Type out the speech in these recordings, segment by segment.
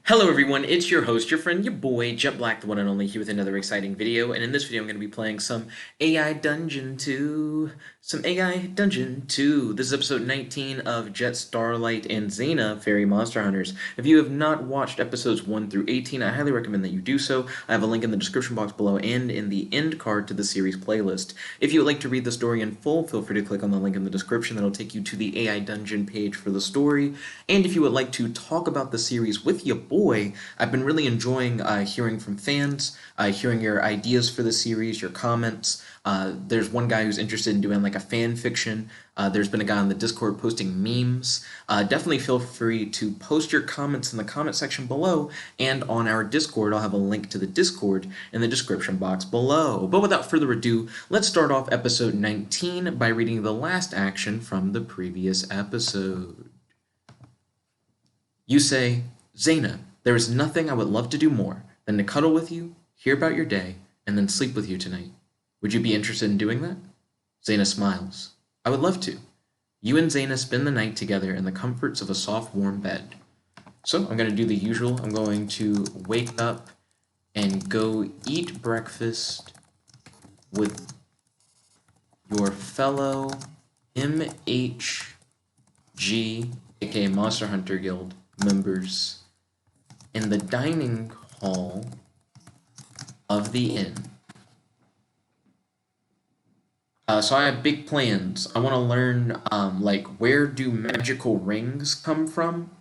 Hello everyone, it's your host, your friend, your boy, Jet Black, the one and only, here with another exciting video, and in this video I'm going to be playing some AI Dungeon 2. This is episode 19 of Jet Starlight and Zana, Fairy Monster Hunters. If you have not watched episodes 1 through 18, I highly recommend that you do so. I have a link in the description box below and in the end card to the series playlist. If you would like to read the story in full, feel free to click on the link in the description. That'll take you to the AI Dungeon page for the story. And if you would like to talk about the series with your boy, I've been really enjoying hearing from fans, hearing your ideas for the series, your comments. There's one guy who's interested in doing like a fan fiction. There's been a guy on the Discord posting memes. Definitely feel free to post your comments in the comment section below, and on our Discord, I'll have a link to the Discord in the description box below. But without further ado, let's start off episode 19 by reading the last action from the previous episode. You say, Zaina, there is nothing I would love to do more than to cuddle with you, hear about your day, and then sleep with you tonight. Would you be interested in doing that? Zaina smiles. I would love to. You and Zaina spend the night together in the comforts of a soft, warm bed. So I'm going to do the usual. I'm going to wake up and go eat breakfast with your fellow MHG, aka Monster Hunter Guild, members in the dining hall of the inn. So I have big plans. I want to learn, like, where do magical rings come from?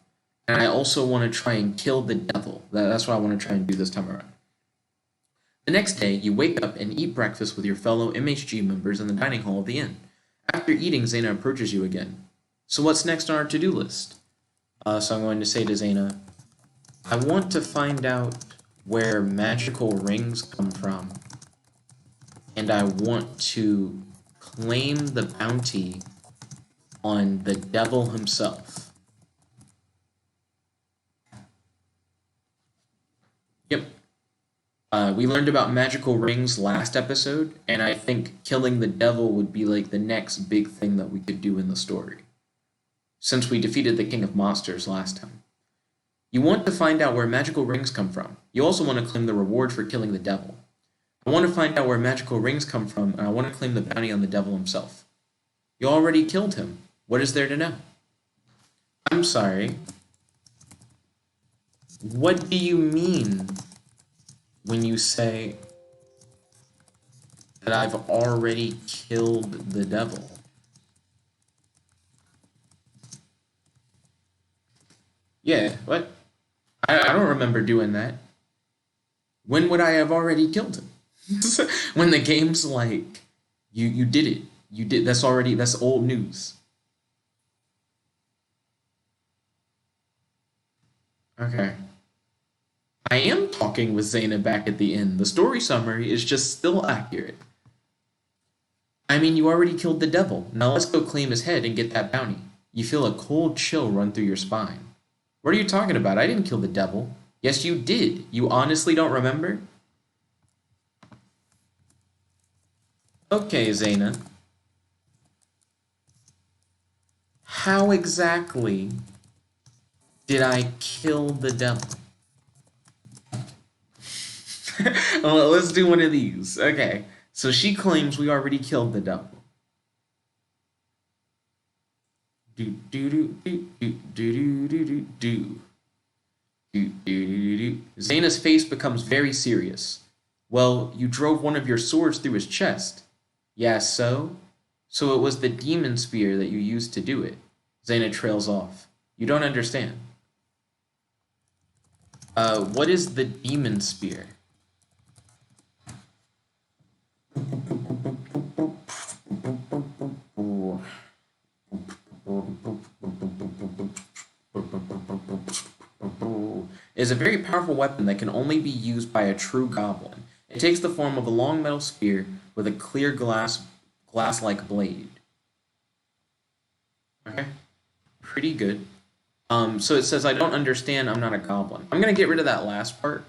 And I also want to try and kill the devil. That's what I want to try and do this time around. The next day, you wake up and eat breakfast with your fellow MHG members in the dining hall of the inn. After eating, Zaina approaches you again. So what's next on our to-do list? So I'm going to say to Zaina, I want to find out where magical rings come from, and I want to claim the bounty on the devil himself. Yep. We learned about magical rings last episode, and I think killing the devil would be like the next big thing that we could do in the story, since we defeated the King of Monsters last time. You want to find out where magical rings come from. You also want to claim the reward for killing the devil. I want to find out where magical rings come from, and I want to claim the bounty on the devil himself. You already killed him. What is there to know? I'm sorry. What do you mean when you say that I've already killed the devil? Yeah, what? I don't remember doing that. When would I have already killed him? When the game's like, you did it. You did. That's old news. Okay. I am talking with Zaina back at the end. The story summary is just still accurate. I mean, you already killed the devil. Now let's go claim his head and get that bounty. You feel a cold chill run through your spine. What are you talking about? I didn't kill the devil. Yes, you did. You honestly don't remember? Okay, Zaina. How exactly did I kill the devil? Well, let's do one of these. Okay, so she claims we already killed the devil. Do do do do do do do do do. Zaina's face becomes very serious. Well, you drove one of your swords through his chest. Yeah, so? So it was the demon spear that you used to do it. Zaina trails off. You don't understand. What is the demon spear? It is a very powerful weapon that can only be used by a true goblin. It takes the form of a long metal spear with a clear glass-like blade. Okay, pretty good. So it says, I don't understand, I'm not a goblin. I'm going to get rid of that last part.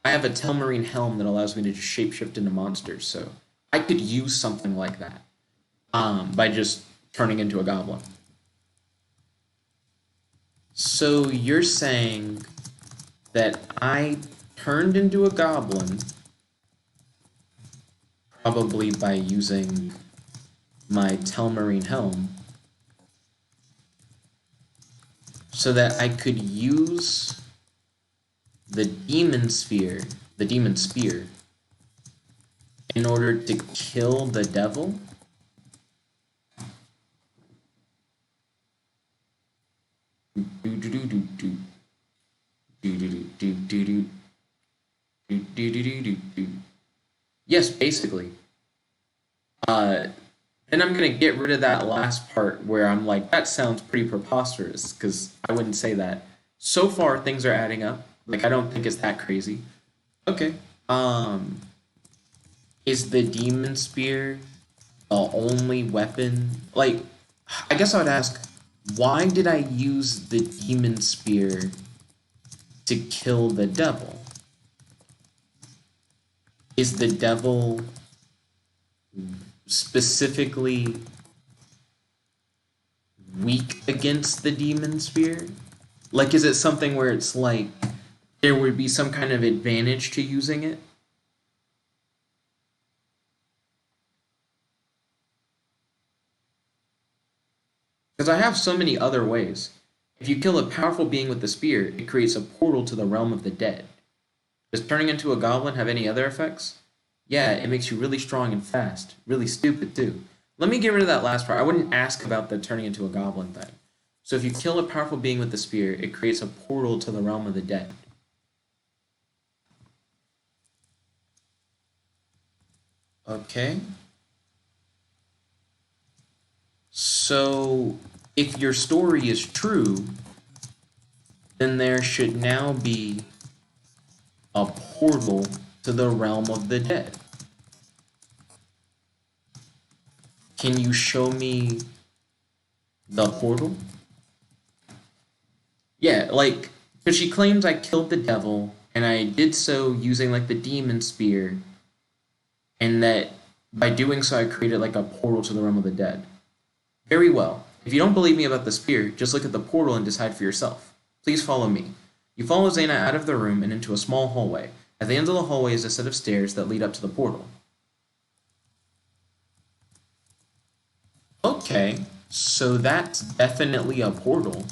I have a Telmarine helm that allows me to just shapeshift into monsters, so I could use something like that by just turning into a goblin. So you're saying that I turned into a goblin, probably by using my Telmarine helm, so that I could use the demon spear, in order to kill the devil. Yes, basically. And I'm gonna get rid of that last part where I'm like, that sounds pretty preposterous, because I wouldn't say that. So far, things are adding up. Like, I don't think it's that crazy. Okay. Is the demon spear the only weapon? Like, I guess I would ask, why did I use the demon spear to kill the devil? Is the devil specifically weak against the demon spear? Like, is it something where it's like there would be some kind of advantage to using it? Because I have so many other ways. If you kill a powerful being with the spear, it creates a portal to the realm of the dead. Does turning into a goblin have any other effects? Yeah, it makes you really strong and fast. Really stupid, too. Let me get rid of that last part. I wouldn't ask about the turning into a goblin thing. So if you kill a powerful being with the spear, it creates a portal to the realm of the dead. Okay. So, if your story is true, then there should now be a portal to the realm of the dead. Can you show me the portal? Yeah, like, because she claims I killed the devil, and I did so using, like, the demon spear, and that by doing so I created, like, a portal to the realm of the dead. Very well. If you don't believe me about the spear, just look at the portal and decide for yourself. Please follow me. You follow Zaina out of the room and into a small hallway. At the end of the hallway is a set of stairs that lead up to the portal. Okay, so that's definitely a portal.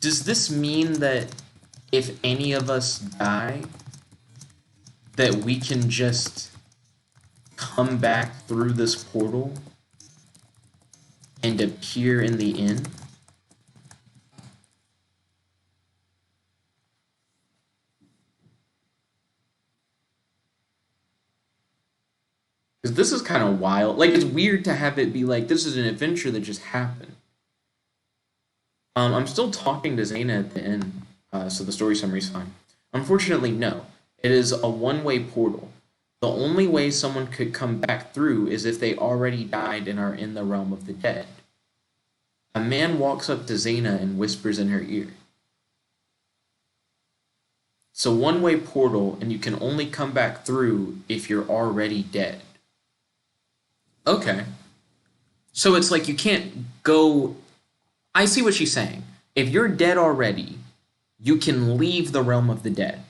Does this mean that if any of us die, that we can just come back through this portal and appear in the inn? Because this is kind of wild. Like, it's weird to have it be like, this is an adventure that just happened. I'm still talking to Zaina at the end, so the story summary's fine. Unfortunately, no. It is a one-way portal. The only way someone could come back through is if they already died and are in the realm of the dead. A man walks up to Zaina and whispers in her ear. It's a one-way portal, and you can only come back through if you're already dead. Okay. So it's like you can't go... I see what she's saying. If you're dead already, you can leave the realm of the dead.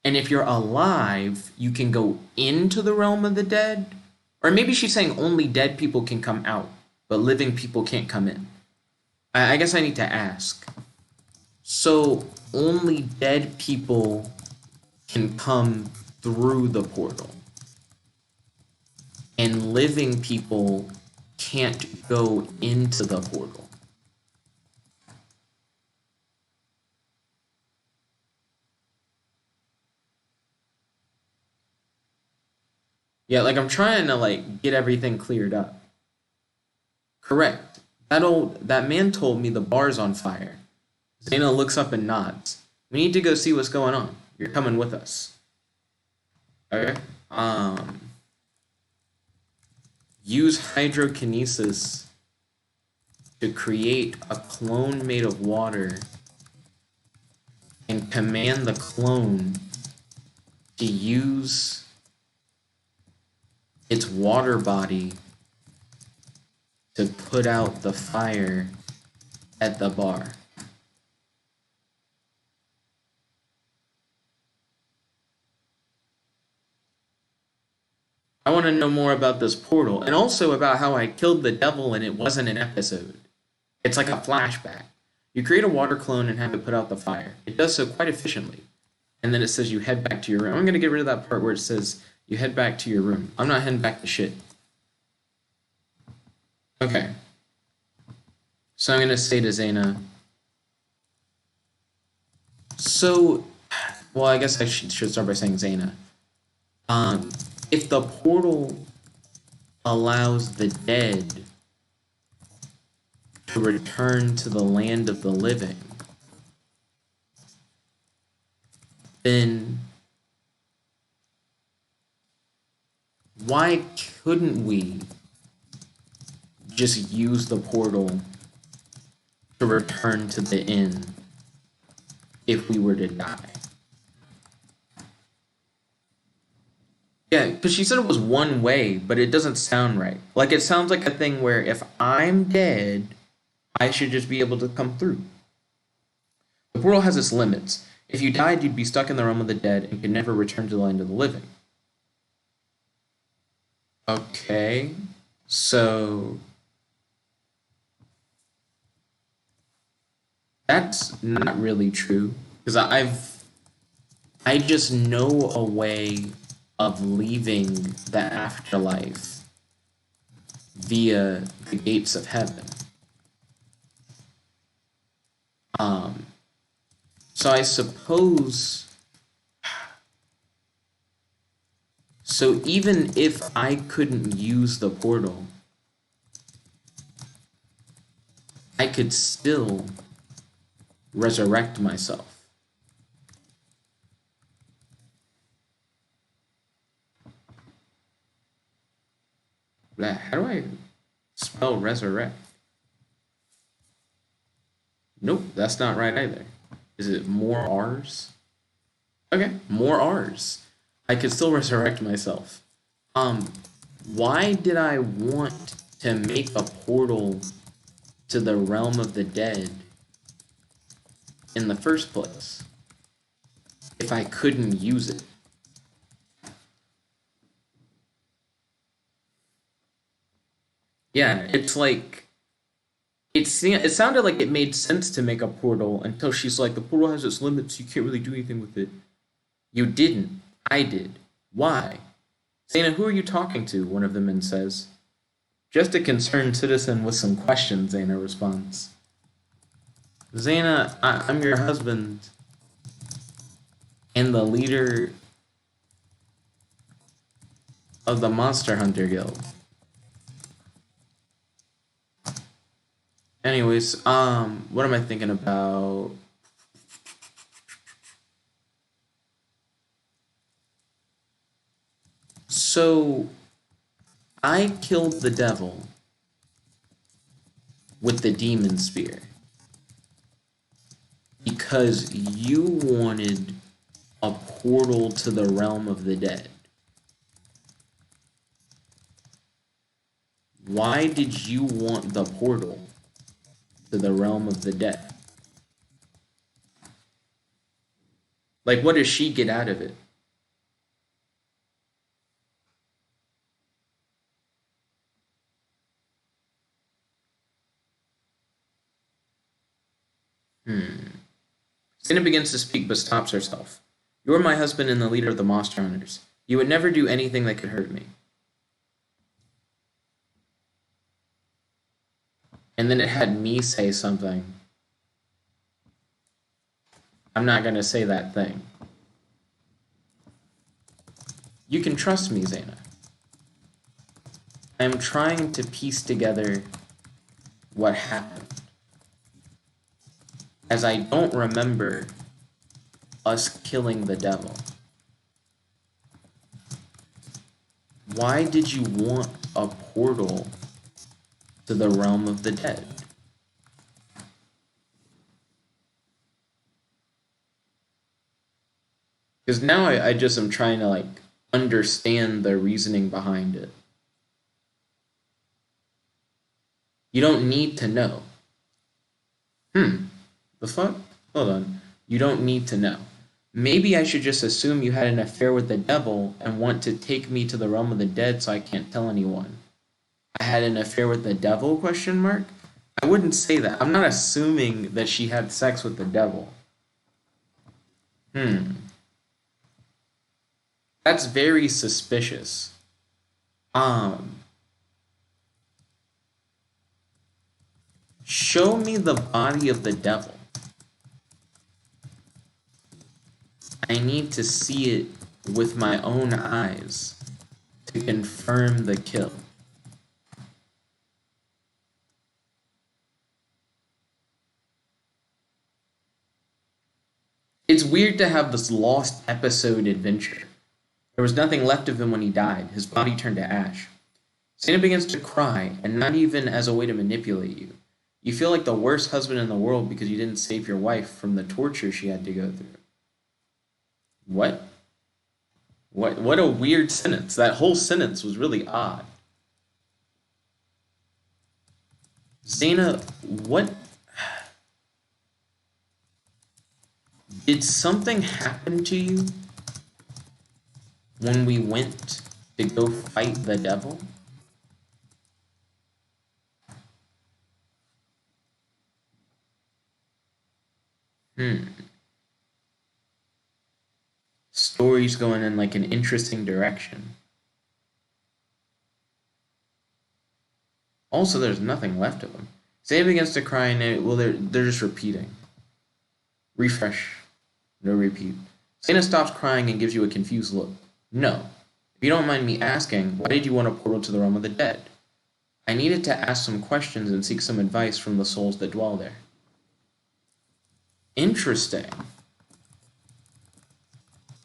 And if you're alive, you can go into the realm of the dead. Or maybe she's saying only dead people can come out, but living people can't come in. I guess I need to ask. So only dead people can come through the portal. And living people can't go into the portal. Yeah, like I'm trying to like get everything cleared up. Correct. That man told me the bar's on fire. Zaina looks up and nods. We need to go see what's going on. You're coming with us. Okay. Use hydrokinesis to create a clone made of water and command the clone to use its water body to put out the fire at the bar. I want to know more about this portal, and also about how I killed the devil and it wasn't an episode. It's like a flashback. You create a water clone and have it put out the fire. It does so quite efficiently. And then it says you head back to your room. I'm going to get rid of that part where it says you head back to your room. I'm not heading back to shit. Okay. So I'm going to say to Zaina. So, well, I guess I should start by saying Zaina. If the portal allows the dead to return to the land of the living, then why couldn't we just use the portal to return to the inn if we were to die? Yeah, because she said it was one way, but it doesn't sound right. Like, it sounds like a thing where if I'm dead, I should just be able to come through. The portal has its limits. If you died, you'd be stuck in the realm of the dead and could never return to the land of the living. Okay, so that's not really true, because I just know a way of leaving the afterlife via the gates of heaven. So I suppose, so even if I couldn't use the portal, I could still resurrect myself. How do I spell resurrect? Nope, that's not right either. Is it more R's? Okay, more R's. I could still resurrect myself. Why did I want to make a portal to the realm of the dead in the first place if I couldn't use it? Yeah, it's like, it sounded like it made sense to make a portal until she's like, the portal has its limits, you can't really do anything with it. You didn't. I did. Why? Zaina, who are you talking to? One of the men says. Just a concerned citizen with some questions, Zaina responds. Zaina, I'm your husband and the leader of the Monster Hunter Guild. Anyways, what am I thinking about? So, I killed the devil with the demon spear because you wanted a portal to the realm of the dead. Why did you want the portal to the realm of the dead? Like, what does she get out of it? Zaina begins to speak but stops herself. You're my husband and the leader of the Monster Hunters. You would never do anything that could hurt me. And then it had me say something. I'm not going to say that thing. You can trust me, Zaina. I am trying to piece together what happened, as I don't remember us killing the devil. Why did you want a portal to the realm of the dead? Because now I just am trying to, like, understand the reasoning behind it. You don't need to know. The fuck? Hold on. You don't need to know. Maybe I should just assume you had an affair with the devil and want to take me to the realm of the dead so I can't tell anyone. I had an affair with the devil, question mark? I wouldn't say that. I'm not assuming that she had sex with the devil. That's very suspicious. Show me the body of the devil. I need to see it with my own eyes to confirm the kill. It's weird to have this lost episode adventure. There was nothing left of him when he died. His body turned to ash. Zaina begins to cry, and not even as a way to manipulate you. You feel like the worst husband in the world because you didn't save your wife from the torture she had to go through. What? What a weird sentence. That whole sentence was really odd. Zaina, what? Did something happen to you when we went to go fight the devil? Story's going in like an interesting direction. Also, there's nothing left of them. Zaina begins to cry and they're just repeating. Refresh. No repeat. Zaina stops crying and gives you a confused look. No. If you don't mind me asking, why did you want a portal to the realm of the dead? I needed to ask some questions and seek some advice from the souls that dwell there. Interesting.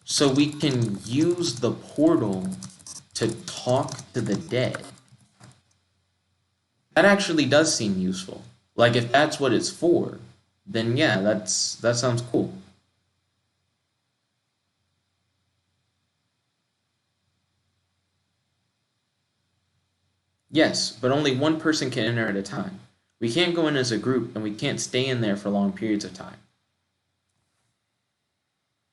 So we can use the portal to talk to the dead. That actually does seem useful. Like, if that's what it's for, then yeah, that sounds cool. Yes, but only one person can enter at a time. We can't go in as a group, and we can't stay in there for long periods of time.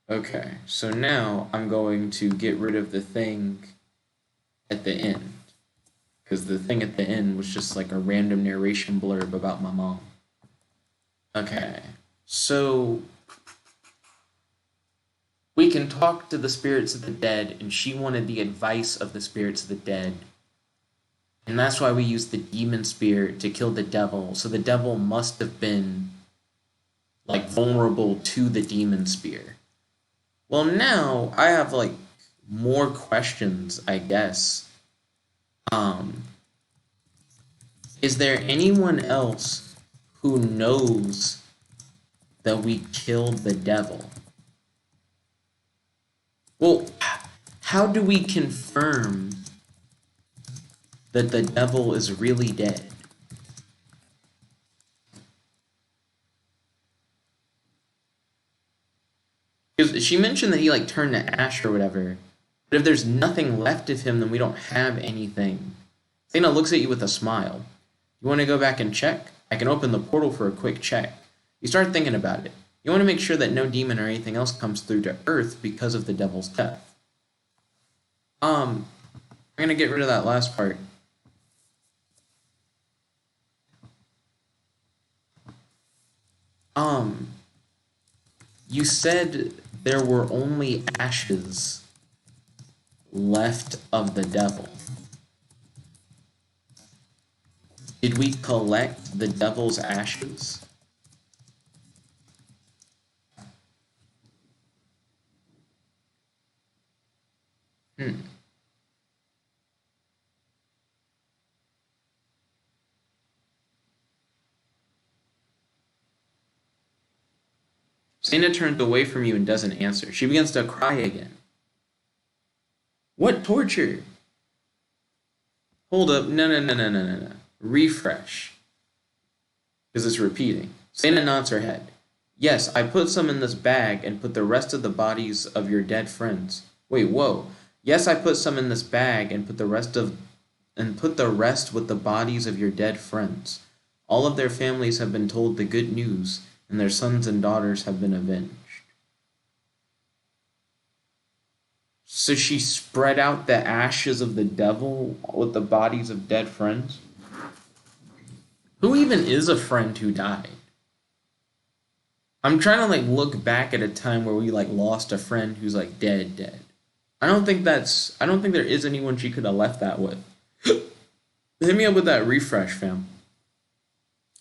Okay, so now I'm going to get rid of the thing at the end. Because the thing at the end was just like a random narration blurb about my mom. Okay, so we can talk to the spirits of the dead, and she wanted the advice of the spirits of the dead. And that's why we used the demon spear to kill the devil. So the devil must have been like vulnerable to the demon spear. Well, now I have like more questions, I guess. Is there anyone else who knows that we killed the devil? Well, how do we confirm that the devil is really dead? Because she mentioned that he like turned to ash or whatever. But if there's nothing left of him, then we don't have anything. Zaina looks at you with a smile. You want to go back and check? I can open the portal for a quick check. You start thinking about it. You want to make sure that no demon or anything else comes through to Earth because of the devil's death. I'm going to get rid of that last part. You said there were only ashes left of the devil. Did we collect the devil's ashes? Zaina turns away from you and doesn't answer. She begins to cry again. What torture? Hold up. No. Refresh. Because it's repeating. Zaina nods her head. Yes, I put some in this bag and put the rest of the bodies of your dead friends. Wait, whoa. Yes, I put some in this bag and put the rest with the bodies of your dead friends. All of their families have been told the good news, and their sons and daughters have been avenged. So she spread out the ashes of the devil with the bodies of dead friends? Who even is a friend who died? I'm trying to like look back at a time where we like lost a friend who's like dead. I don't think there is anyone she could have left that with. Hit me up with that refresh, fam.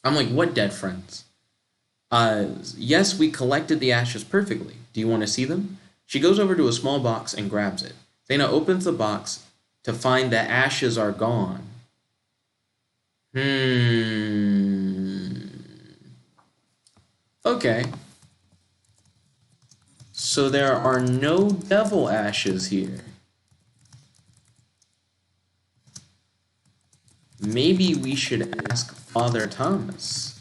I'm like, what dead friends? Yes, we collected the ashes perfectly. Do you want to see them? She goes over to a small box and grabs it. Zaina opens the box to find the ashes are gone. Okay. So there are no devil ashes here. Maybe we should ask Father Thomas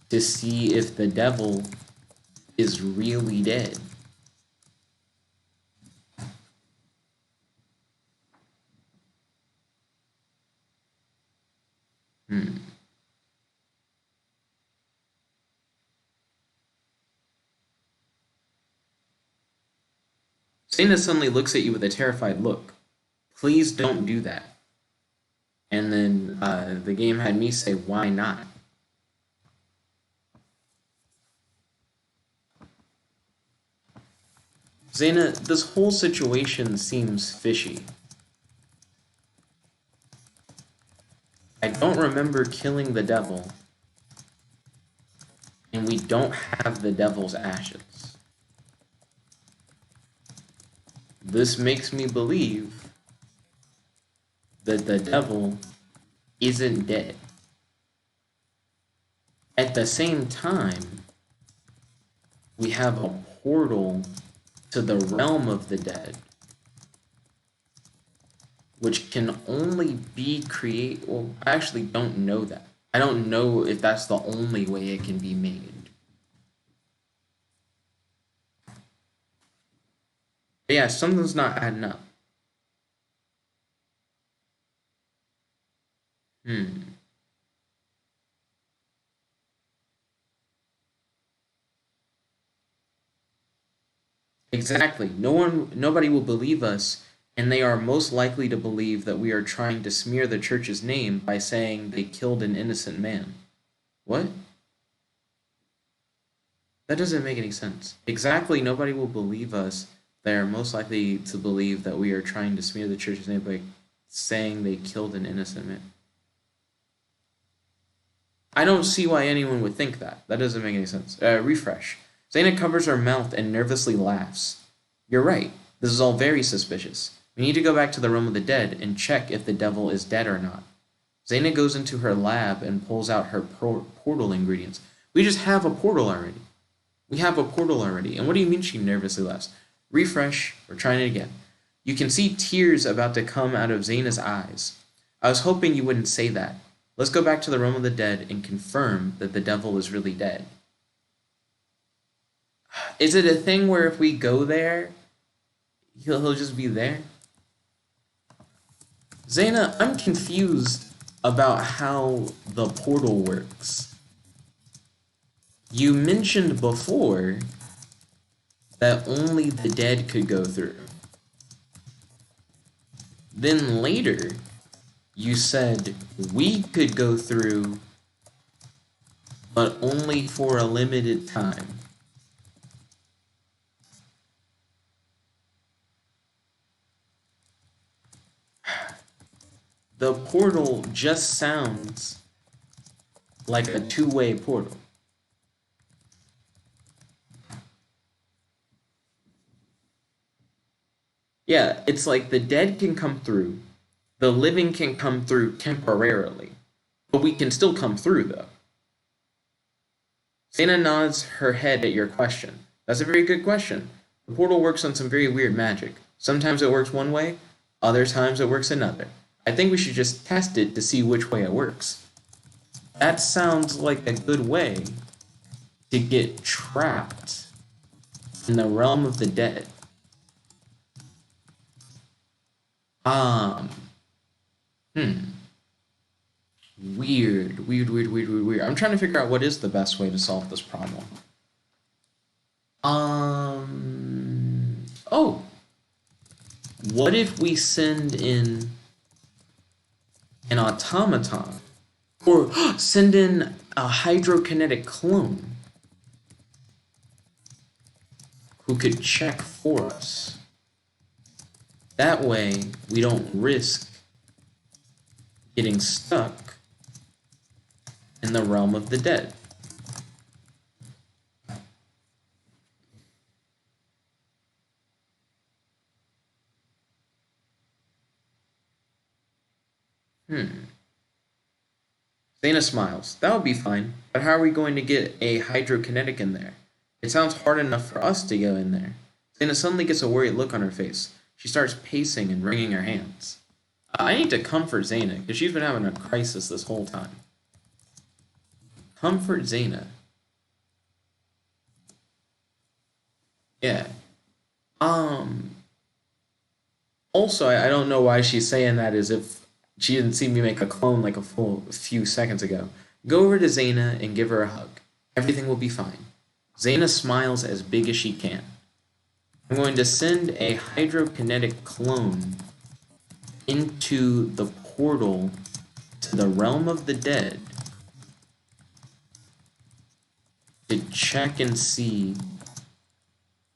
to see if the devil is really dead. Zaina suddenly looks at you with a terrified look. Please don't do that. And then the game had me say, why not? Zaina, this whole situation seems fishy. I don't remember killing the devil, and we don't have the devil's ashes. This makes me believe that the devil isn't dead. At the same time, we have a portal to the realm of the dead, which can only be created. Well, I actually don't know that. I don't know if that's the only way it can be made. But yeah, something's not adding up. Exactly. Nobody will believe us, and they are most likely to believe that we are trying to smear the church's name by saying they killed an innocent man. What? That doesn't make any sense. Exactly, nobody will believe us. They are most likely to believe that we are trying to smear the church's name by saying they killed an innocent man. I don't see why anyone would think that. That doesn't make any sense. Refresh. Zaina covers her mouth and nervously laughs. You're right. This is all very suspicious. We need to go back to the realm of the dead and check if the devil is dead or not. Zaina goes into her lab and pulls out her portal ingredients. We just have a portal already. We have a portal already. And what do you mean she nervously laughs? Refresh. We're trying it again. You can see tears about to come out of Zaina's eyes. I was hoping you wouldn't say that. Let's go back to the realm of the dead and confirm that the devil is really dead. Is it a thing where if we go there, he'll just be there? Zaina, I'm confused about how the portal works. You mentioned before that only the dead could go through. Then later, you said we could go through, but only for a limited time. The portal just sounds like a two-way portal. Yeah, it's like the dead can come through, the living can come through temporarily, but we can still come through, though. Zaina nods her head at your question. That's a very good question. The portal works on some very weird magic. Sometimes it works one way, other times it works another. I think we should just test it to see which way it works. That sounds like a good way to get trapped in the realm of the dead. Hmm. Weird. I'm trying to figure out what is the best way to solve this problem. Oh, what if we send in an automaton? Or send in a hydrokinetic clone who could check for us. That way, we don't risk getting stuck in the realm of the dead. Zaina smiles. That would be fine, but how are we going to get a hydrokinetic in there? It sounds hard enough for us to go in there. Zaina suddenly gets a worried look on her face. She starts pacing and wringing her hands. I need to comfort Zaina, because she's been having a crisis this whole time. Comfort Zaina. Yeah. Also, I don't know why she's saying that as if she didn't see me make a clone like a full few seconds ago. Go over to Zaina and give her a hug. Everything will be fine. Zaina smiles as big as she can. I'm going to send a hydrokinetic clone into the portal to the realm of the dead to check and see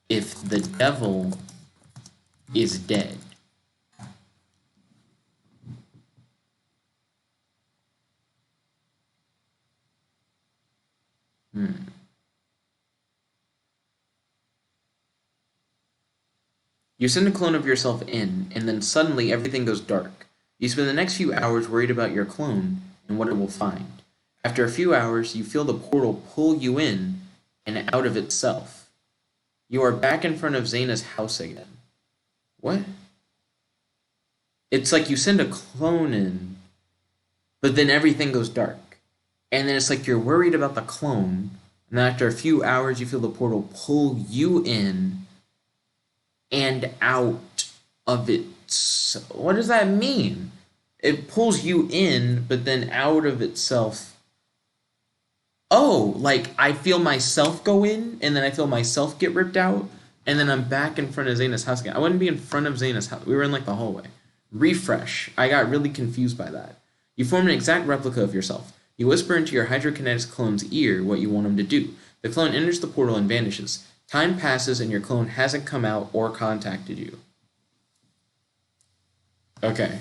if the devil is dead. You send a clone of yourself in, and then suddenly everything goes dark. You spend the next few hours worried about your clone and what it will find. After a few hours, you feel the portal pull you in and out of itself. You are back in front of Zaina's house again. What? It's like you send a clone in, but then everything goes dark. And then it's like you're worried about the clone, and then after a few hours, you feel the portal pull you in and out of it. What does that mean? It pulls you in, but then out of itself. Oh, like I feel myself go in, and then I feel myself get ripped out, and then I'm back in front of Zaina's house again. I wouldn't be in front of Zaina's house. We were in like the hallway. Refresh. I got really confused by that. You form an exact replica of yourself. You whisper into your hydrokinetic clone's ear what you want him to do. The clone enters the portal and vanishes. Time passes and your clone hasn't come out or contacted you. Okay.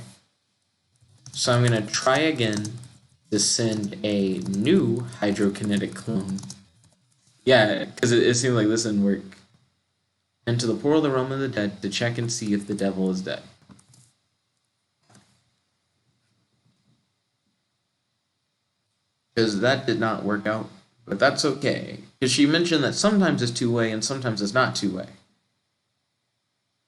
So I'm going to try again to send a new hydrokinetic clone. Yeah, because it seems like this didn't work. Into the portal of the realm of the dead to check and see if the devil is dead. Because that did not work out. But that's okay. Because she mentioned that sometimes it's two-way and sometimes it's not two-way.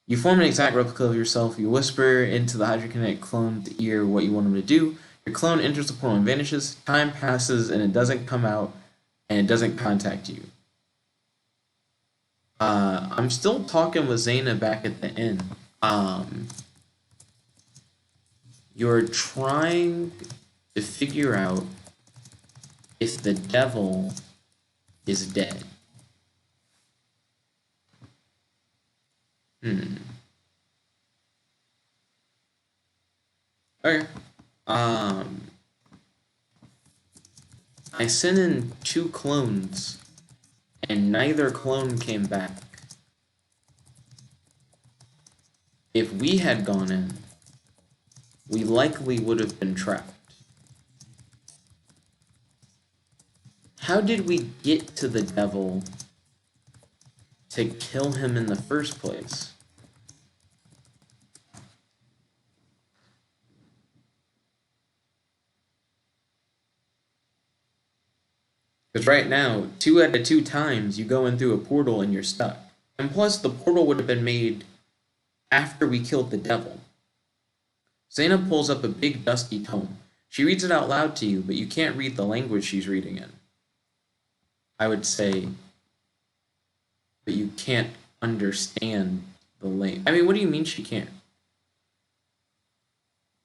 You form an exact replica of yourself. You whisper into the hydrokinetic clone's ear what you want him to do. Your clone enters the portal and vanishes. Time passes and it doesn't come out and it doesn't contact you. I'm still talking with Zaina back at the end. You're trying to figure out if the devil is dead. Okay. I sent in 2 clones, and neither clone came back. If we had gone in, we likely would have been trapped. How did we get to the devil to kill him in the first place? Because right now, 2 out of 2 times you go in through a portal and you're stuck. And plus, the portal would have been made after we killed the devil. Zaina pulls up a big dusty tome. She reads it out loud to you, but you can't read the language she's reading in. I would say, but you can't understand the language. I mean, what do you mean she can't?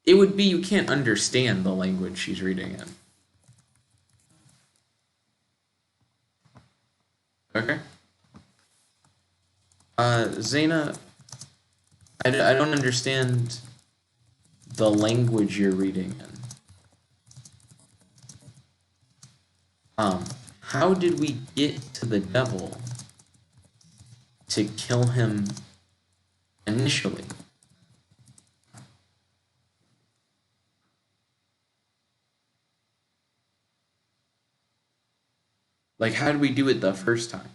It would be you can't understand the language she's reading in. Okay. Zaina, I don't understand the language you're reading in. How did we get to the devil to kill him initially? Like, how did we do it the first time?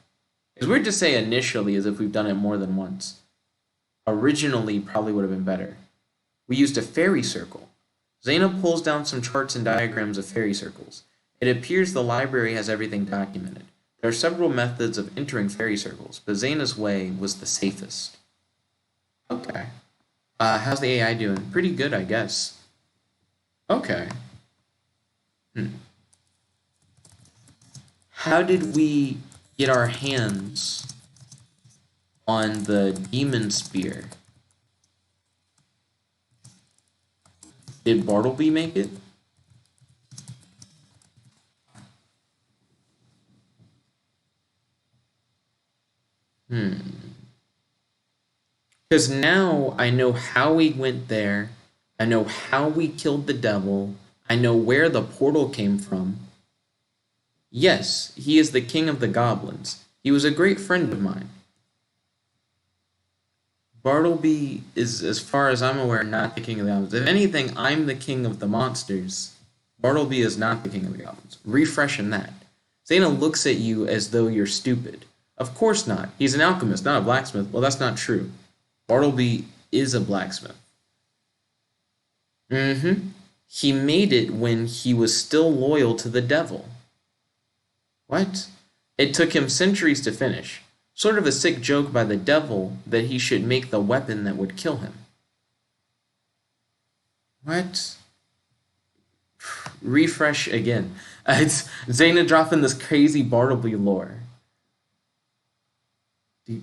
It's weird to say initially as if we've done it more than once. Originally probably would have been better. We used a fairy circle. Zaina pulls down some charts and diagrams of fairy circles. It appears the library has everything documented. There are several methods of entering fairy circles, but Zaina's way was the safest. Okay. How's the AI doing? Pretty good, I guess. Okay. How did we get our hands on the demon spear? Did Bartleby make it? Because now I know how we went there. I know how we killed the devil. I know where the portal came from. Yes, he is the king of the goblins. He was a great friend of mine. Bartleby is, as far as I'm aware, not the king of the goblins. If anything, I'm the king of the monsters. Bartleby is not the king of the goblins. Refreshing that. Zaina looks at you as though you're stupid. Of course not. He's an alchemist, not a blacksmith. Well, that's not true. Bartleby is a blacksmith. He made it when he was still loyal to the devil. What? It took him centuries to finish. Sort of a sick joke by the devil that he should make the weapon that would kill him. What? Refresh again. It's Zaina dropping this crazy Bartleby lore. The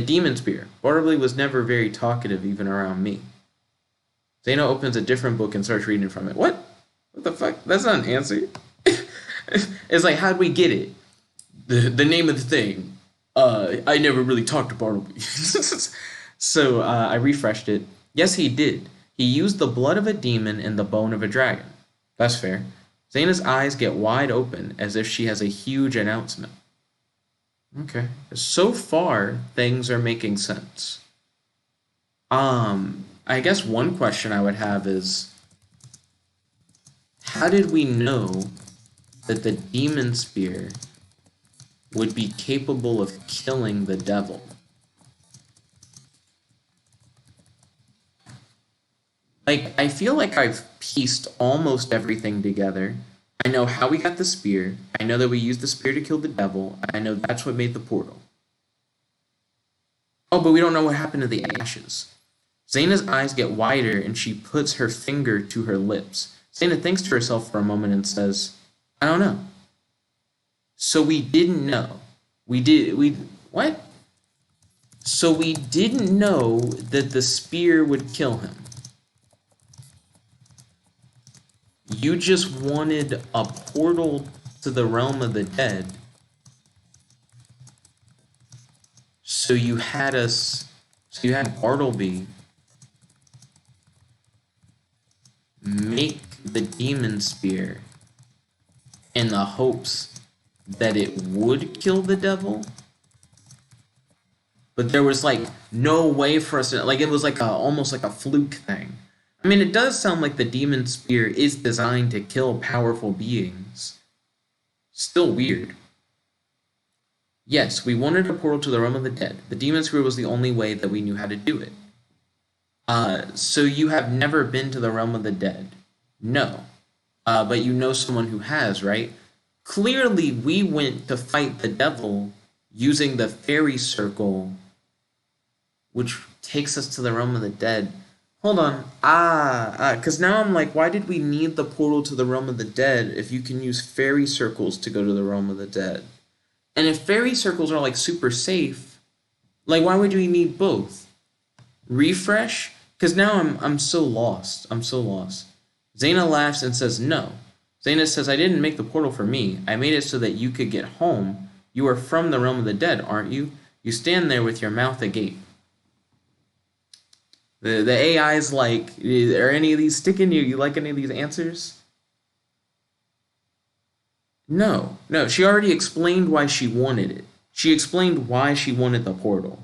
demon spear. Bartleby was never very talkative even around me. Zaina opens a different book and starts reading from it. What? What the fuck? That's not an answer. It's like, how'd we get it? The name of the thing. I never really talked to Bartleby. So I refreshed it. Yes, he did. He used the blood of a demon and the bone of a dragon. That's fair. Zaina's eyes get wide open as if she has a huge announcement. Okay. So far, things are making sense. I guess one question I would have is, how did we know that the demon spear would be capable of killing the devil? Like, I feel like I've pieced almost everything together. I know how we got the spear. I know that we used the spear to kill the devil. I know that's what made the portal. Oh, but we don't know what happened to the ashes. Zaina's eyes get wider and she puts her finger to her lips. Zaina thinks to herself for a moment and says, I don't know. So we didn't know. What? So we didn't know that the spear would kill him. You just wanted a portal to the realm of the dead. So you had Bartleby make the demon spear in the hopes that it would kill the devil. But there was like no way for us to, like, it was like almost like a fluke thing. I mean, it does sound like the demon spear is designed to kill powerful beings. Still weird. Yes, we wanted a portal to the realm of the dead. The demon spear was the only way that we knew how to do it. So you have never been to the realm of the dead? No. But you know someone who has, right? Clearly, we went to fight the devil using the fairy circle, which takes us to the realm of the dead. Hold on. Because now I'm like, why did we need the portal to the realm of the dead if you can use fairy circles to go to the realm of the dead? And if fairy circles are like super safe, like why would we need both? Refresh? Because now I'm so lost. I'm so lost. Zaina laughs and says no. Zaina says, I didn't make the portal for me. I made it so that you could get home. You are from the realm of the dead, aren't you? You stand there with your mouth agape. The AI is like, are any of these sticking you? You like any of these answers? No. She already explained why she wanted it. She explained why she wanted the portal.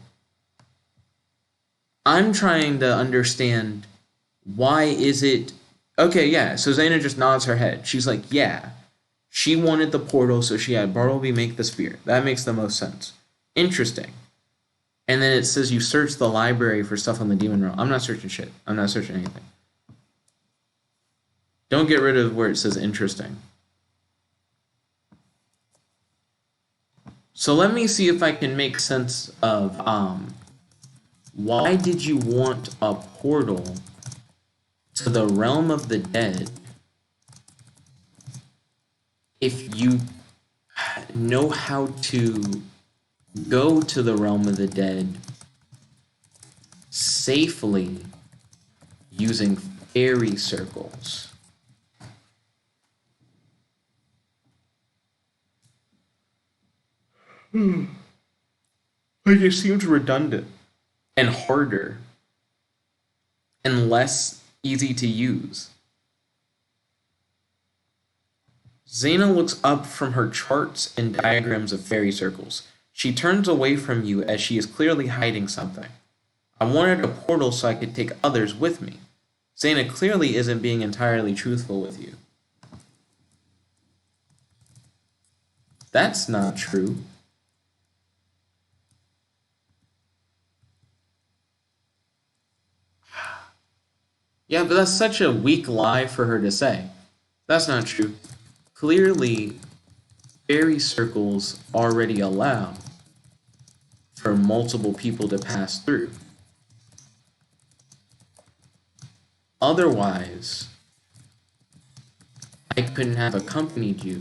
I'm trying to understand why is it... Okay, yeah, so Zaina just nods her head. She's like, yeah, she wanted the portal, so she had Bartleby make the spear. That makes the most sense. Interesting. And then it says you search the library for stuff on the demon realm. I'm not searching shit. I'm not searching anything. Don't get rid of where it says interesting. So let me see if I can make sense of why did you want a portal to the realm of the dead if you know how to go to the realm of the dead safely using fairy circles? Like, it seems redundant and harder and less easy to use. Zaina looks up from her charts and diagrams of fairy circles. She turns away from you as she is clearly hiding something. I wanted a portal so I could take others with me. Zaina clearly isn't being entirely truthful with you. That's not true. Yeah, but that's such a weak lie for her to say. That's not true. Clearly, fairy circles already allow for multiple people to pass through. Otherwise, I couldn't have accompanied you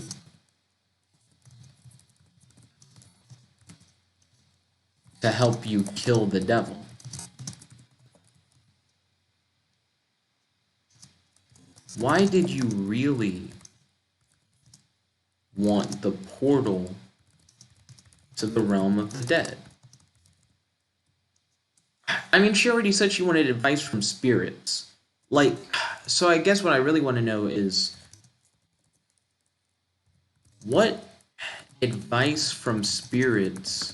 to help you kill the devil. Why did you really want the portal to the realm of the dead? I mean, she already said she wanted advice from spirits. Like, so I guess what I really want to know is, what advice from spirits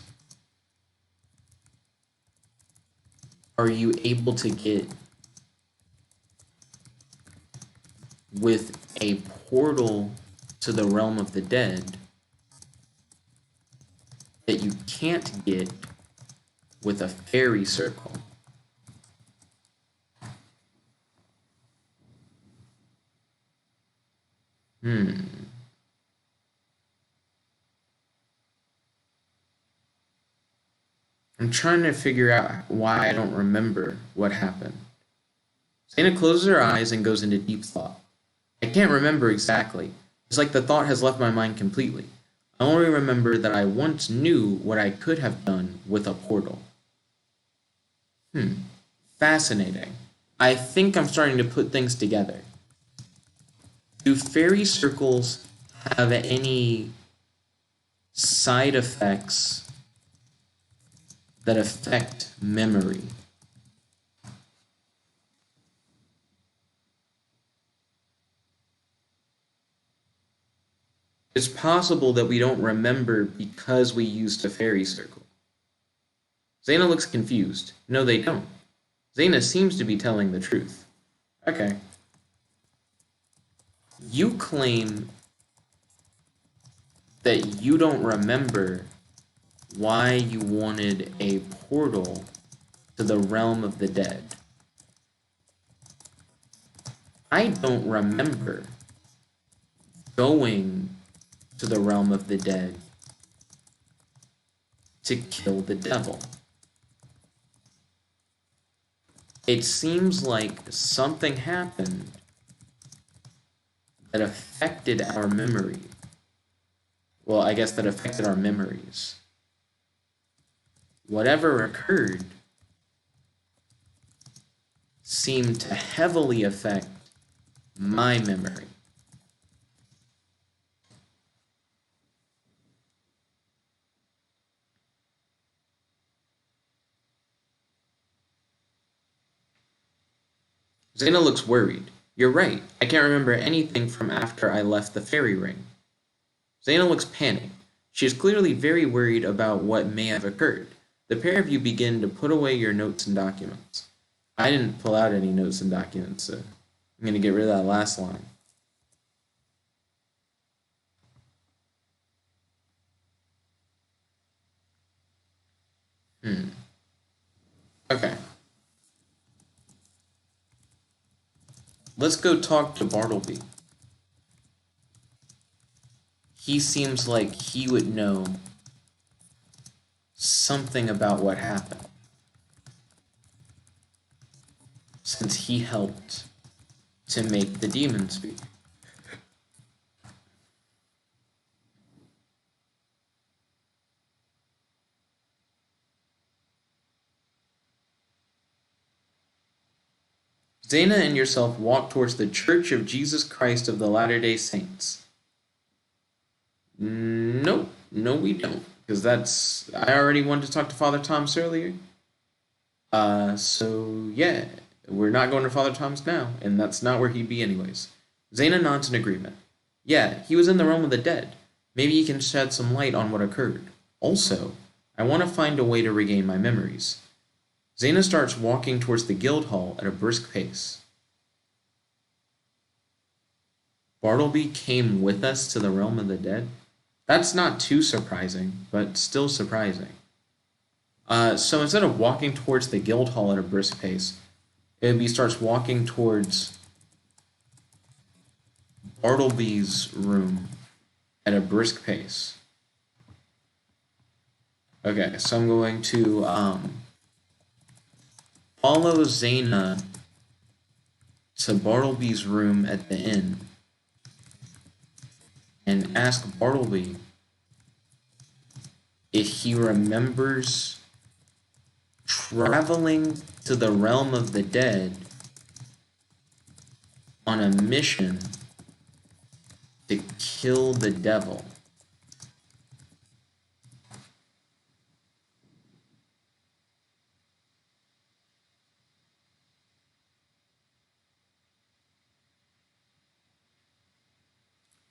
are you able to get with a portal to the realm of the dead that you can't get with a fairy circle? I'm trying to figure out why I don't remember what happened. Zaina closes her eyes and goes into deep thought. I can't remember exactly. It's like the thought has left my mind completely. I only remember that I once knew what I could have done with a portal. Fascinating. I think I'm starting to put things together. Do fairy circles have any side effects that affect memory? It's possible that we don't remember because we used a fairy circle. Zaina looks confused. No, they don't. Zaina seems to be telling the truth. Okay. You claim that you don't remember why you wanted a portal to the realm of the dead. I don't remember going to the realm of the dead to kill the devil. It seems like something happened that affected our memory, well, I guess that affected our memories. Whatever occurred seemed to heavily affect my memory. Zaina looks worried. You're right. I can't remember anything from after I left the fairy ring. Zaina looks panicked. She is clearly very worried about what may have occurred. The pair of you begin to put away your notes and documents. I didn't pull out any notes and documents, so I'm going to get rid of that last line. Okay. Let's go talk to Bartleby. He seems like he would know something about what happened, since he helped to make the demon speak. Zaina and yourself walk towards the Church of Jesus Christ of the Latter-day Saints. No, we don't, because I already wanted to talk to Father Thomas earlier. So yeah, we're not going to Father Tom's now, and that's not where he'd be anyways. Zaina nods in agreement. Yeah, he was in the realm of the dead. Maybe he can shed some light on what occurred. Also, I want to find a way to regain my memories. Zaina starts walking towards the guild hall at a brisk pace. Bartleby came with us to the realm of the dead? That's not too surprising, but still surprising. So instead of walking towards the guild hall at a brisk pace, he starts walking towards Bartleby's room at a brisk pace. Okay, so I'm going to follow Zaina to Bartleby's room at the inn and ask Bartleby if he remembers traveling to the realm of the dead on a mission to kill the devil.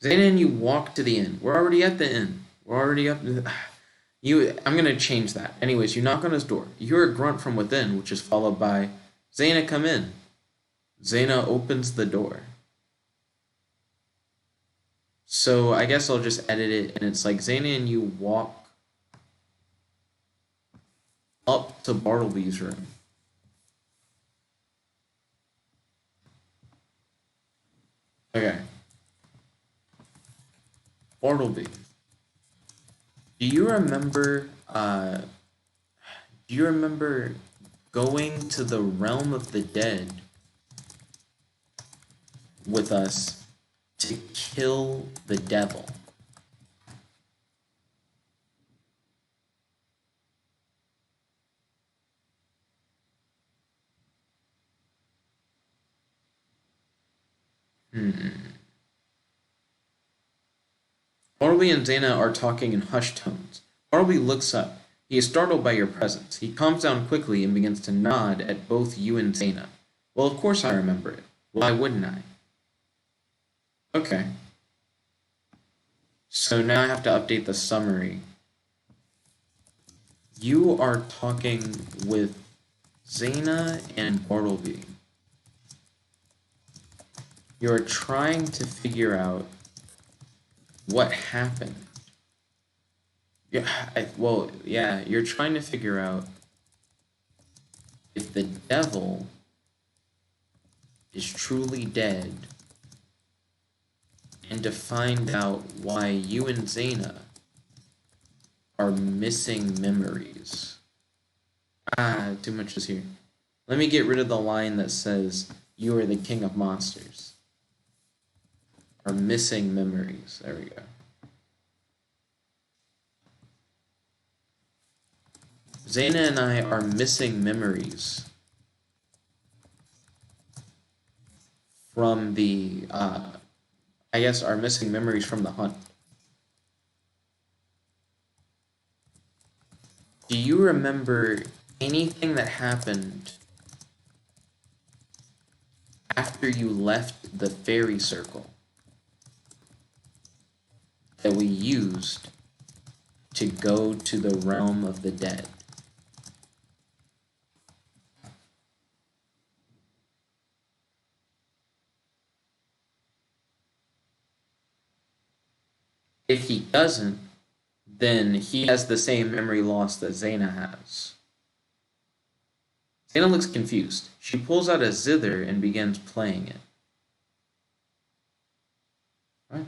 Zaina and you walk to the inn. We're already at the inn. We're already up. I'm gonna change that. Anyways, you knock on his door. You hear a grunt from within, which is followed by, Zaina, come in. Zaina opens the door. So I guess I'll just edit it, and it's like Zaina and you walk up to Bartleby's room. Okay. Bartleby. Do you remember going to the realm of the dead with us to kill the devil? Bartleby and Zaina are talking in hushed tones. Bartleby looks up. He is startled by your presence. He calms down quickly and begins to nod at both you and Zaina. Well, of course I remember it. Why wouldn't I? Okay. So now I have to update the summary. You are talking with Zaina and Bartleby. You're trying to figure out what happened. Yeah, you're trying to figure out if the devil is truly dead and to find out why you and Zaina are missing memories. Too much is here. Let me get rid of the line that says, you are the king of monsters. Are missing memories. There we go. Zaina and I are missing memories from the, I guess, are missing memories from the hunt. Do you remember anything that happened after you left the fairy circle that we used to go to the realm of the dead? If he doesn't, then he has the same memory loss that Zaina has. Zaina looks confused. She pulls out a zither and begins playing it. What?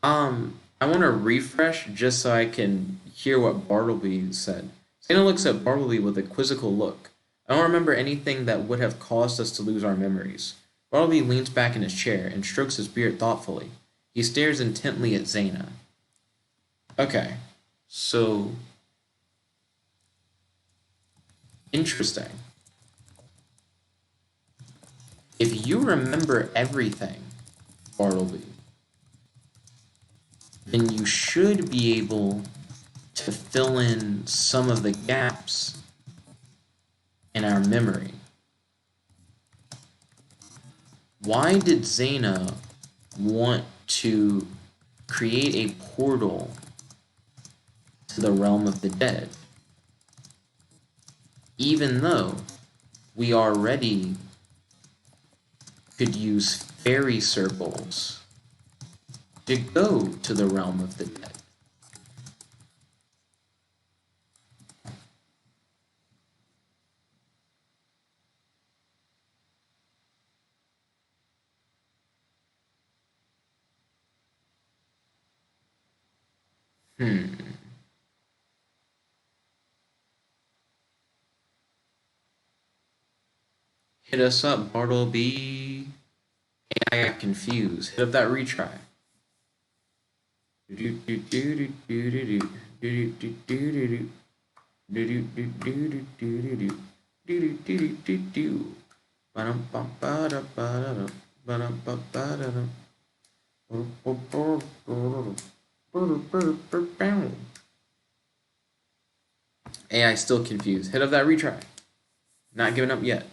I want to refresh just so I can hear what Bartleby said. Zaina looks at Bartleby with a quizzical look. I don't remember anything that would have caused us to lose our memories. Bartleby leans back in his chair and strokes his beard thoughtfully. He stares intently at Zaina. Okay, so interesting. If you remember everything, Bartleby, then you should be able to fill in some of the gaps in our memory. Why did Zaina want to create a portal to the realm of the dead, even though we already could use fairy circles to go to the realm of the dead? Hit us up, Bartleby. I got confused. Hit up that retry. AI still confused. Hit up that retry. Not giving up yet.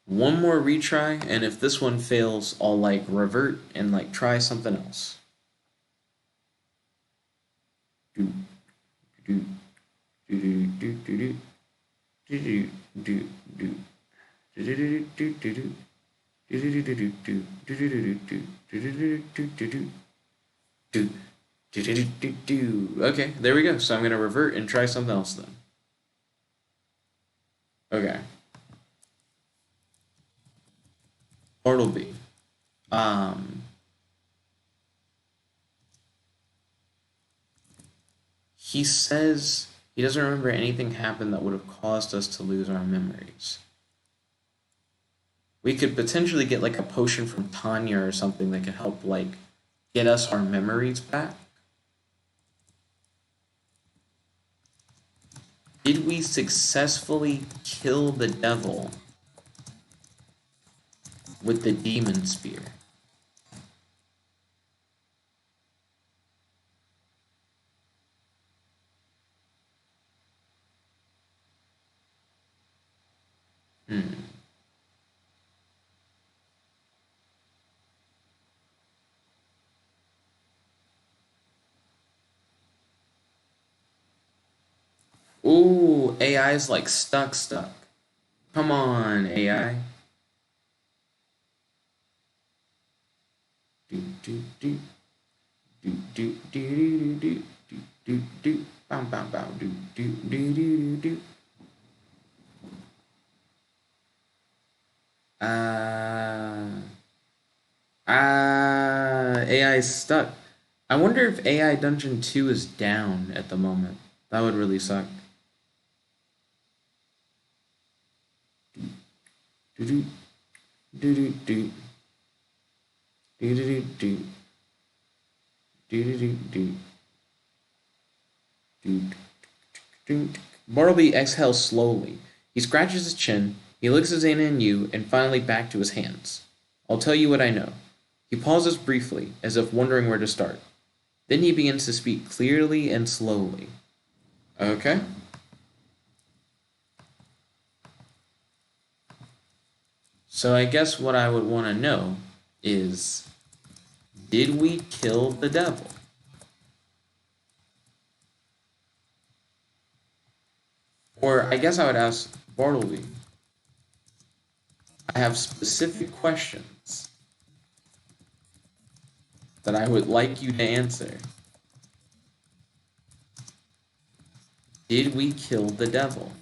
One more retry, and if this one fails, I'll like revert and like try something else. Okay, there we go. So I'm gonna revert and try something else then. Okay. Bartleby. He says he doesn't remember anything happened that would have caused us to lose our memories. We could potentially get like a potion from Tanya or something that could help like get us our memories back. Did we successfully kill the devil with the demon spear? Ooh, AI's like stuck. Come on, AI. Do do do do do do do do do do bam bam bam do do do do do. AI is stuck. I wonder if AI Dungeon 2 is down at the moment. That would really suck. Do do do do do do do do do do do do do. Bartleby exhales slowly. He scratches his chin. He looks at Zaina and you, and finally back to his hands. I'll tell you what I know. He pauses briefly, as if wondering where to start. Then he begins to speak clearly and slowly. Okay. So I guess what I would want to know is, did we kill the devil? Or I guess I would ask Bartleby. I have specific questions that I would like you to answer. Did we kill the devil?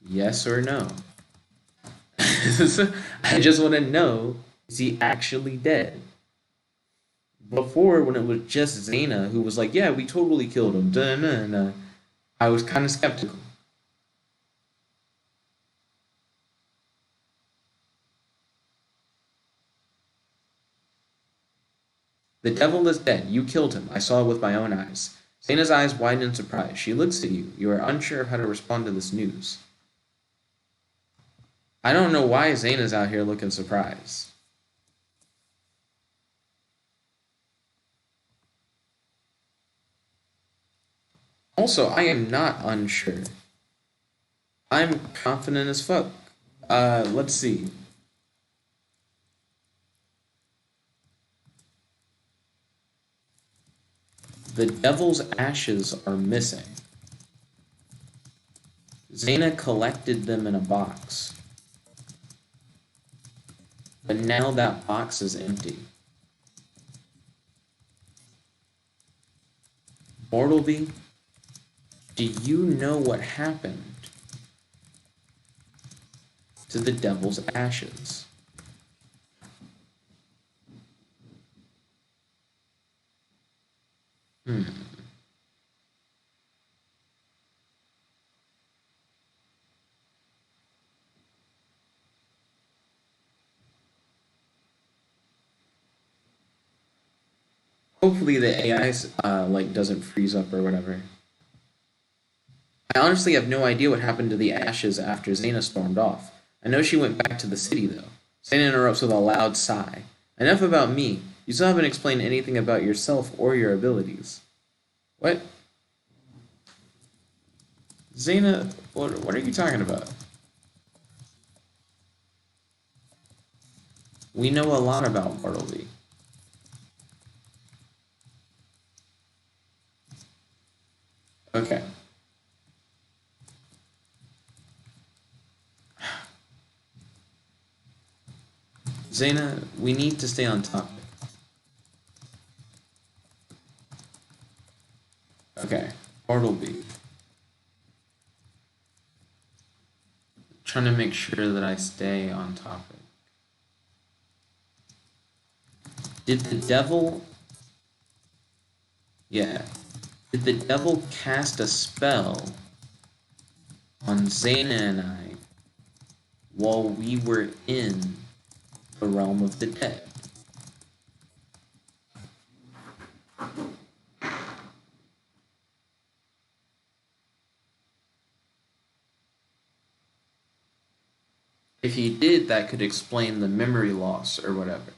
Yes or no? I just want to know, is he actually dead? Before, when it was just Zaina who was like, yeah, we totally killed him, I was kind of skeptical. The devil is dead. You killed him. I saw it with my own eyes. Zaina's eyes widen in surprise. She looks at you. You are unsure of how to respond to this news. I don't know why Zaina's out here looking surprised. Also, I am not unsure. I'm confident as fuck. Let's see. The devil's ashes are missing. Zaina collected them in a box. But now that box is empty. Bartleby, do you know what happened to the devil's ashes? Hopefully the AI doesn't freeze up or whatever. I honestly have no idea what happened to the ashes after Zaina stormed off. I know she went back to the city, though. Zaina interrupts with a loud sigh. Enough about me. You still haven't explained anything about yourself or your abilities. What? Zaina, what are you talking about? We know a lot about Bartleby. Okay. Zaina, we need to stay on topic. Okay, Bartleby. Trying to make sure that I stay on topic. Did the devil... Yeah. Did the devil cast a spell on Zaina and I while we were in the realm of the dead? If he did, that could explain the memory loss or whatever.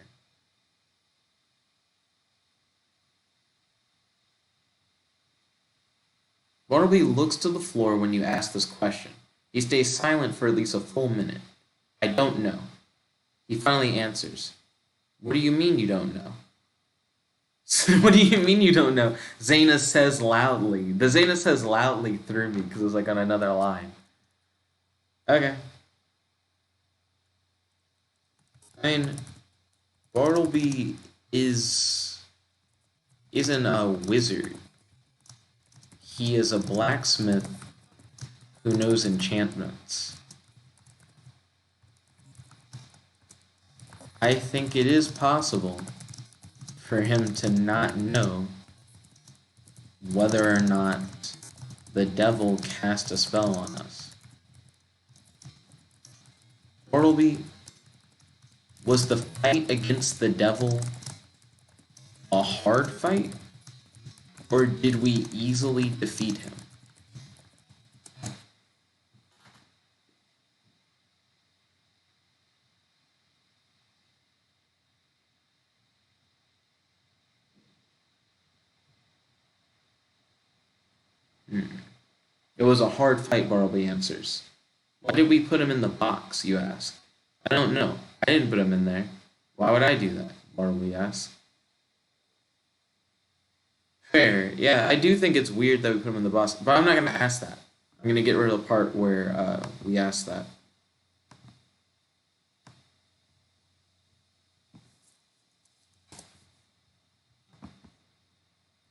Bartleby looks to the floor when you ask this question. He stays silent for at least a full minute. I don't know. He finally answers. What do you mean you don't know? What do you mean you don't know? Zaina says loudly. The Zaina says loudly through me because it was like on another line. Okay. I mean, Bartleby isn't a wizard. He is a blacksmith who knows enchantments. I think it is possible for him to not know whether or not the devil cast a spell on us. Bartleby, was the fight against the devil a hard fight? Or did we easily defeat him? It was a hard fight, Bartleby answers. Why did we put him in the box, you ask? I don't know. I didn't put him in there. Why would I do that? Bartleby asks. Fair. Yeah, I do think it's weird that we put him in the box, but I'm not going to ask that. I'm going to get rid of the part where we ask that.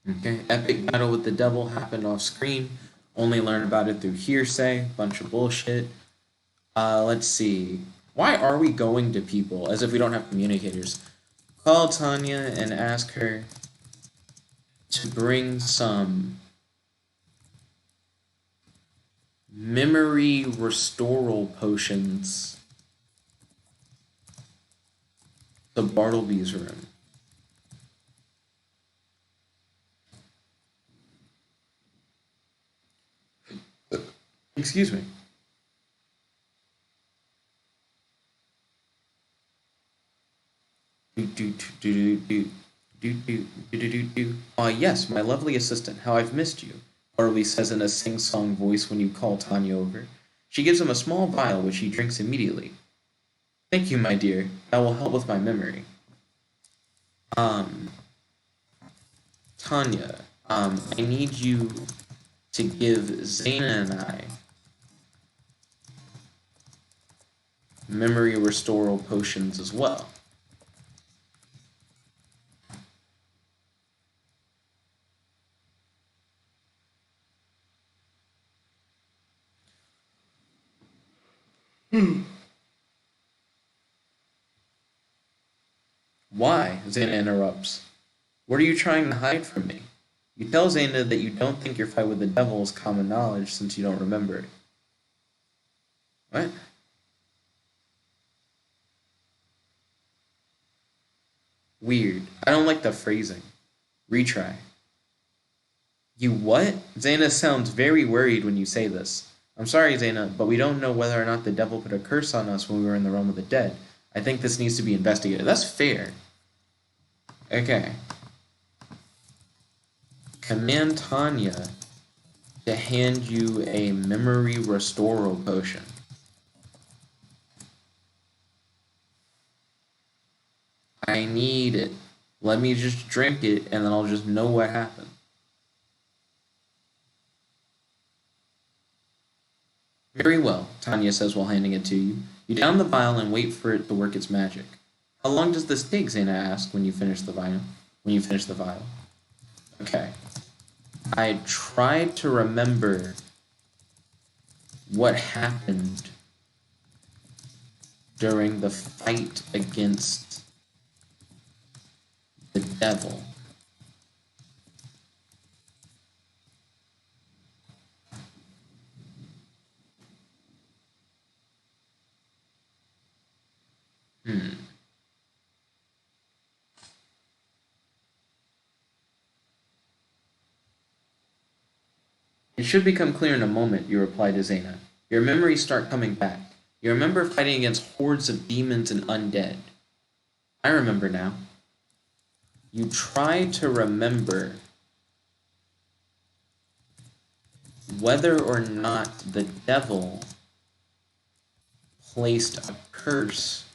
Okay, epic battle with the devil happened off screen. Only learn about it through hearsay. Bunch of bullshit. Let's see. Why are we going to people as if we don't have communicators? Call Tanya and ask her to bring some memory restoral potions to Bartleby's room. Excuse me. Yes, my lovely assistant, how I've missed you, Bartleby says in a sing-song voice when you call Tanya over. She gives him a small vial, which he drinks immediately. Thank you, my dear. That will help with my memory. Tanya, I need you to give Zaina and I memory restoral potions as well. Why? Zaina interrupts. What are you trying to hide from me? You tell Zaina that you don't think your fight with the devil is common knowledge since you don't remember it. What? Weird. I don't like the phrasing. Retry. You what? Zaina sounds very worried when you say this. I'm sorry, Zaina, but we don't know whether or not the devil put a curse on us when we were in the realm of the dead. I think this needs to be investigated. That's fair. Okay. Command Tanya to hand you a memory restoral potion. I need it. Let me just drink it, and then I'll just know what happened. Very well, Tanya says while handing it to you. You down the vial and wait for it to work its magic. How long does this take? Zaina asks when you finish the vial. Okay. I tried to remember what happened during the fight against the devil. It should become clear in a moment, you reply to Zaina. Your memories start coming back. You remember fighting against hordes of demons and undead. I remember now. You try to remember whether or not the devil placed a curse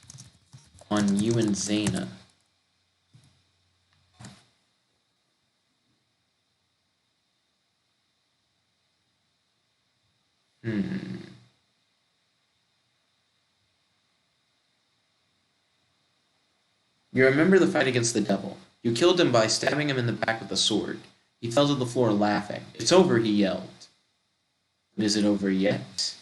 on you and Zaina. You remember the fight against the devil. You killed him by stabbing him in the back with a sword. He fell to the floor laughing. It's over, he yelled. But is it over yet?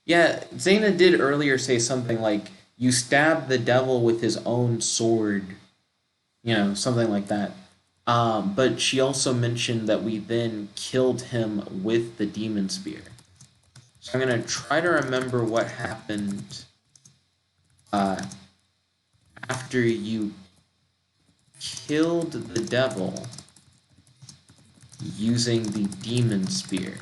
Yeah, Zaina did earlier say something like, you stabbed the devil with his own sword, something like that. But she also mentioned that we then killed him with the demon spear. So I'm going to try to remember what happened uh, after you killed the devil using the demon spear.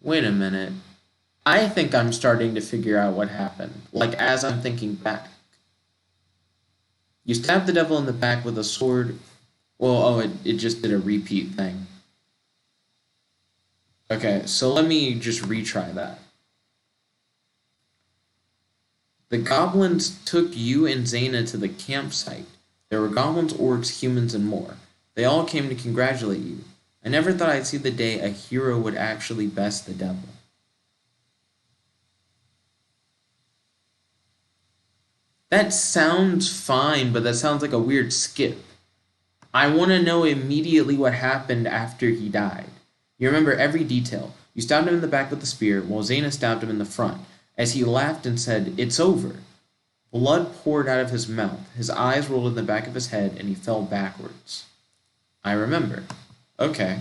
Wait a minute. I think I'm starting to figure out what happened. Like, as I'm thinking back. You stabbed the devil in the back with a sword. Well, oh, it just did a repeat thing. Okay, so let me just retry that. The goblins took you and Zaina to the campsite. There were goblins, orcs, humans, and more. They all came to congratulate you. I never thought I'd see the day a hero would actually best the devil. That sounds fine, but that sounds like a weird skip. I want to know immediately what happened after he died. You remember every detail. You stabbed him in the back with the spear, while Zaina stabbed him in the front, as he laughed and said, "It's over." Blood poured out of his mouth, his eyes rolled in the back of his head, and he fell backwards. I remember. Okay.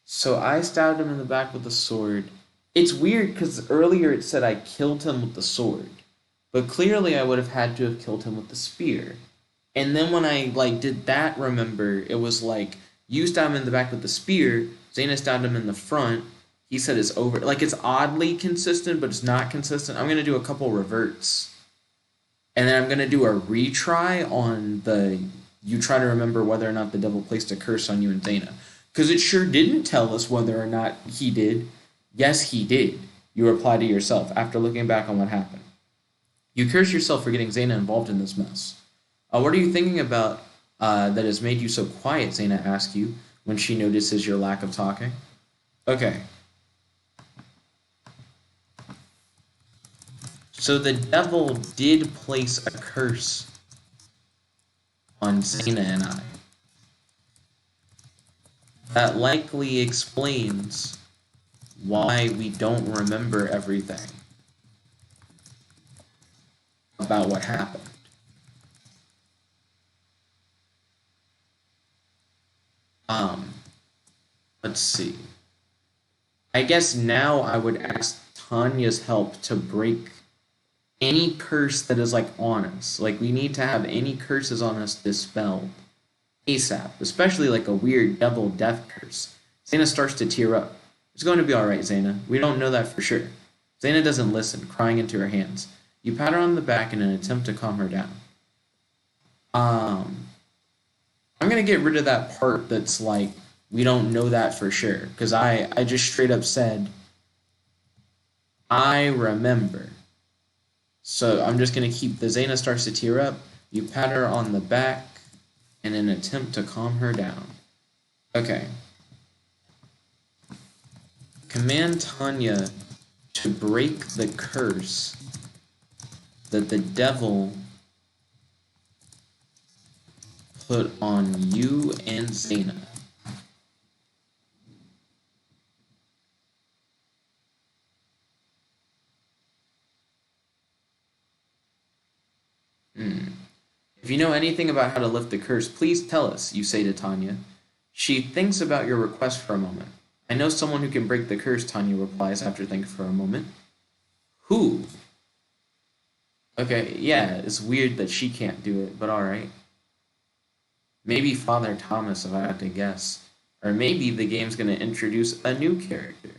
So I stabbed him in the back with a sword. It's weird because earlier it said I killed him with the sword. But clearly I would have had to have killed him with the spear. And then when I did that, remember, it was like you stabbed him in the back with the spear, Zaina stabbed him in the front. He said it's over. Like, it's oddly consistent, but it's not consistent. I'm gonna do a couple reverts. And then I'm gonna do a retry on the you try to remember whether or not the devil placed a curse on you and Zaina. Because it sure didn't tell us whether or not he did. Yes, he did. You reply to yourself after looking back on what happened. You curse yourself for getting Zaina involved in this mess. What are you thinking about that has made you so quiet? Zaina asks you when she notices your lack of talking. Okay. So the devil did place a curse on Zaina and I. That likely explains why we don't remember everything about what happened. Let's see. I guess now I would ask Tanya's help to break any curse that is on us. We need to have any curses on us dispelled ASAP, especially a weird devil death curse. Zaina starts to tear up. It's going to be alright, Zaina. We don't know that for sure. Zaina doesn't listen, crying into her hands. You pat her on the back in an attempt to calm her down. I'm gonna get rid of that part that's we don't know that for sure, because I just straight up said I remember. So I'm just gonna keep the Zaina starts to tear up. You pat her on the back in an attempt to calm her down. Okay. Command Tanya to break the curse that the devil put on you and Zaina. If you know anything about how to lift the curse, please tell us, you say to Tanya. She thinks about your request for a moment. I know someone who can break the curse, Tanya replies after thinking for a moment. Who? Okay, yeah, it's weird that she can't do it, but alright. Maybe Father Thomas, if I had to guess. Or maybe the game's going to introduce a new character.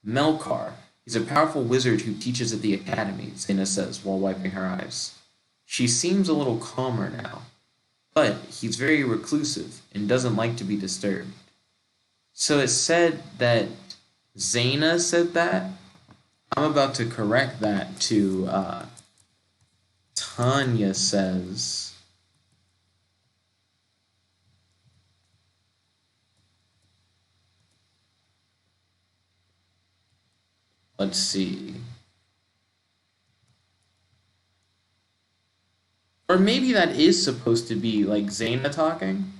Melkar. He's a powerful wizard who teaches at the academy, Zaina says while wiping her eyes. She seems a little calmer now, but he's very reclusive and doesn't like to be disturbed. So it said that Zaina said that. I'm about to correct that to Tanya says. Let's see. Or maybe that is supposed to be like Zaina talking.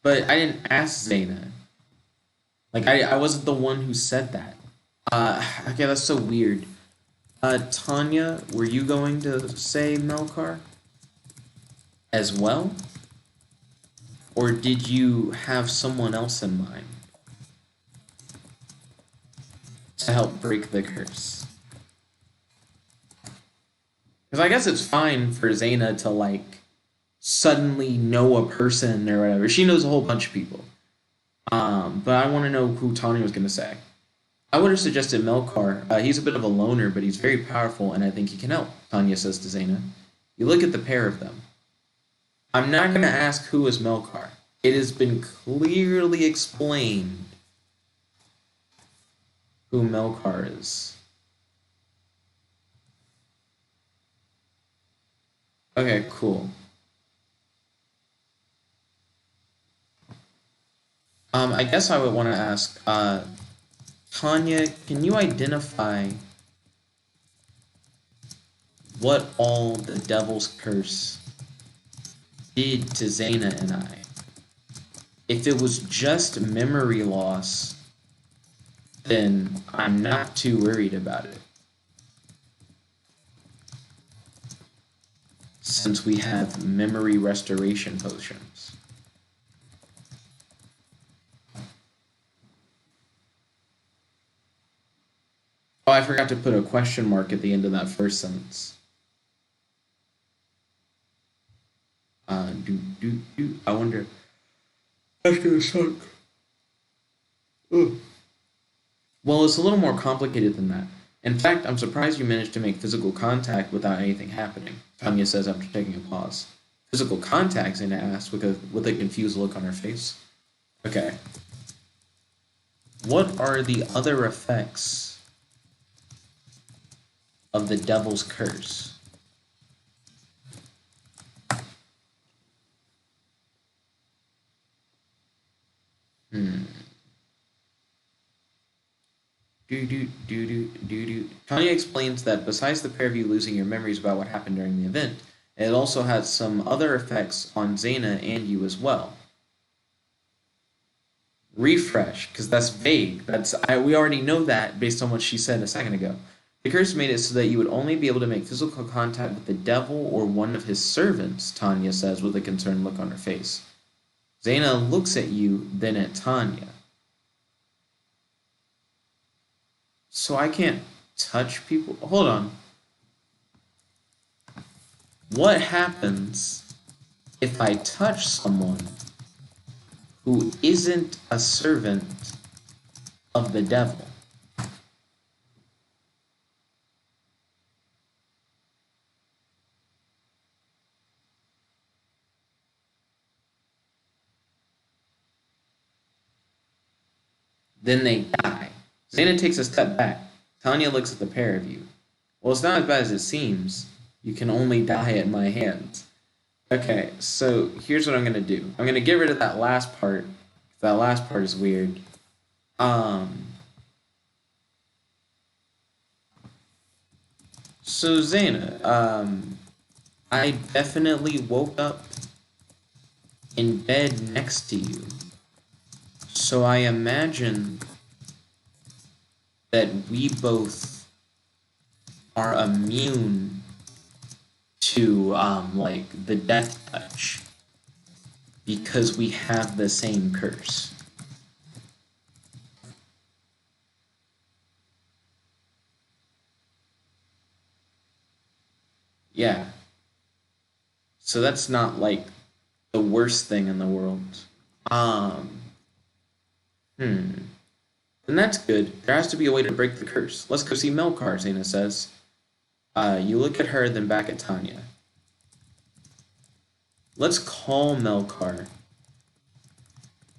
But I didn't ask Zaina. Like, I wasn't the one who said that. Okay, that's so weird. Tanya, were you going to say Melkar as well? Or did you have someone else in mind to help break the curse? Because I guess it's fine for Zaina to, like, suddenly know a person or whatever. She knows a whole bunch of people. But I want to know who Tanya was going to say. I would have suggested Melkar. He's a bit of a loner, but he's very powerful, and I think he can help, Tanya says to Zaina. You look at the pair of them. I'm not going to ask who is Melkar. It has been clearly explained who Melkar is. Okay, cool. I guess I would want to ask, Tanya, can you identify what all the Devil's Curse did to Zaina and I? If it was just memory loss, then I'm not too worried about it. Since we have memory restoration potions. Oh, I forgot to put a question mark at the end of that first sentence. I wonder. That's gonna suck. Ugh. Well, it's a little more complicated than that. In fact, I'm surprised you managed to make physical contact without anything happening, Tanya says after taking a pause. Physical contact, Zaina asked with a confused look on her face. Okay. What are the other effects of the Devil's Curse? Tanya explains that besides the pair of you losing your memories about what happened during the event, it also had some other effects on Zaina and you as well. Refresh, because that's vague. We already know that based on what she said a second ago. The curse made it so that you would only be able to make physical contact with the devil or one of his servants, Tanya says with a concerned look on her face. Zaina looks at you, then at Tanya. So I can't touch people? Hold on. What happens if I touch someone who isn't a servant of the devil? Then they die. Zaina takes a step back. Tanya looks at the pair of you. Well, it's not as bad as it seems. You can only die at my hands. Okay, so here's what I'm going to do. I'm going to get rid of that last part. That last part is weird. So Zaina, I definitely woke up in bed next to you. So I imagine that we both are immune to like the death touch because we have the same curse. Yeah. So that's not like the worst thing in the world. Then that's good. There has to be a way to break the curse. Let's go see Melkar, Zaina says. You look at her, then back at Tanya. Let's call Melkar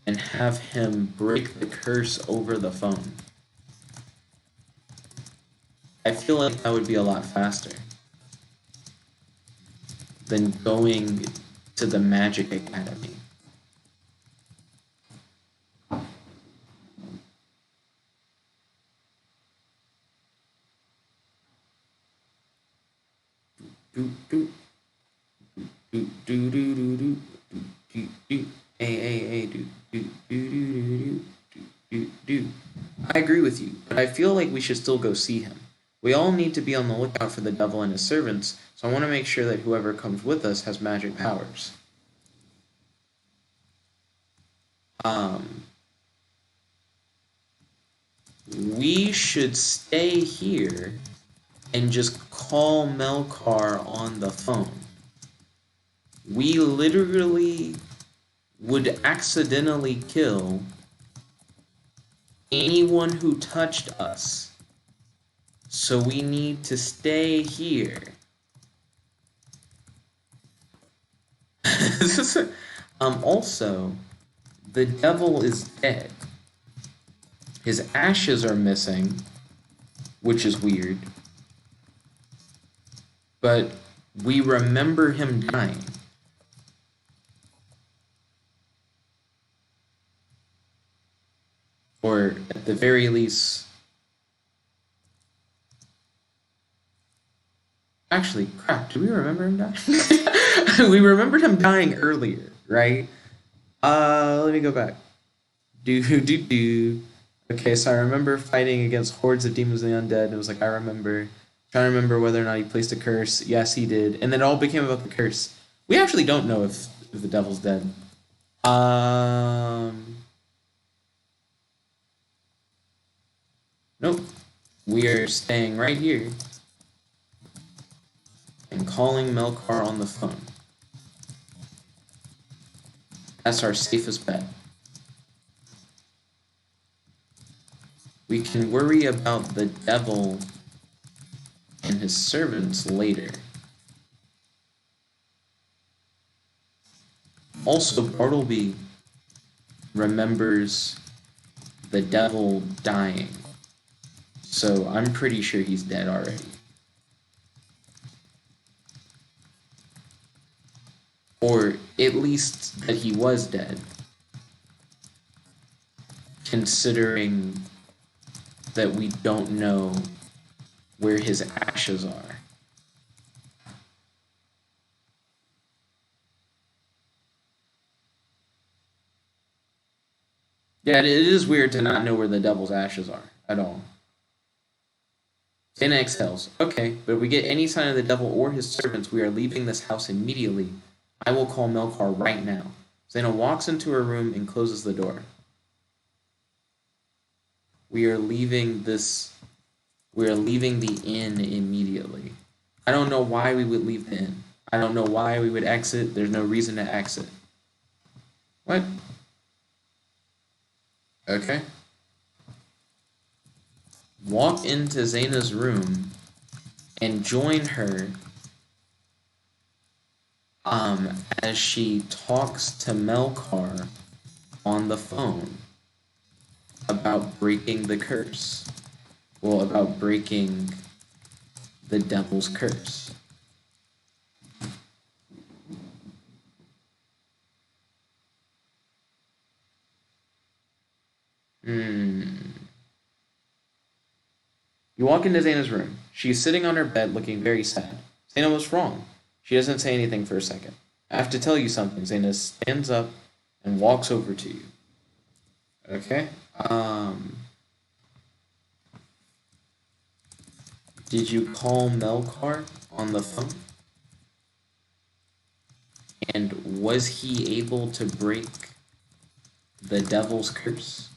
and have him break the curse over the phone. I feel like that would be a lot faster than going to the Magic Academy. I agree with you, but I feel like we should still go see him. We all need to be on the lookout for the devil and his servants, so I want to make sure that whoever comes with us has magic powers. We should stay here and just call Melkar on the phone. We literally would accidentally kill anyone who touched us. So we need to stay here. Also, the devil is dead. His ashes are missing, which is weird. But we remember him dying. Or at the very least... Actually, crap, do we remember him dying? We remembered him dying earlier, right? Let me go back. Okay, so I remember fighting against hordes of demons and the undead, and it was like, I remember. Trying to remember whether or not he placed a curse. Yes, he did. And then it all became about the curse. We actually don't know if the devil's dead. Nope. We are staying right here and calling Melkar on the phone. That's our safest bet. We can worry about the devil and his servants later. Also, Bartleby remembers the devil dying. So I'm pretty sure he's dead already. Or at least that he was dead. Considering that we don't know where his ashes are. Yeah, it is weird to not know where the devil's ashes are at all. Zaina exhales. Okay, but if we get any sign of the devil or his servants, we are leaving this house immediately. I will call Melkar right now. Zaina walks into her room and closes the door. We are leaving the inn immediately. I don't know why we would leave the inn. I don't know why we would exit. There's no reason to exit. What? Okay. Walk into Zaina's room and join her as she talks to Melkar on the phone about breaking the curse. Well, about breaking the devil's curse. You walk into Zaina's room. She is sitting on her bed looking very sad. Zaina, what's wrong? She doesn't say anything for a second. I have to tell you something. Zaina stands up and walks over to you. Okay? Did you call Melkar on the phone? And was he able to break the devil's curse?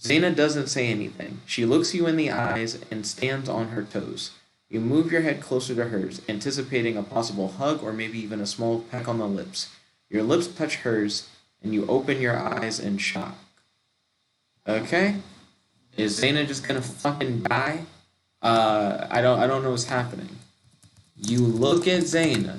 Zaina doesn't say anything. She looks you in the eyes and stands on her toes. You move your head closer to hers, anticipating a possible hug or maybe even a small peck on the lips. Your lips touch hers, and you open your eyes in shock. Okay? Is Zaina just gonna fucking die? I don't know what's happening. You look at Zaina.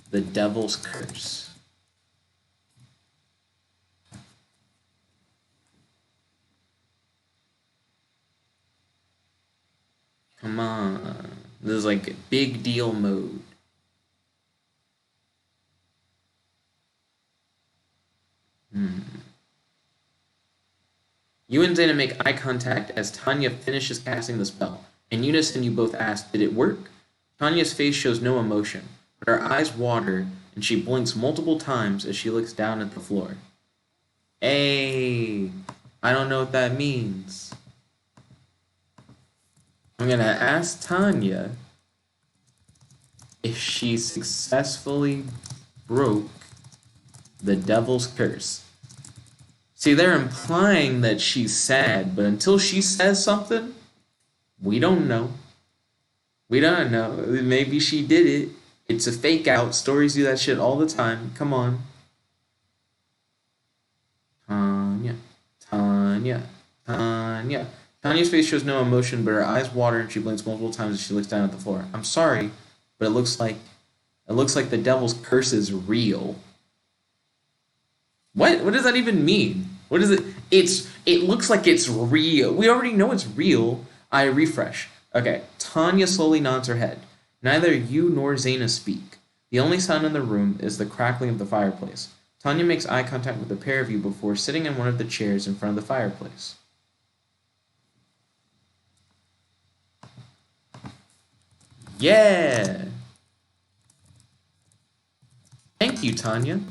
the devil's curse. Come on. This is like big deal mode. You and Zaina make eye contact as Tanya finishes casting the spell. In unison, you both ask, did it work? Tanya's face shows no emotion, but her eyes water, and she blinks multiple times as she looks down at the floor. Hey, I don't know what that means. I'm gonna ask Tanya if she successfully broke the devil's curse. See, they're implying that she's sad, but until she says something, we don't know. We don't know. Maybe she did it. It's a fake out. Stories do that shit all the time. Come on. Tanya. Tanya's face shows no emotion, but her eyes water and she blinks multiple times as she looks down at the floor. I'm sorry, but it looks like the devil's curse is real. What? What does that even mean? What is it? It looks like it's real. We already know it's real. I refresh. Okay. Tanya slowly nods her head. Neither you nor Zaina speak. The only sound in the room is the crackling of the fireplace. Tanya makes eye contact with the pair of you before sitting in one of the chairs in front of the fireplace. Yeah! Thank you, Tanya.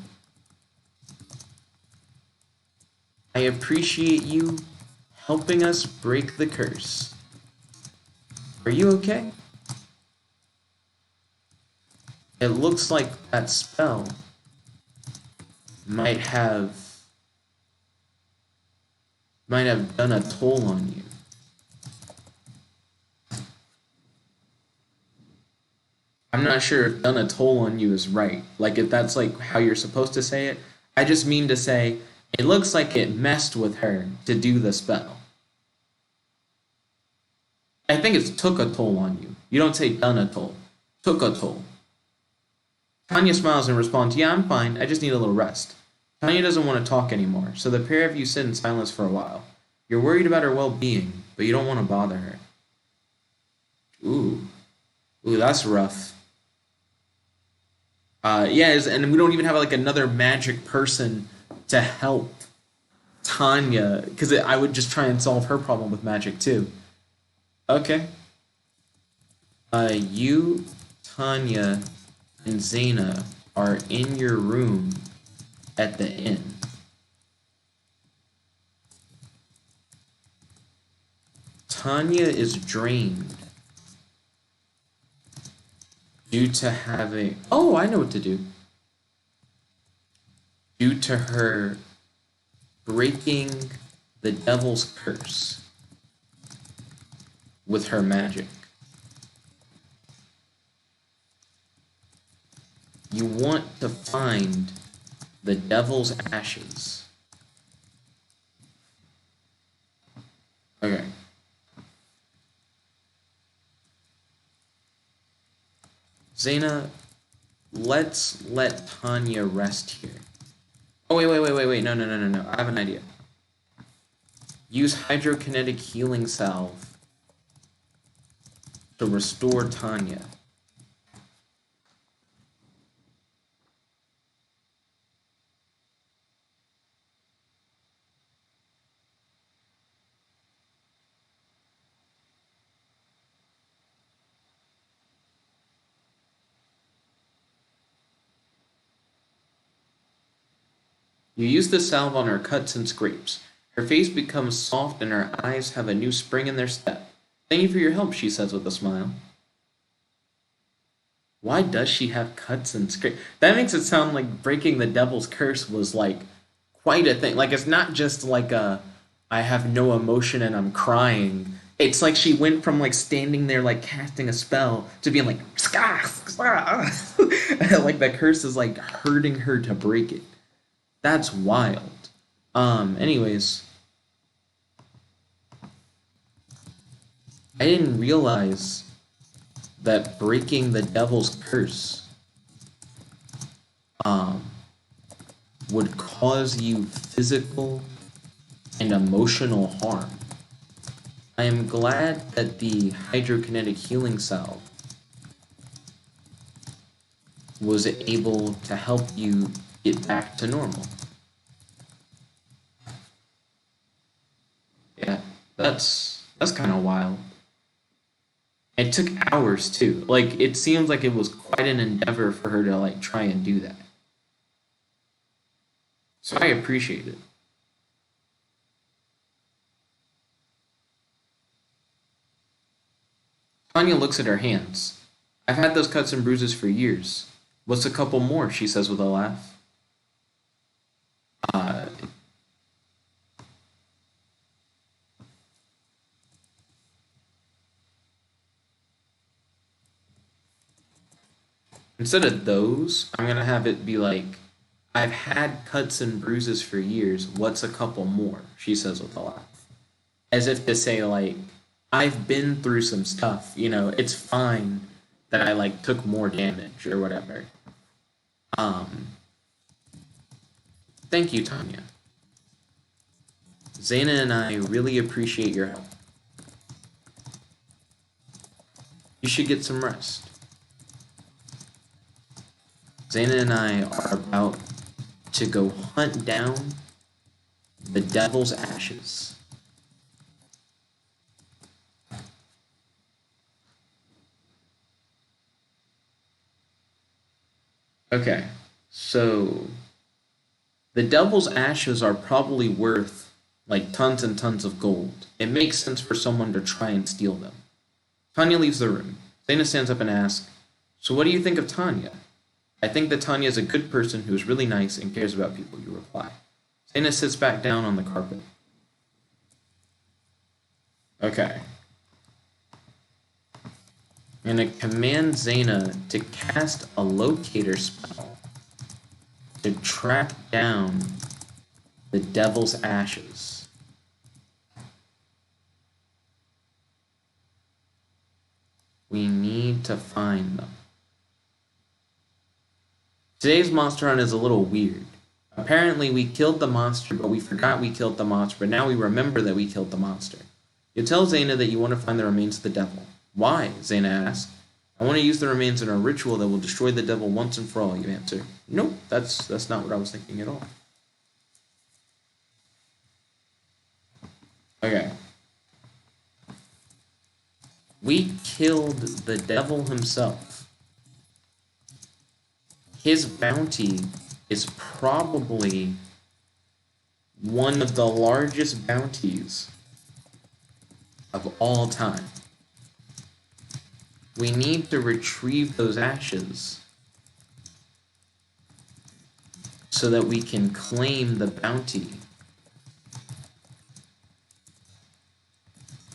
I appreciate you helping us break the curse. Are you okay? It looks like that spell might have done a toll on you. I'm not sure if done a toll on you is right. Like, if that's like how you're supposed to say it. I just mean to say, it looks like it messed with her to do the spell. I think it's took a toll on you. You don't say done a toll. Took a toll. Tanya smiles and responds, yeah, I'm fine. I just need a little rest. Tanya doesn't want to talk anymore, so the pair of you sit in silence for a while. You're worried about her well-being, but you don't want to bother her. Ooh, that's rough. And we don't even have like another magic person to help Tanya, because I would just try and solve her problem with magic too. Okay. You, Tanya, and Zaina are in your room at the inn. Tanya is drained due to having... Oh, I know what to do. Due to her breaking the devil's curse with her magic. You want to find the devil's ashes. Okay. Zaina, let's let Tanya rest here. Oh, wait. No. I have an idea. Use hydrokinetic healing salve to restore Tanya. You use the salve on her cuts and scrapes. Her face becomes soft and her eyes have a new spring in their step. Thank you for your help, she says with a smile. Why does she have cuts and scrapes? That makes it sound like breaking the devil's curse was like quite a thing. Like, it's not just like I have no emotion and I'm crying. It's like she went from like standing there like casting a spell to being like like that curse is like hurting her to break it. That's wild. Anyways. I didn't realize that breaking the devil's curse cause you physical and emotional harm. I am glad that the hydrokinetic healing salve was able to help you get back to normal. Yeah, that's kind of wild. It took hours too. Like, it seems like it was quite an endeavor for her to like try and do that. So I appreciate it. Tanya looks at her hands. I've had those cuts and bruises for years. What's a couple more? She says with a laugh. Instead of those, I'm gonna have it be like, I've had cuts and bruises for years. What's a couple more? She says with a laugh. As if to say, like, I've been through some stuff, you know, it's fine that I like took more damage or whatever. Thank you, Tanya. Zaina and I really appreciate your help. You should get some rest. Zaina and I are about to go hunt down the devil's ashes. Okay, so the devil's ashes are probably worth like tons and tons of gold. It makes sense for someone to try and steal them. Tanya leaves the room. Zaina stands up and asks, so what do you think of Tanya? I think that Tanya is a good person who is really nice and cares about people, you reply. Zaina sits back down on the carpet. Okay. I'm going to command Zaina to cast a locator spell to track down the devil's ashes. We need to find them. Today's monster hunt is a little weird. Apparently we killed the monster, but we forgot we killed the monster, but now we remember that we killed the monster. You tell Zaina that you want to find the remains of the devil. Why? Zaina asks. I want to use the remains in a ritual that will destroy the devil once and for all, you answer. Nope, that's not what I was thinking at all. Okay. We killed the devil himself. His bounty is probably one of the largest bounties of all time. We need to retrieve those ashes so that we can claim the bounty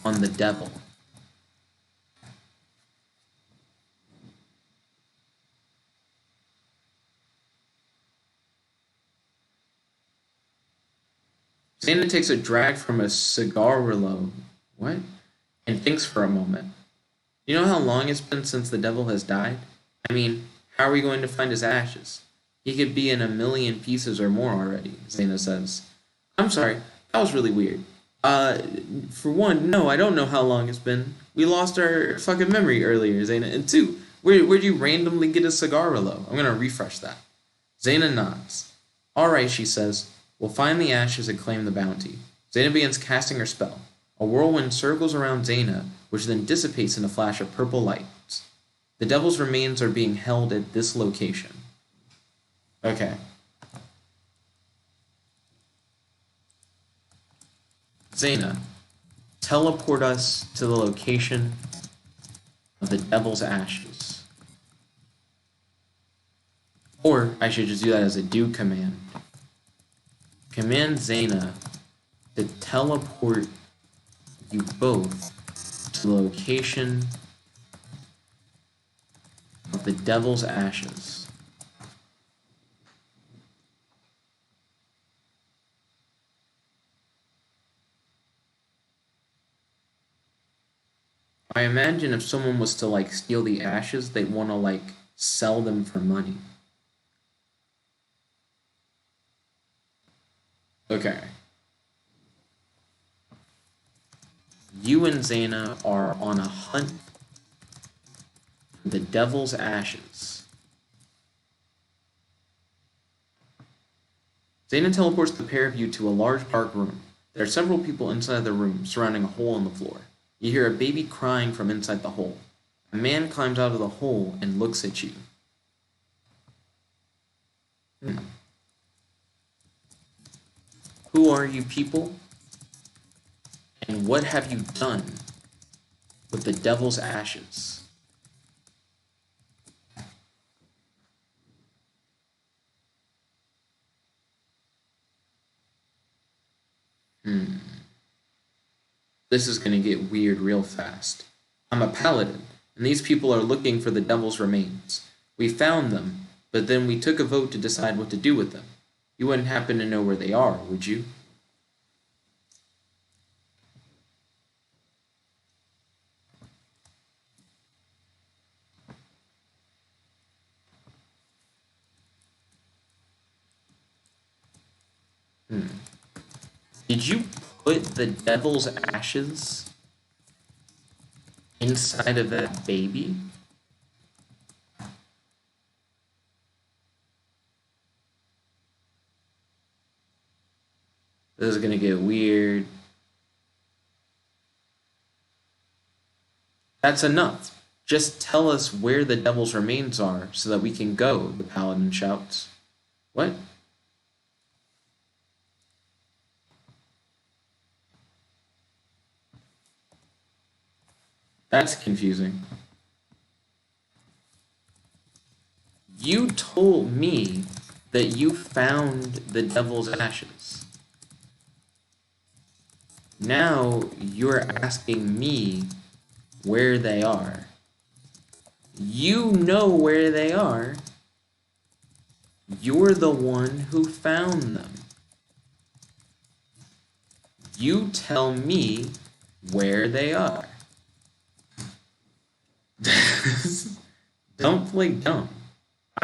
on the devil. Zaina takes a drag from a cigarillo. What? And thinks for a moment. You know how long it's been since the devil has died? I mean, how are we going to find his ashes? He could be in 1,000,000 pieces or more already, Zaina says. I'm sorry, that was really weird. For one, no, I don't know how long it's been. We lost our fucking memory earlier, Zaina. And two, where'd you randomly get a cigarillo? I'm gonna refresh that. Zaina nods. Alright, she says. We'll find the ashes and claim the bounty. Zaina begins casting her spell. A whirlwind circles around Zaina, which then dissipates in a flash of purple light. The devil's remains are being held at this location. Okay. Zaina, teleport us to the location of the devil's ashes. Or I should just do that as a do command. Command Zaina to teleport you both to the location of the devil's ashes. I imagine if someone was to like steal the ashes, they'd want to like sell them for money. Okay. You and Zaina are on a hunt for the devil's ashes. Zaina teleports the pair of you to a large dark room. There are several people inside the room, surrounding a hole in the floor. You hear a baby crying from inside the hole. A man climbs out of the hole and looks at you. Who are you people? And what have you done with the devil's ashes? This is going to get weird real fast. I'm a paladin, and these people are looking for the devil's remains. We found them, but then we took a vote to decide what to do with them. You wouldn't happen to know where they are, would you? Did you put the devil's ashes inside of that baby? This is gonna get weird. That's enough. Just tell us where the devil's remains are so that we can go, the paladin shouts. What? That's confusing. You told me that you found the devil's ashes. Now you're asking me where they are. You know where they are. You're the one who found them. You tell me where they are. Don't play dumb.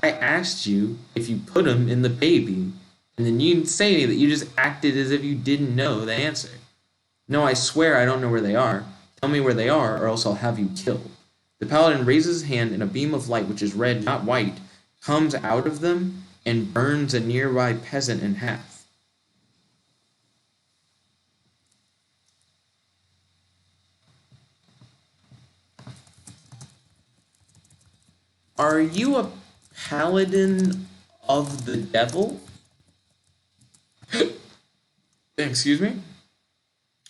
I asked you if you put them in the baby, and then you say that you just acted as if you didn't know the answer. No, I swear I don't know where they are. Tell me where they are, or else I'll have you killed. The paladin raises his hand, and a beam of light, which is red, not white, comes out of them and burns a nearby peasant in half. Are you a paladin of the devil? Excuse me?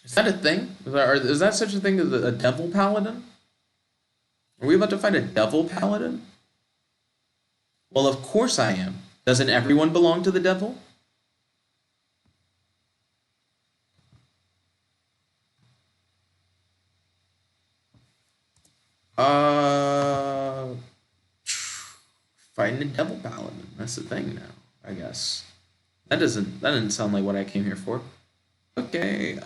Is that a thing? Is that such a thing as a devil paladin? Are we about to fight a devil paladin? Well, of course I am. Doesn't everyone belong to the devil? Fighting a devil paladin. That's the thing now, I guess. That didn't sound like what I came here for. Okay,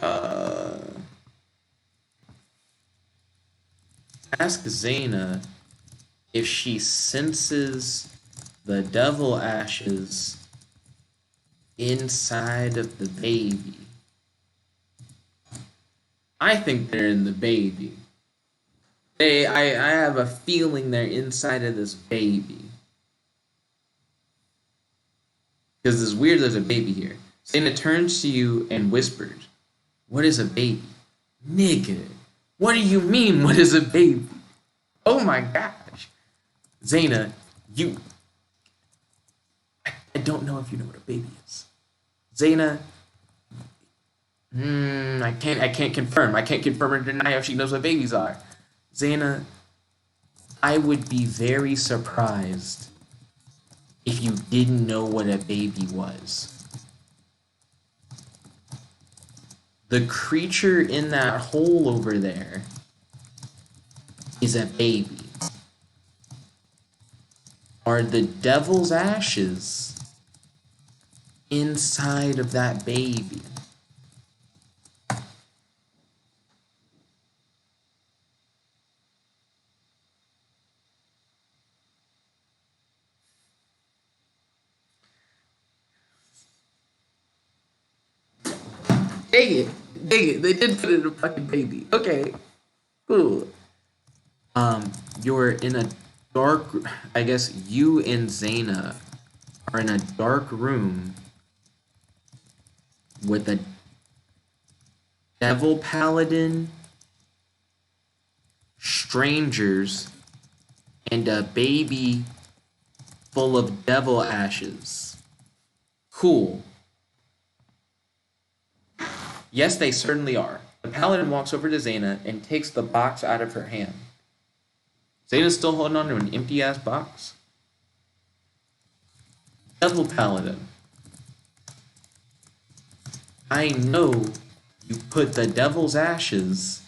ask Zaina if she senses the devil ashes inside of the baby. I think they're in the baby. I have a feeling they're inside of this baby. Because it's weird there's a baby here. Zaina turns to you and whispers, "What is a baby?" Nigga, what do you mean, what is a baby? Oh my gosh. Zaina, I don't know if you know what a baby is. Zaina, I can't confirm. I can't confirm or deny if she knows what babies are. Zaina, I would be very surprised if you didn't know what a baby was. The creature in that hole over there is a baby. Are the devil's ashes inside of that baby? Dang it, they did put it in a fucking baby. Okay, cool. You're in a dark, I guess you and Zaina are in a dark room with a devil paladin, strangers, and a baby full of devil ashes. Cool. Yes, they certainly are. The paladin walks over to Zaina and takes the box out of her hand. Zaina's still holding on to an empty-ass box. Devil paladin. I know you put the devil's ashes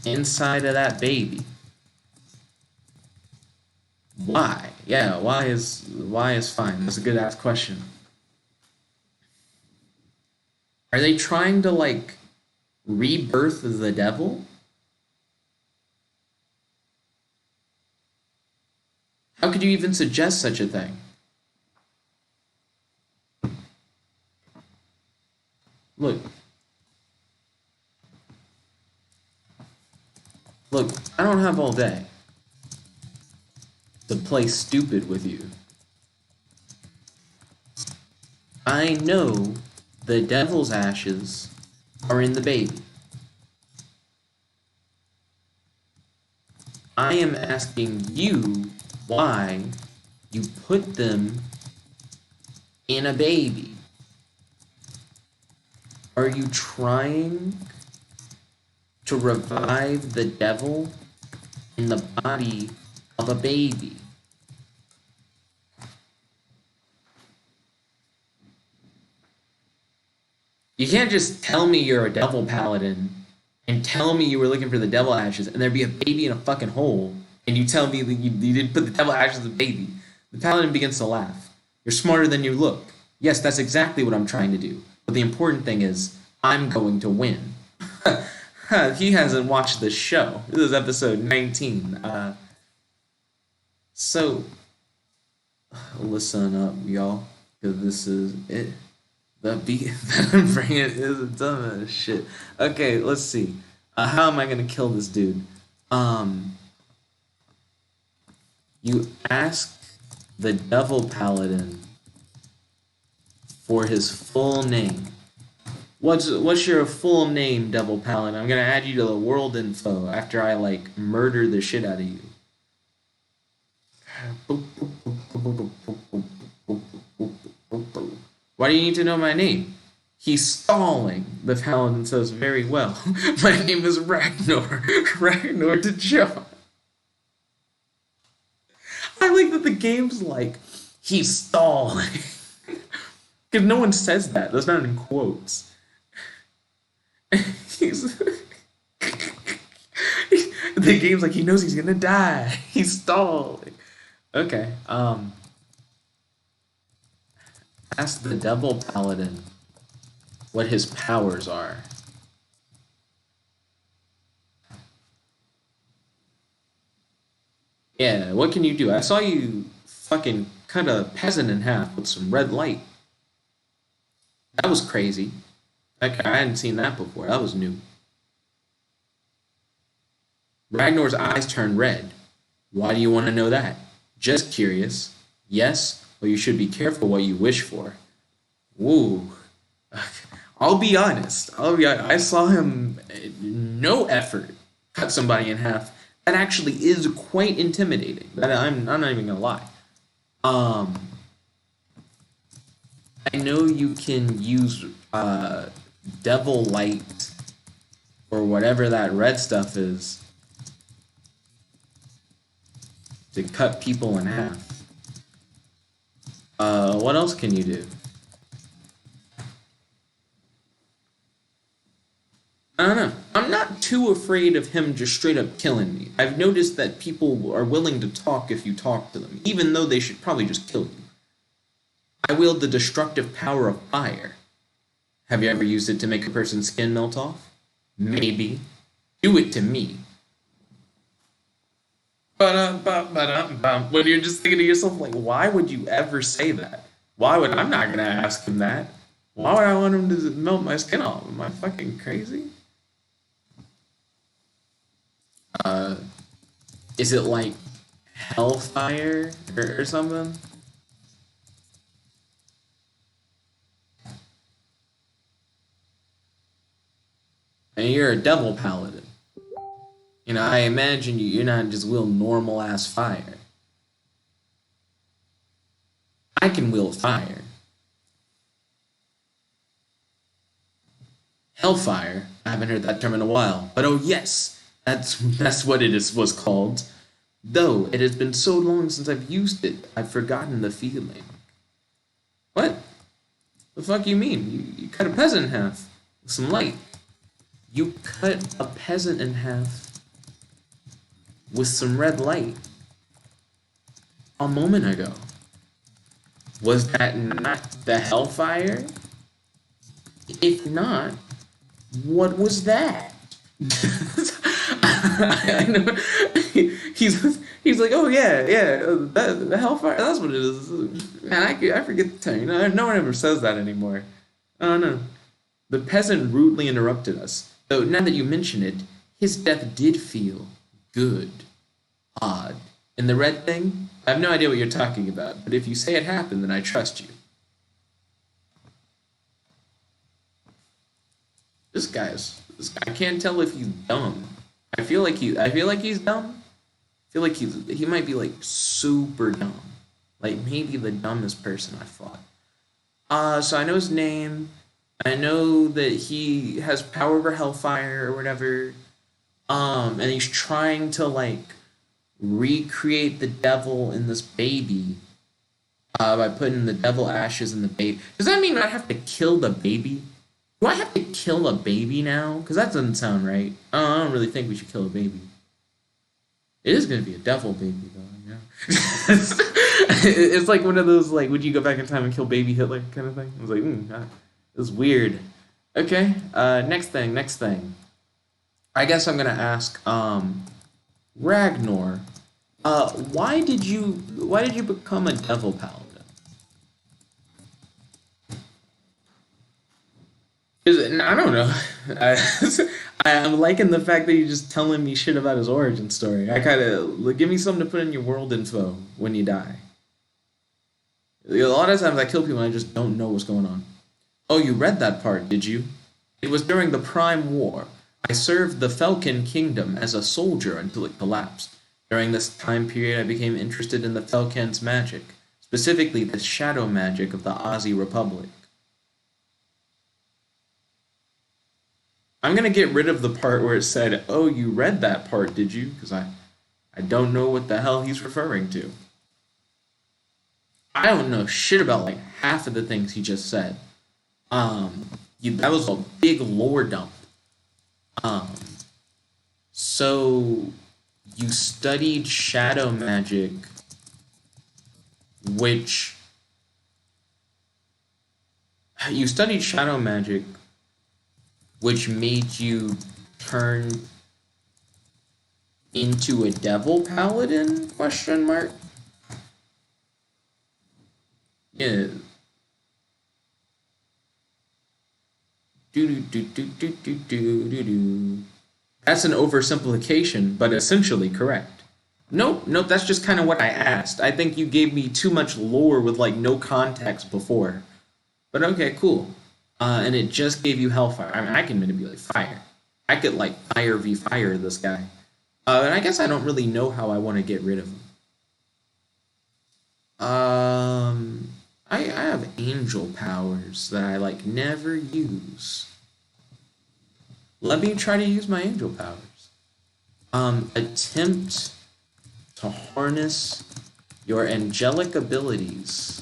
inside of that baby. Why? Yeah, why is fine. That's a good ass question. Are they trying to like rebirth the devil? How could you even suggest such a thing? Look, I don't have all day to play stupid with you. I know the devil's ashes are in the baby. I am asking you why you put them in a baby. Are you trying to revive the devil in the body of a baby? You can't just tell me you're a devil paladin and tell me you were looking for the devil ashes and there'd be a baby in a fucking hole and you tell me that you didn't put the devil ashes in the baby. The paladin begins to laugh. You're smarter than you look. Yes, that's exactly what I'm trying to do. But the important thing is, I'm going to win. He hasn't watched the show. This is episode 19. So, listen up, y'all. Because this is it. The beat that I'm bringing is dumb as shit. Okay, let's see. How am I going to kill this dude? You ask the devil paladin for his full name. What's your full name, devil paladin? I'm gonna add you to the world info after I like murder the shit out of you. Why do you need to know my name? He's stalling. The paladin says very well. My name is Ragnar. Ragnar to John. I like that the game's like, he's stalling. Because no one says that. That's not in quotes. The game's like, he knows he's gonna die. He's stalling. Okay. Ask the devil paladin what his powers are. Yeah, what can you do? I saw you fucking cut a peasant in half with some red light. That was crazy. Okay, I hadn't seen that before. That was new. Ragnar's eyes turned red. Why do you want to know that? Just curious. Yes? Well, you should be careful what you wish for. Woo. I'll be honest. I saw him, no effort, cut somebody in half. That actually is quite intimidating. I'm not even gonna lie. I know you can use devil light or whatever that red stuff is to cut people in half. What else can you do? I don't know. I'm not too afraid of him just straight up killing me. I've noticed that people are willing to talk if you talk to them, even though they should probably just kill you. I wield the destructive power of fire. Have you ever used it to make a person's skin melt off? Maybe. Do it to me. When you're just thinking to yourself, like, why would you ever say that? I'm not going to ask him that. Why would I want him to melt my skin off? Am I fucking crazy? Is it like hellfire or something? And you're a devil paladin. You know, I imagine you're not just wielding normal ass fire. I can wield fire. Hellfire. I haven't heard that term in a while. But oh yes, that's what it was called. Though it has been so long since I've used it, I've forgotten the feeling. What? The fuck you mean? You cut a peasant in half with some light. You cut a peasant in half with some red light a moment ago. Was that not the hellfire? If not, what was that? I know. He's like, oh yeah, the hellfire. That's what it is. Man, I forget the time. You know, no one ever says that anymore. Oh no. The peasant rudely interrupted us. Though now that you mention it, his death did feel good, odd. And the red thing, I have no idea what you're talking about. But if you say it happened, then I trust you. This guy, I can't tell if he's dumb. I feel like he's dumb. I feel like he might be like super dumb. Like maybe the dumbest person I fought. So I know his name. I know that he has power over hellfire or whatever. And he's trying to like recreate the devil in this baby. By putting the devil ashes in the baby. Does that mean I have to kill the baby? Do I have to kill a baby now? Because that doesn't sound right. I don't really think we should kill a baby. It is going to be a devil baby, though. Yeah. It's like one of those, like, would you go back in time and kill baby Hitler kind of thing? I was like, it's weird. Okay, next thing. I guess I'm going to ask, Ragnar, why did you become a devil paladin? I don't know. I'm liking the fact that you're just telling me shit about his origin story. I kind of give me something to put in your world info when you die. A lot of times I kill people and I just don't know what's going on. Oh, you read that part, did you? It was during the Prime War. I served the Falcon Kingdom as a soldier until it collapsed. During this time period, I became interested in the Falcon's magic, specifically the shadow magic of the Aussie Republic. I'm going to get rid of the part where it said, oh, you read that part, did you? Because I don't know what the hell he's referring to. I don't know shit about like half of the things he just said. That was a big lore dump. So you studied shadow magic, which made you turn into a devil paladin? Question mark. Yeah. That's an oversimplification, but essentially correct. Nope, that's just kind of what I asked. I think you gave me too much lore with like no context before. But okay, cool. And it just gave you hellfire. I mean, I can manipulate fire. I could like fire v fire this guy. And I guess I don't really know how I want to get rid of him. I have angel powers that I like never use. Let me try to use my angel powers. Attempt to harness your angelic abilities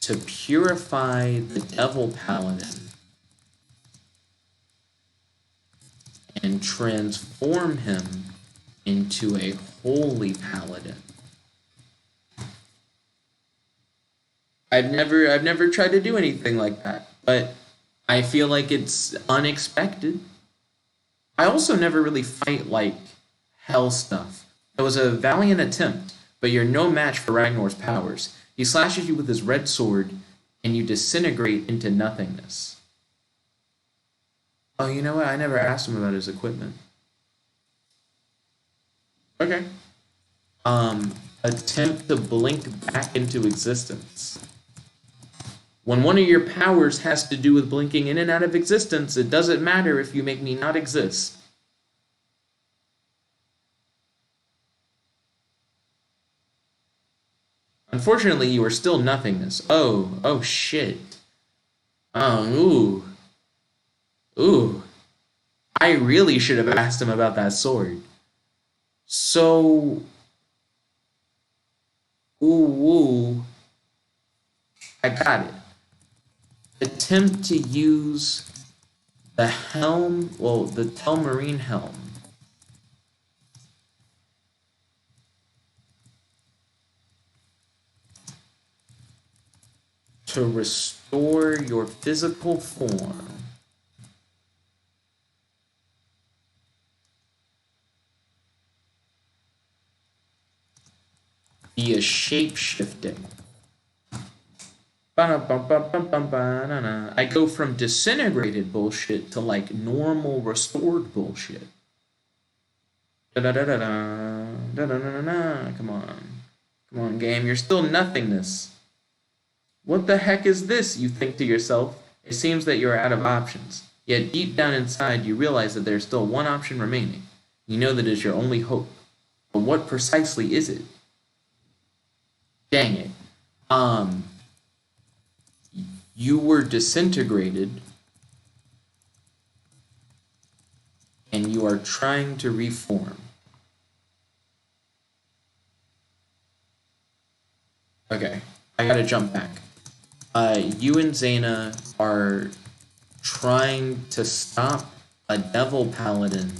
to purify the devil paladin and transform him into a holy paladin. I've never tried to do anything like that, but I feel like it's unexpected. I also never really fight like hell stuff. It was a valiant attempt, but you're no match for Ragnar's powers. He slashes you with his red sword, and you disintegrate into nothingness. Oh, you know what? I never asked him about his equipment. Okay. Attempt to blink back into existence. When one of your powers has to do with blinking in and out of existence, it doesn't matter if you make me not exist. Unfortunately, you are still nothingness. Oh shit. Ooh. I really should have asked him about that sword. So, ooh. I got it. Attempt to use the helm, well, the Telmarine helm. To restore your physical form. Via shapeshifting. I go from disintegrated bullshit to like normal restored bullshit. Come on, game. You're still nothingness. What the heck is this? You think to yourself. It seems that you are out of options. Yet deep down inside, you realize that there's still one option remaining. You know that it is your only hope. But what precisely is it? Dang it. You were disintegrated, and you are trying to reform. Okay, I gotta jump back. You and Zaina are trying to stop a devil paladin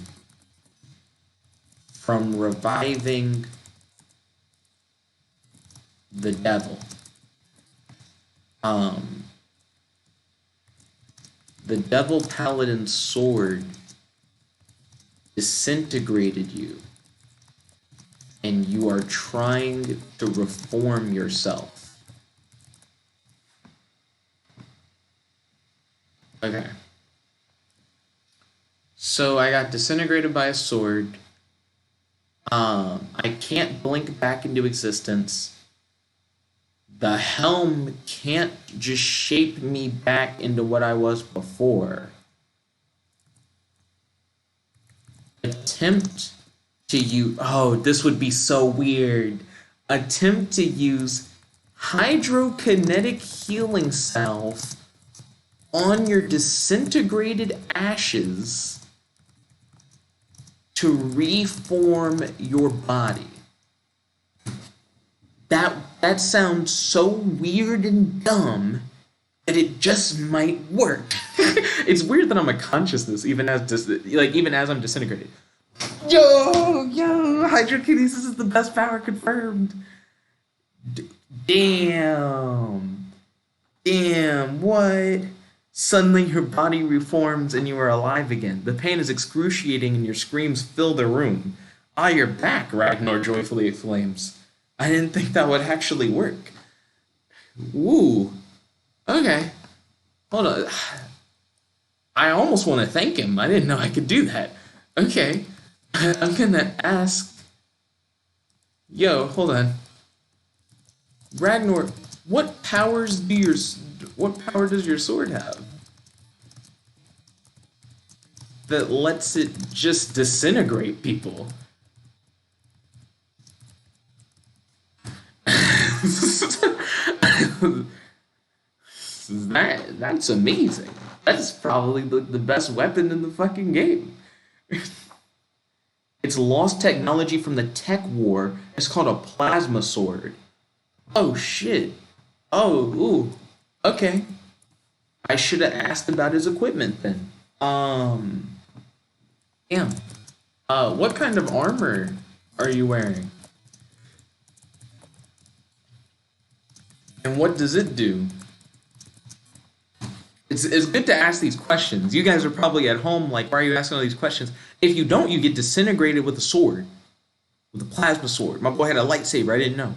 from reviving the devil. The devil paladin's sword disintegrated you, and you are trying to reform yourself. Okay. So I got disintegrated by a sword. I can't blink back into existence. The helm can't just shape me back into what I was before. Attempt to use... Oh, this would be so weird. Attempt to use hydrokinetic healing salve on your disintegrated ashes to reform your body. That sounds so weird and dumb that it just might work. It's weird that I'm a consciousness even as I'm disintegrated. Yo, hydrokinesis is the best power confirmed. Damn, what? Suddenly your body reforms and you are alive again. The pain is excruciating and your screams fill the room. Ah, you're back, Ragnar joyfully exclaims. I didn't think that would actually work. Woo. Okay. Hold on. I almost want to thank him. I didn't know I could do that. Okay. I'm gonna ask... Yo, hold on. Ragnar, what power does your sword have? That lets it just disintegrate people? That's amazing. That's probably the best weapon in the fucking game. It's lost technology from the tech war. It's called a plasma sword. Oh shit. Oh, ooh. Okay. I should have asked about his equipment then. Damn. What kind of armor are you wearing? And what does it do? It's good to ask these questions. You guys are probably at home like, why are you asking all these questions? If you don't, you get disintegrated with a sword. With a plasma sword. My boy had a lightsaber, I didn't know.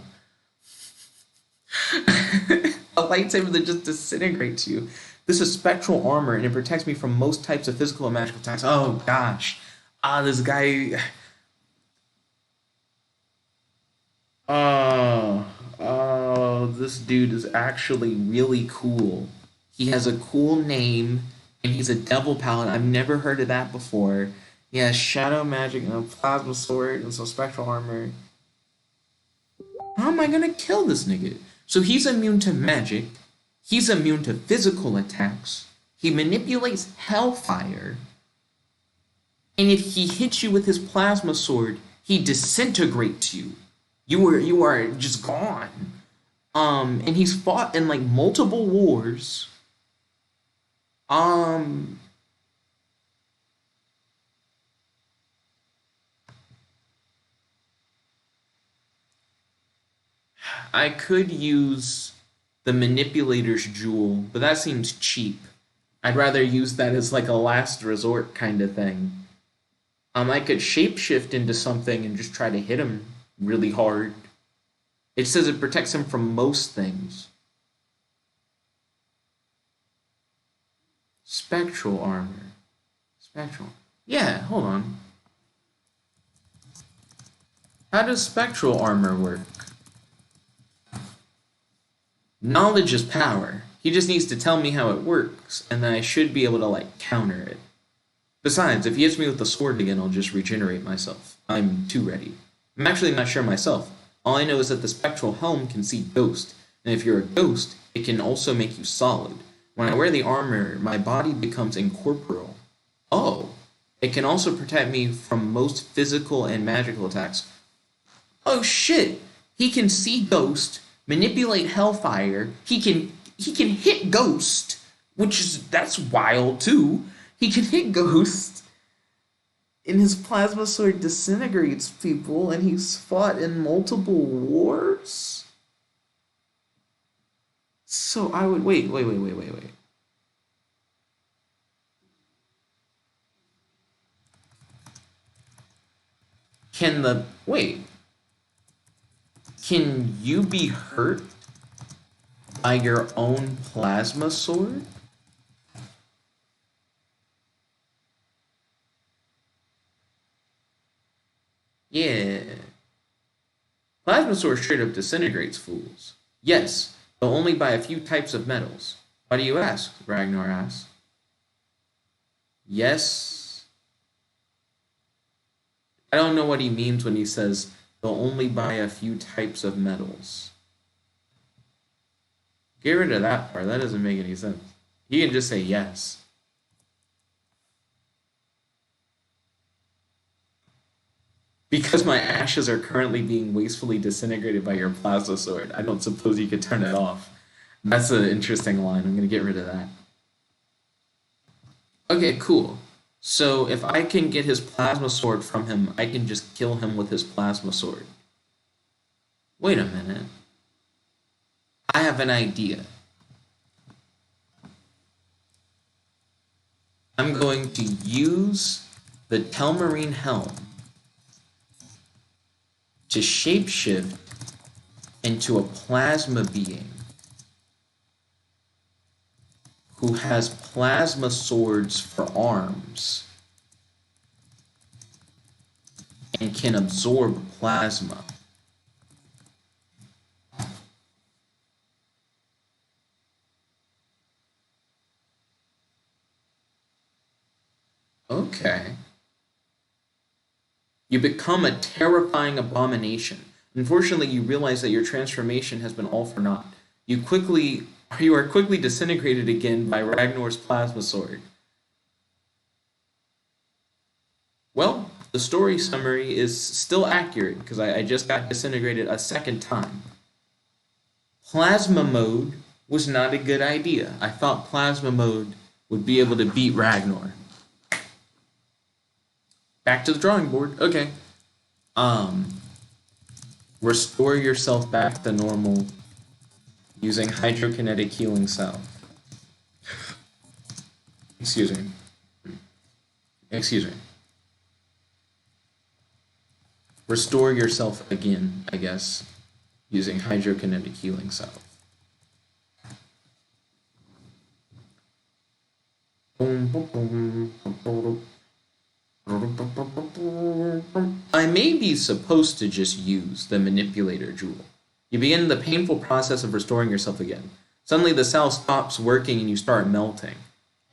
A lightsaber that just disintegrates you. This is Spectral Armor, and it protects me from most types of physical and magical attacks. Oh, gosh. This guy... this dude is actually really cool. He has a cool name, and he's a devil paladin. I've never heard of that before. He has shadow magic and a plasma sword and some spectral armor. How am I gonna kill this nigga? So he's immune to magic. He's immune to physical attacks. He manipulates hellfire. And if he hits you with his plasma sword, he disintegrates you. You are just gone. And he's fought in like multiple wars. I could use the manipulator's jewel, but that seems cheap. I'd rather use that as like a last resort kind of thing. I could shapeshift into something and just try to hit him really hard. It says it protects him from most things. Spectral armor. Spectral. Yeah, hold on. How does spectral armor work? Knowledge is power. He just needs to tell me how it works, and then I should be able to, like, counter it. Besides, if he hits me with the sword again, I'll just regenerate myself. I'm too ready. I'm actually not sure myself. All I know is that the spectral helm can see ghost, and if you're a ghost, it can also make you solid. When I wear the armor, my body becomes incorporeal. Oh, it can also protect me from most physical and magical attacks. Oh shit! He can see ghost, manipulate hellfire. He can hit ghost, that's wild too. He can hit ghost. And his plasma sword disintegrates people, and he's fought in multiple wars? So I would... Wait. Can you be hurt by your own plasma sword? Yeah. Plasma sword straight up disintegrates fools. Yes, though only by a few types of metals. Why do you ask? Ragnar asks. Yes. I don't know what he means when he says, though only by a few types of metals. Get rid of that part. That doesn't make any sense. He can just say yes. Because my ashes are currently being wastefully disintegrated by your plasma sword, I don't suppose you could turn it off. That's an interesting line. I'm going to get rid of that. Okay, cool. So if I can get his plasma sword from him, I can just kill him with his plasma sword. Wait a minute. I have an idea. I'm going to use the Telmarine Helm to shapeshift into a plasma being who has plasma swords for arms and can absorb plasma. Okay. You become a terrifying abomination. Unfortunately, you realize that your transformation has been all for naught. You are quickly disintegrated again by Ragnar's plasma sword. Well, the story summary is still accurate because I just got disintegrated a second time. Plasma mode was not a good idea. I thought plasma mode would be able to beat Ragnar. Back to the drawing board. Okay. Restore yourself back to normal using hydrokinetic healing salve. Excuse me. Restore yourself again, I guess, using hydrokinetic healing salve. I may be supposed to just use the manipulator jewel. You begin the painful process of restoring yourself again. Suddenly the cell stops working and you start melting.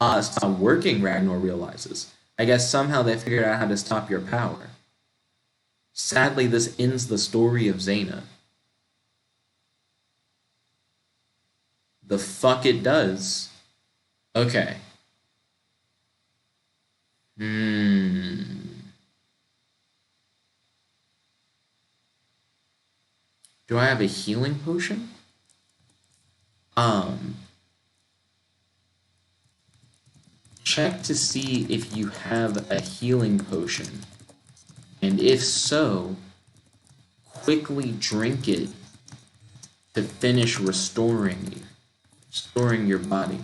It's not working, Ragnar realizes. I guess somehow they figured out how to stop your power. Sadly, this ends the story of Zaina. The fuck it does. Okay. Do I have a healing potion? Check to see if you have a healing potion. And if so, quickly drink it to finish restoring your body.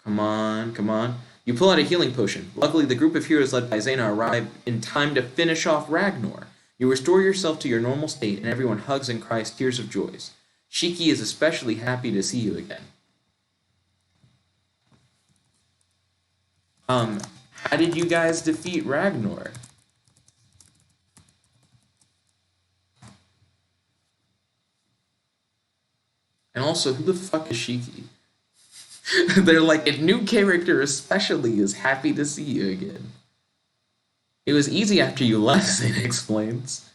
Come on, come on. You pull out a healing potion. Luckily, the group of heroes led by Zaina arrive in time to finish off Ragnar. You restore yourself to your normal state, and everyone hugs and cries tears of joy. Shiki is especially happy to see you again. How did you guys defeat Ragnar? And also, who the fuck is Shiki? They're like, a new character especially is happy to see you again. It was easy after you left, Zaina explains.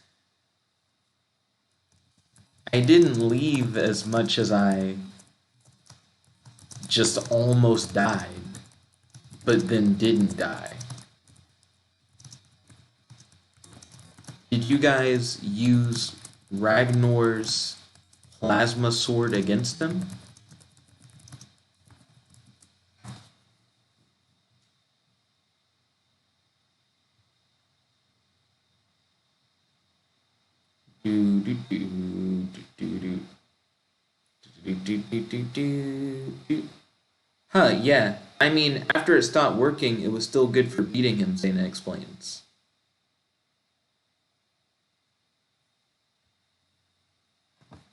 I didn't leave as much as I just almost died, but then didn't die. Did you guys use Ragnar's plasma sword against him? Huh, yeah. I mean, after it stopped working, it was still good for beating him, Zaina explains.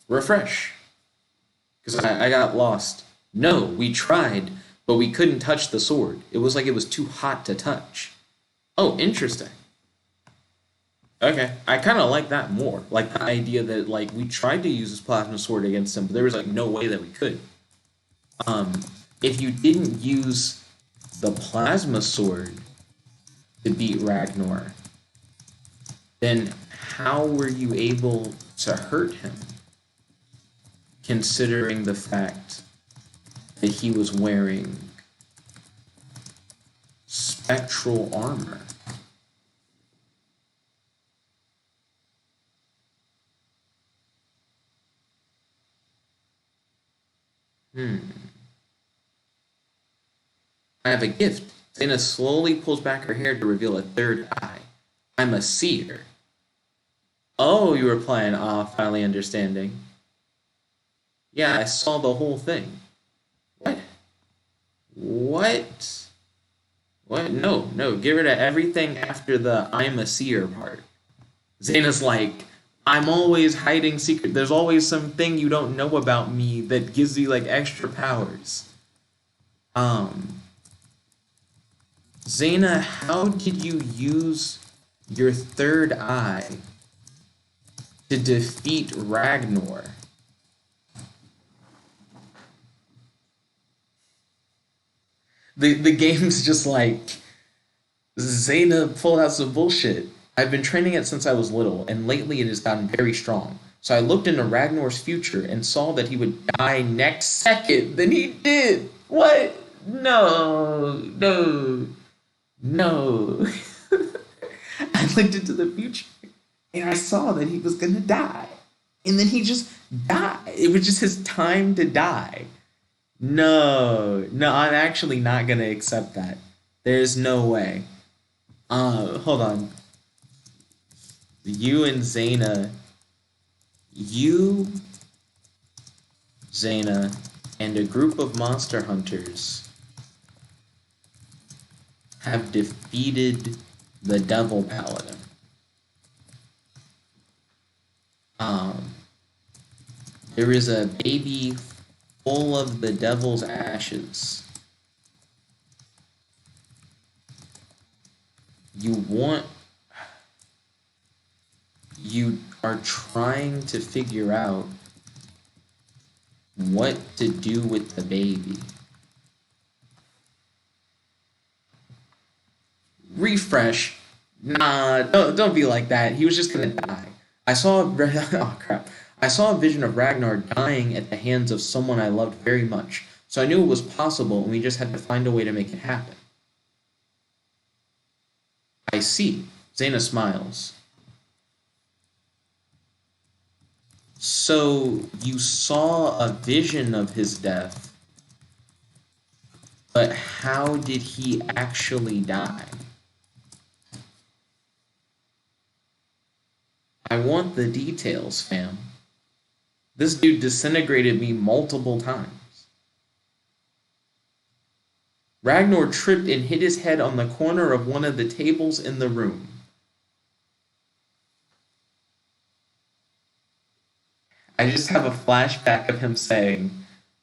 Refresh. Because I got lost. No, we tried, but we couldn't touch the sword. It was like it was too hot to touch. Oh, interesting. Okay, I kind of like that more. Like the idea that like we tried to use this plasma sword against him, but there was like no way that we could. If you didn't use the plasma sword to beat Ragnar, then how were you able to hurt him? Considering the fact that he was wearing spectral armor. I have a gift. Zaina slowly pulls back her hair to reveal a third eye. I'm a seer. Oh, you were playing off, finally understanding. Yeah, I saw the whole thing. What? What? What? No, get rid of everything after the I'm a seer part. Zaina's like, I'm always hiding secret. There's always something you don't know about me that gives you like extra powers. Zaina, how did you use your third eye to defeat Ragnar? The game's just like, Zaina pulled out some bullshit. I've been training it since I was little, and lately it has gotten very strong. So I looked into Ragnar's future and saw that he would die next second. Then he did. What? No. I looked into the future and I saw that he was gonna die. And then he just died. It was just his time to die. No, I'm actually not gonna accept that. There's no way. Hold on. You, Zaina, and a group of monster hunters have defeated the Devil Paladin. Um, there is a baby full of the devil's ashes. You are trying to figure out what to do with the baby. Refresh. Nah, don't be like that. He was just gonna die. Oh crap. I saw a vision of Ragnar dying at the hands of someone I loved very much. So I knew it was possible and we just had to find a way to make it happen. I see. Zaina smiles. So you saw a vision of his death, but how did he actually die? I want the details, fam. This dude disintegrated me multiple times. Ragnar tripped and hit his head on the corner of one of the tables in the room. I just have a flashback of him saying,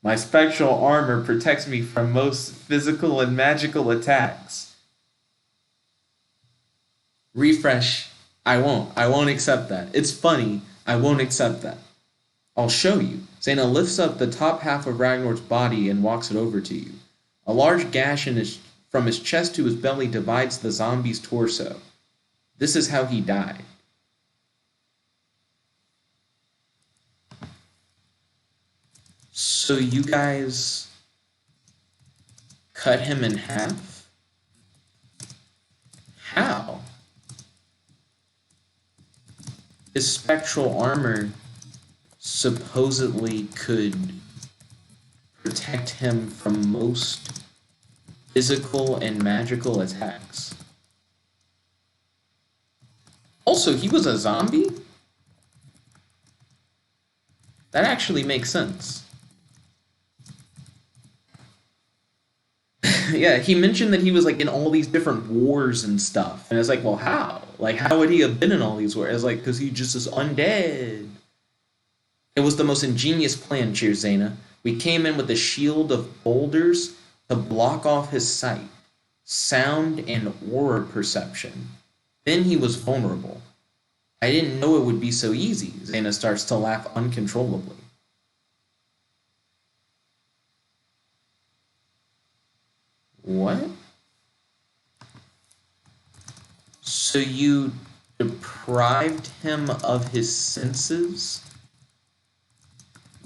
"My spectral armor protects me from most physical and magical attacks." Refresh. I won't accept that. It's funny. I won't accept that. I'll show you. Zaina lifts up the top half of Ragnar's body and walks it over to you. A large gash from his chest to his belly divides the zombie's torso. This is how he died. So you guys cut him in half? How? His spectral armor supposedly could protect him from most physical and magical attacks. Also, he was a zombie? That actually makes sense. Yeah, he mentioned that he was like in all these different wars and stuff. And it's like, well, how? Like, how would he have been in all these wars? It's like, because he just is undead. It was the most ingenious plan, cheers Zaina. We came in with a shield of boulders to block off his sight, sound, and aura perception. Then he was vulnerable. I didn't know it would be so easy. Zaina starts to laugh uncontrollably. What? So you deprived him of his senses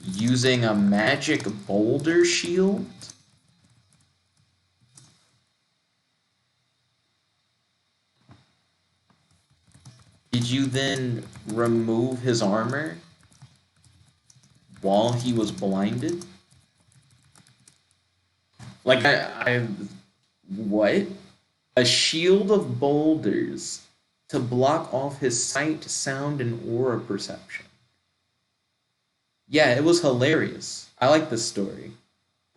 using a magic boulder shield? Did you then remove his armor while he was blinded? Like, what? A shield of boulders to block off his sight, sound, and aura perception. Yeah, it was hilarious. I like this story.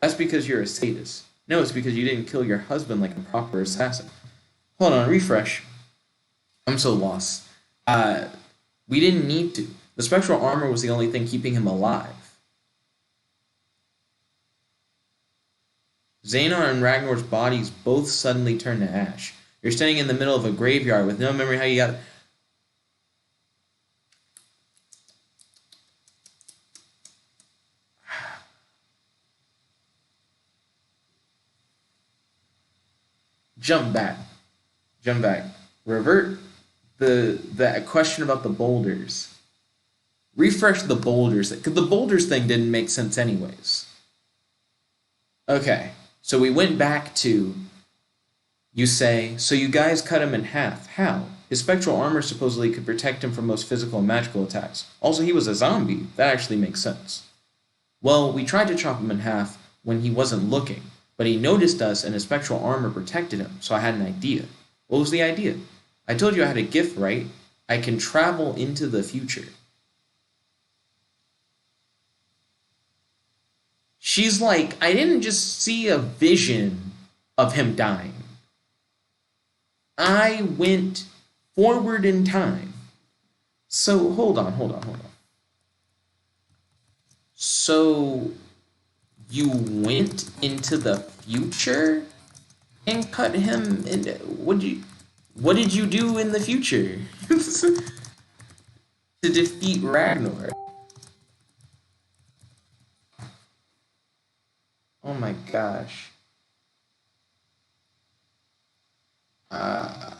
That's because you're a sadist. No, it's because you didn't kill your husband like a proper assassin. Hold on, refresh. I'm so lost. We didn't need to. The spectral armor was the only thing keeping him alive. Zaina and Ragnar's bodies both suddenly turn to ash. You're standing in the middle of a graveyard with no memory how you got... Jump back. Revert the question about the boulders. Refresh the boulders, because the boulders thing didn't make sense anyways. Okay, so we went back to, you say, so you guys cut him in half. How? His spectral armor supposedly could protect him from most physical and magical attacks. Also, he was a zombie. That actually makes sense. Well, we tried to chop him in half when he wasn't looking, but he noticed us and his spectral armor protected him, so I had an idea. What was the idea? I told you I had a gift, right? I can travel into the future. She's like, I didn't just see a vision of him dying. I went forward in time. So hold on. So you went into the future and cut him. And what did you do in the future to defeat Ragnar? Oh my gosh. I'll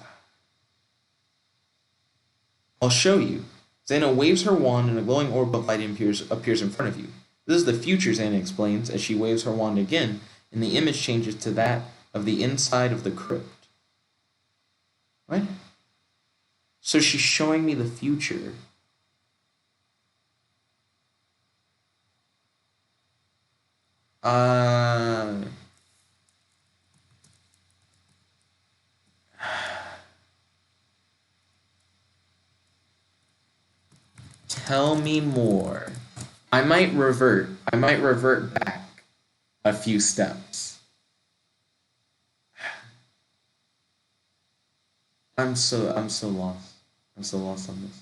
show you. Zana waves her wand and a glowing orb of light appears in front of you. This is the future, Zana explains, as she waves her wand again, and the image changes to that of the inside of the crypt. What? So she's showing me the future. Tell me more. I might revert back a few steps. I'm so lost. I'm so lost on this.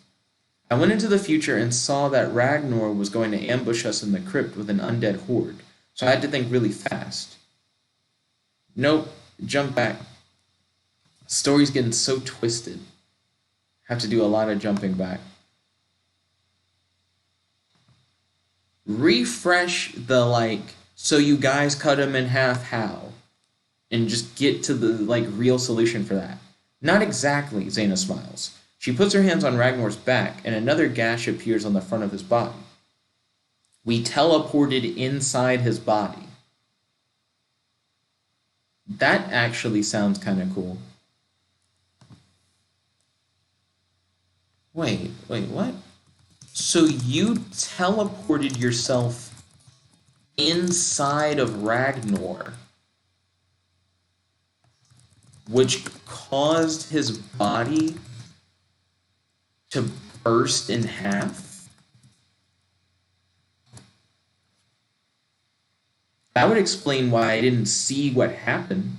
I went into the future and saw that Ragnar was going to ambush us in the crypt with an undead horde, so I had to think really fast. Nope, jump back. Story's getting so twisted. Have to do a lot of jumping back. Refresh the so you guys cut him in half how? And just get to the real solution for that. Not exactly, Zana smiles. She puts her hands on Ragnar's back and another gash appears on the front of his body. We teleported inside his body. That actually sounds kind of cool. Wait, what? So you teleported yourself inside of Ragnar, which caused his body to burst in half? That would explain why I didn't see what happened.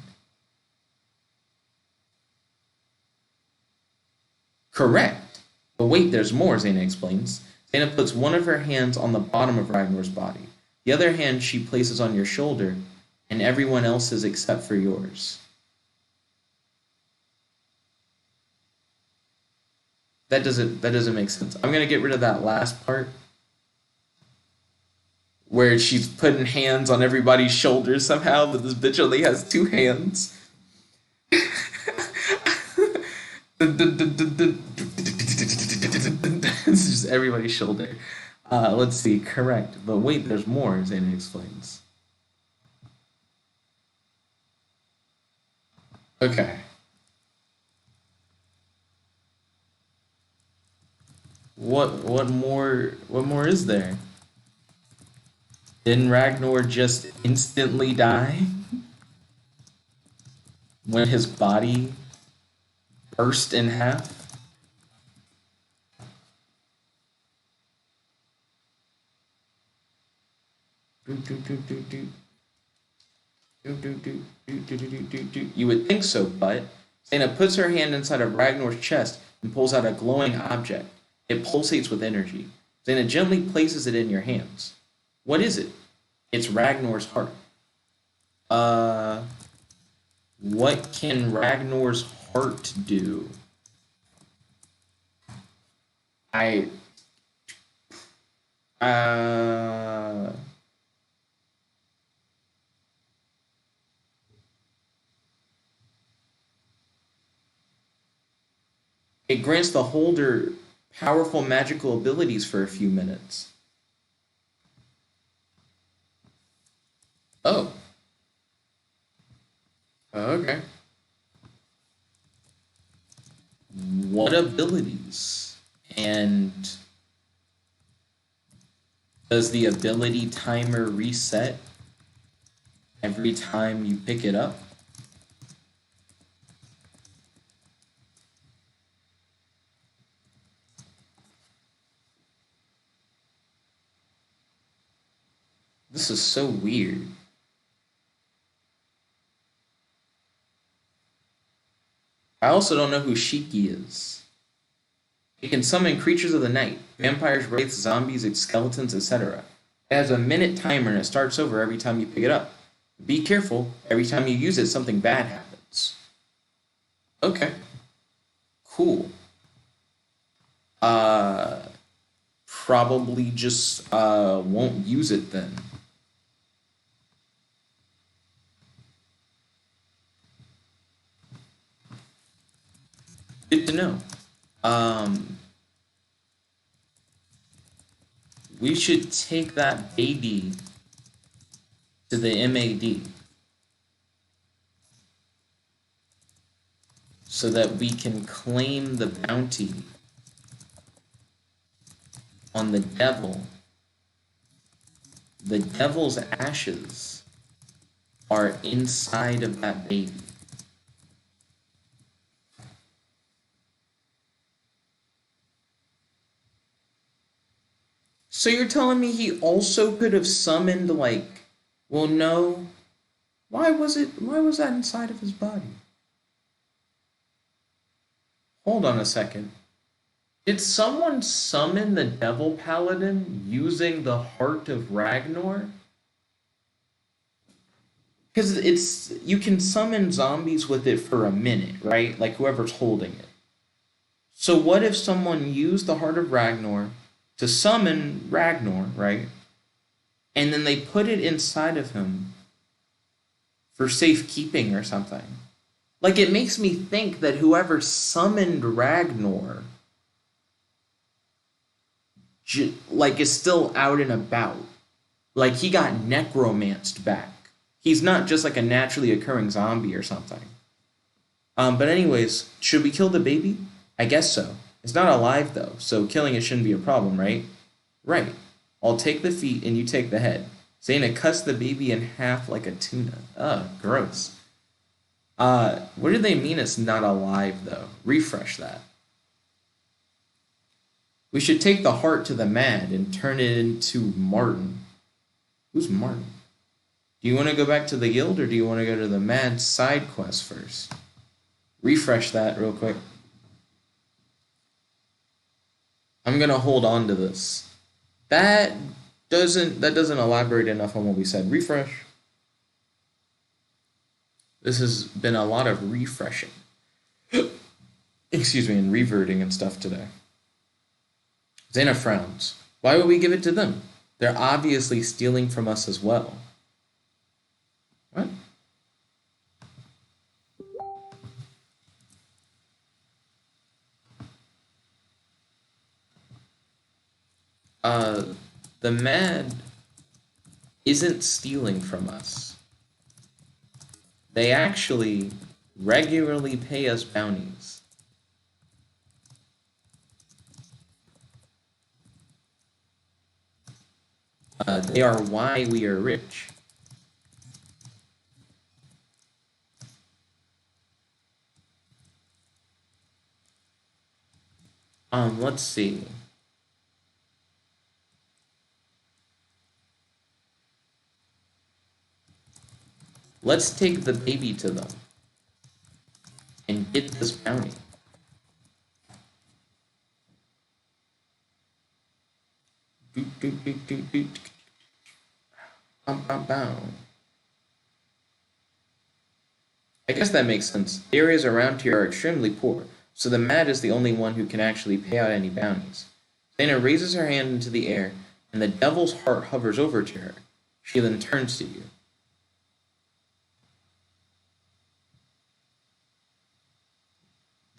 Correct. But wait, there's more, Zana explains. Zana puts one of her hands on the bottom of Ragnar's body. The other hand she places on your shoulder, and everyone else's except for yours. That doesn't make sense. I'm gonna get rid of that last part where she's putting hands on everybody's shoulders somehow, but this bitch only has 2 hands. This is just everybody's shoulder. Let's see, correct. But wait, there's more, Zana explains. Okay. What more is there? Didn't Ragnar just instantly die when his body burst in half? You would think so, but Zana puts her hand inside of Ragnar's chest and pulls out a glowing object. It pulsates with energy. Zana gently places it in your hands. What is it? It's Ragnar's heart. What can Ragnar's heart do? It grants the holder powerful magical abilities for a few minutes. Oh. Okay. What abilities? And does the ability timer reset every time you pick it up? This is so weird. I also don't know who Shiki is. It can summon creatures of the night, vampires, wraiths, zombies, skeletons, etc. It has a minute timer and it starts over every time you pick it up. Be careful, every time you use it, something bad happens. Okay. Cool. Probably just won't use it then. Good to know. We should take that baby to the MAD so that we can claim the bounty on the devil. The devil's ashes are inside of that baby. So you're telling me he also could have summoned, like, well, no. Why was that inside of his body? Hold on a second. Did someone summon the devil paladin using the heart of Ragnar? Because you can summon zombies with it for a minute, right? Like whoever's holding it. So what if someone used the heart of Ragnar to summon Ragnar, right? And then they put it inside of him for safekeeping or something. Like, it makes me think that whoever summoned Ragnar, is still out and about. Like, he got necromanced back. He's not just like a naturally occurring zombie or something. But anyways, should we kill the baby? I guess so. It's not alive, though, so killing it shouldn't be a problem, right? Right. I'll take the feet and you take the head. Zaina cuts the baby in half like a tuna. Ugh, gross. What do they mean it's not alive, though? Refresh that. We should take the heart to the Mad and turn it into Martin. Who's Martin? Do you want to go back to the guild, or do you want to go to the Mad side quest first? Refresh that real quick. I'm going to hold on to this. That doesn't elaborate enough on what we said. Refresh. This has been a lot of refreshing. Excuse me, and reverting and stuff today. Zaina frowns. Why would we give it to them? They're obviously stealing from us as well. What? The Mad isn't stealing from us. They actually regularly pay us bounties. They are why we are rich. Let's see. Let's take the baby to them and get this bounty. I guess that makes sense. The areas around here are extremely poor, so the Mad is the only one who can actually pay out any bounties. Zaina raises her hand into the air, and the devil's heart hovers over to her. She then turns to you.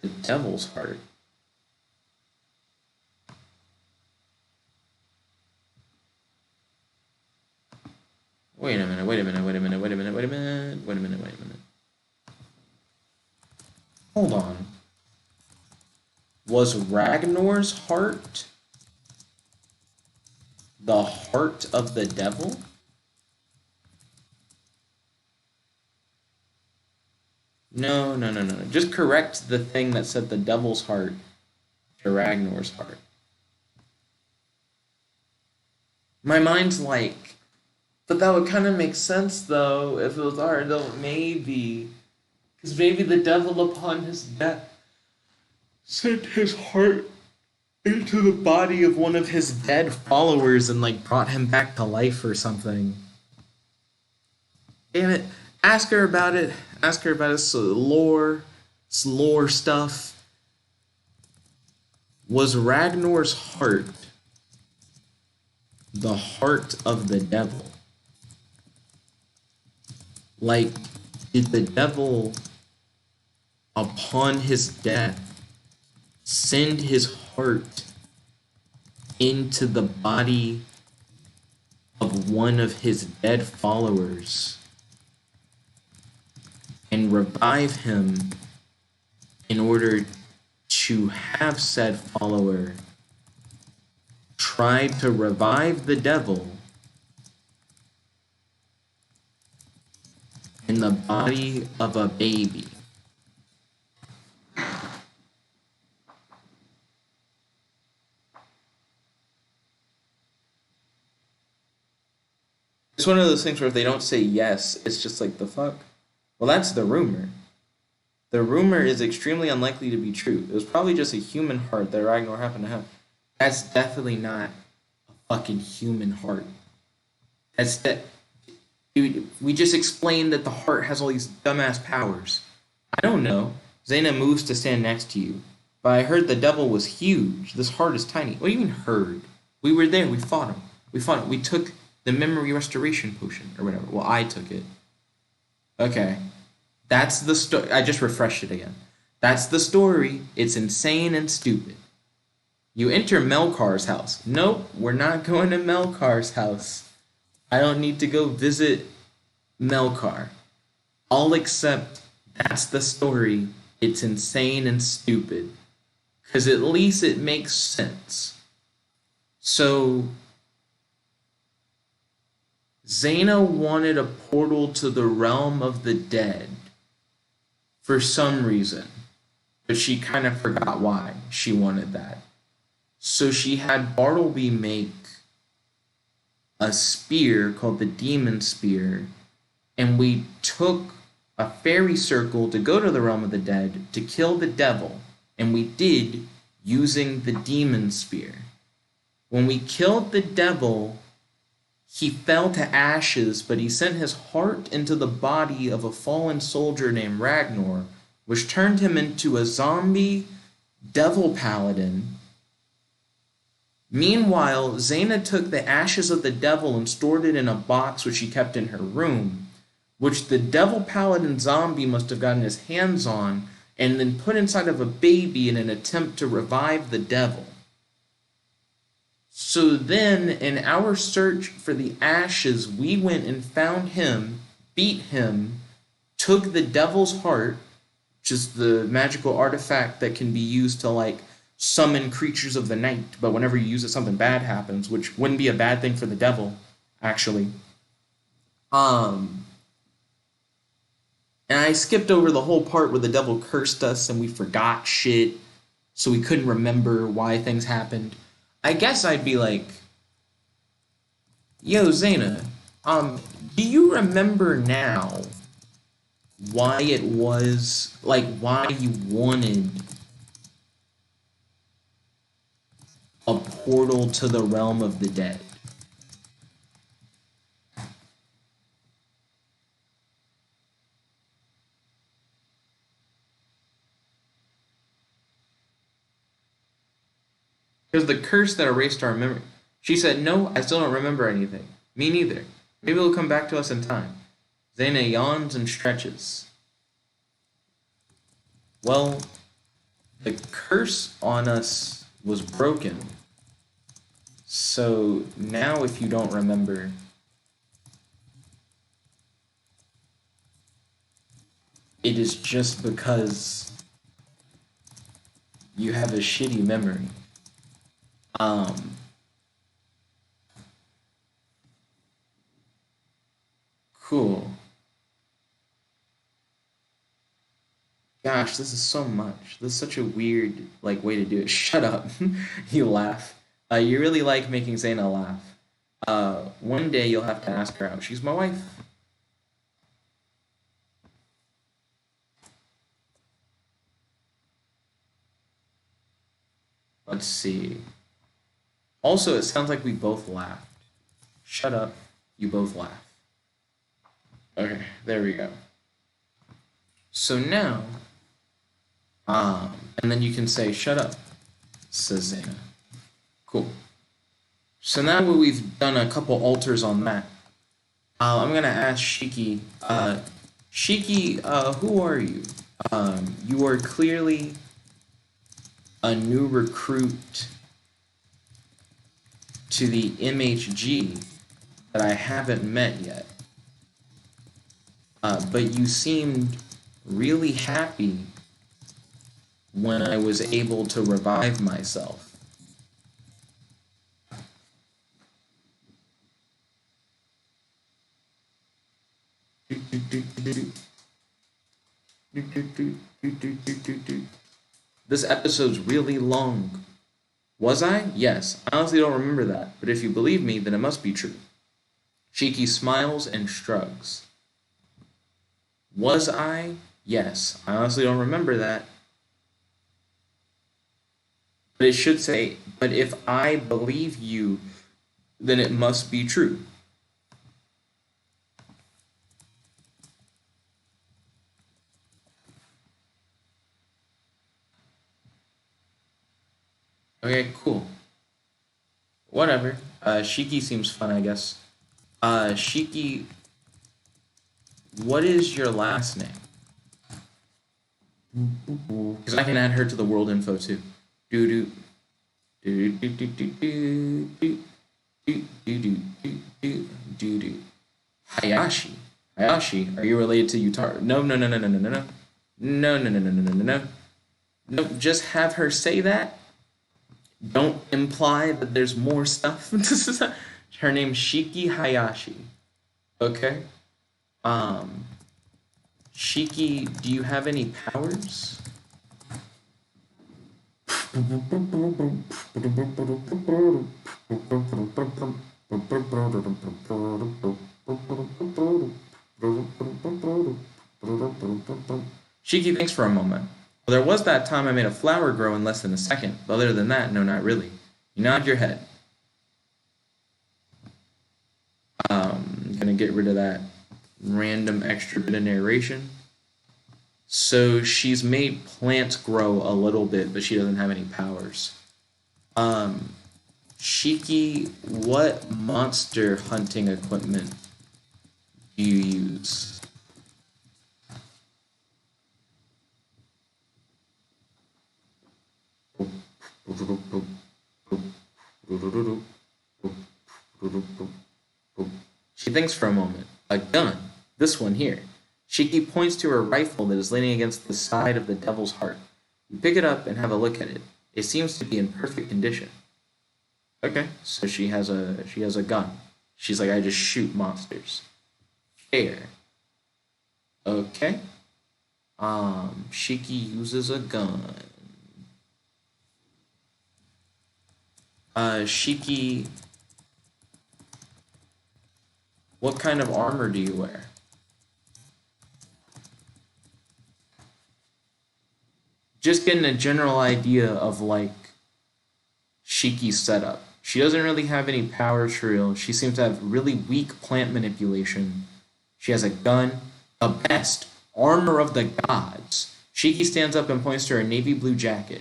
The devil's heart. Wait a minute. Hold on. Was Ragnar's heart the heart of the devil? No. Just correct the thing that said the devil's heart to Ragnar's heart. My mind's like, but that would kind of make sense, though, if it was art, though, maybe. Because maybe the devil upon his death sent his heart into the body of one of his dead followers and like brought him back to life or something. Damn it. Ask her about it. Ask her about his lore. His lore stuff. Was Ragnar's heart the heart of the devil? Like, did the devil, upon his death, send his heart into the body of one of his dead followers and revive him in order to have said follower try to revive the devil in the body of a baby? It's one of those things where if they don't say yes, it's just like, the fuck? Well, that's the rumor. The rumor is extremely unlikely to be true. It was probably just a human heart that Ragnar happened to have. That's definitely not a fucking human heart. That's that. Dude, we just explained that the heart has all these dumbass powers. I don't know. Zaina moves to stand next to you. But I heard the devil was huge. This heart is tiny. What do you mean heard? We were there. We fought him. We took the memory restoration potion or whatever. Well, I took it. Okay. That's the story. I just refreshed it again. That's the story. It's insane and stupid. You enter Melkar's house. Nope, we're not going to Melkar's house. I don't need to go visit Melkar. I'll accept that's the story. It's insane and stupid. Because at least it makes sense. So, Zaina wanted a portal to the realm of the dead for some reason. But she kind of forgot why she wanted that. So she had Bartleby make a spear called the Demon Spear, and we took a fairy circle to go to the realm of the dead to kill the devil, and we did using the Demon Spear. When we killed the devil, he fell to ashes, but he sent his heart into the body of a fallen soldier named Ragnar, which turned him into a zombie devil paladin. Meanwhile, Zaina took the ashes of the devil and stored it in a box which she kept in her room, which the devil paladin zombie must have gotten his hands on and then put inside of a baby in an attempt to revive the devil. So then, in our search for the ashes, we went and found him, beat him, took the devil's heart, which is the magical artifact that can be used to, like, summon creatures of the night, but whenever you use it, something bad happens, which wouldn't be a bad thing for the devil, actually. And I skipped over the whole part where the devil cursed us and we forgot shit, so we couldn't remember why things happened. I guess I'd be like, yo, Zaina, do you remember now why it was, like, why you wanted a portal to the realm of the dead? Because the curse that erased our memory. She said, no, I still don't remember anything. Me neither. Maybe it'll come back to us in time. Zaina yawns and stretches. Well, the curse on us was broken. So now if you don't remember, it is just because you have a shitty memory. Cool. Gosh, this is so much. This is such a weird, like, way to do it. Shut up. You laugh. You really like making Zaina laugh. One day you'll have to ask her out. She's my wife. Let's see. Also, it sounds like we both laughed. Shut up. You both laugh. Okay, there we go. So now, and then you can say, shut up, says Zaina. Cool. So now we've done a couple alters on that. I'm going to ask Shiki. Shiki, who are you? You are clearly a new recruit to the MHG that I haven't met yet. But you seemed really happy when I was able to revive myself. This episode's really long. Was I? Yes. I honestly don't remember that, but if you believe me, then it must be true. Shiki smiles and shrugs. Was I? Yes. I honestly don't remember that. But it should say, but if I believe you, then it must be true. Okay, cool. Whatever. Shiki seems fun, I guess. Shiki, what is your last name? Because I can add her to the world info too. Do do do do do do do do do do do do. Hayashi. Hayashi, are you related to Utaro? No, no, no, no, no, no, no, no. No, no, no, no, no, no, no, no. No, just have her say that. Don't imply that there's more stuff. Her name's Shiki Hayashi. Okay? Shiki, do you have any powers? Shiki thinks for a moment. Well, there was that time I made a flower grow in less than a second, but other than that, no, not really. You nod your head. I'm gonna get rid of that random extra bit of narration. So she's made plants grow a little bit, but she doesn't have any powers. Shiki, what monster hunting equipment do you use? She thinks for a moment. A gun. This one here. Shiki points to her rifle that is leaning against the side of the devil's heart. You pick it up and have a look at it. It seems to be in perfect condition. Okay, so she has a gun. She's like, I just shoot monsters. Fair. Okay. Shiki uses a gun. Shiki, what kind of armor do you wear? Just getting a general idea of like Shiki's setup. She doesn't really have any powers for real. She seems to have really weak plant manipulation. She has a gun. The best. Armor of the gods. Shiki stands up and points to her navy blue jacket.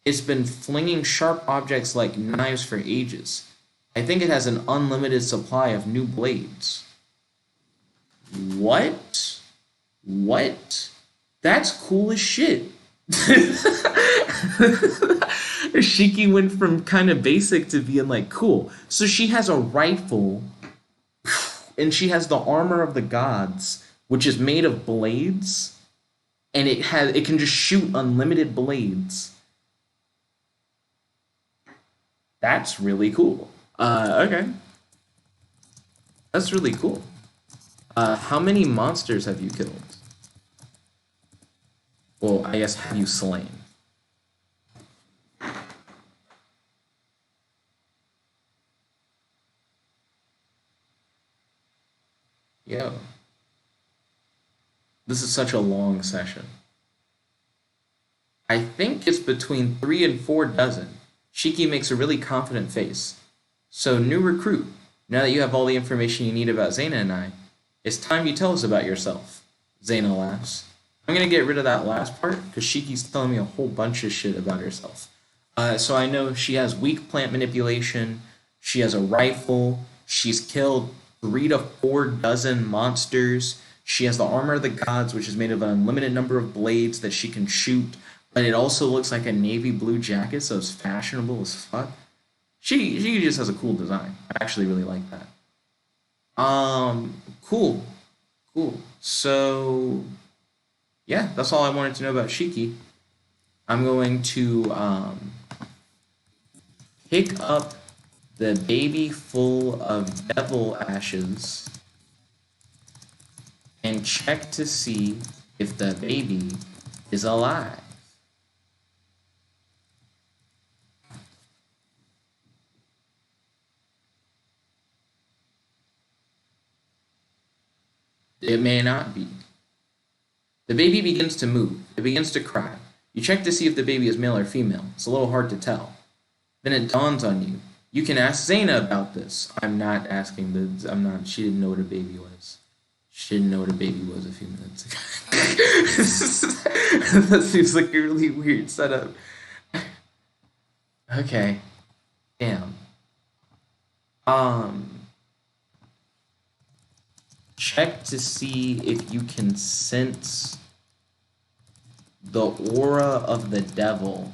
It's been flinging sharp objects like knives for ages. I think it has an unlimited supply of new blades. What? What? That's cool as shit. Shiki went from kind of basic to being like cool. So she has a rifle and she has the armor of the gods, which is made of blades, and it can just shoot unlimited blades. That's really cool. Okay. That's really cool. How many monsters have you killed? Well, I guess have you slain? Yo. This is such a long session. I think it's between 3 and 4 dozen. Shiki makes a really confident face. So, new recruit, now that you have all the information you need about Zaina and I, it's time you tell us about yourself. Zaina laughs. I'm going to get rid of that last part because Shiki's telling me a whole bunch of shit about herself. So I know she has weak plant manipulation, she has a rifle, she's killed 3 to 4 dozen monsters, she has the armor of the gods, which is made of an unlimited number of blades that she can shoot, but it also looks like a navy blue jacket, so it's fashionable as fuck. She just has a cool design. I actually really like that. Cool. Cool. So yeah, that's all I wanted to know about Shiki. I'm going to pick up the baby full of devil ashes and check to see if the baby is alive. It may not be. The baby begins to move. It begins to cry. You check to see if the baby is male or female. It's a little hard to tell. Then it dawns on you. You can ask Zaina about this. She didn't know what a baby was. She didn't know what a baby was a few minutes ago. That seems like a really weird setup. Okay. Damn. Check to see if you can sense the aura of the devil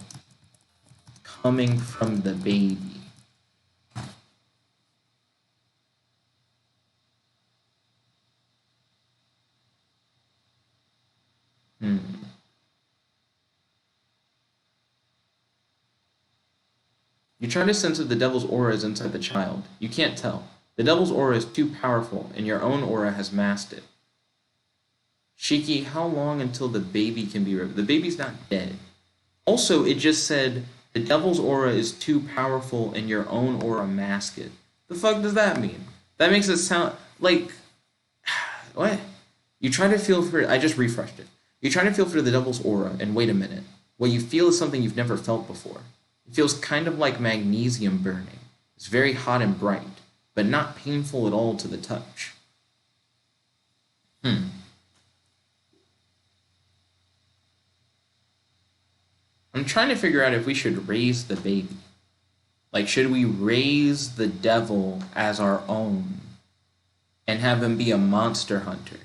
coming from the baby. You try to sense if the devil's aura is inside the child. You can't tell. The devil's aura is too powerful, and your own aura has masked it. Shiki, how long until the baby can be revived? The baby's not dead. Also, it just said the devil's aura is too powerful and your own aura mask it. The fuck does that mean? That makes it sound like... What? You try to feel for... I just refreshed it. You try to feel for the devil's aura, and wait a minute. What you feel is something you've never felt before. It feels kind of like magnesium burning. It's very hot and bright, but not painful at all to the touch. I'm trying to figure out if we should raise the baby. Like, should we raise the devil as our own and have him be a monster hunter?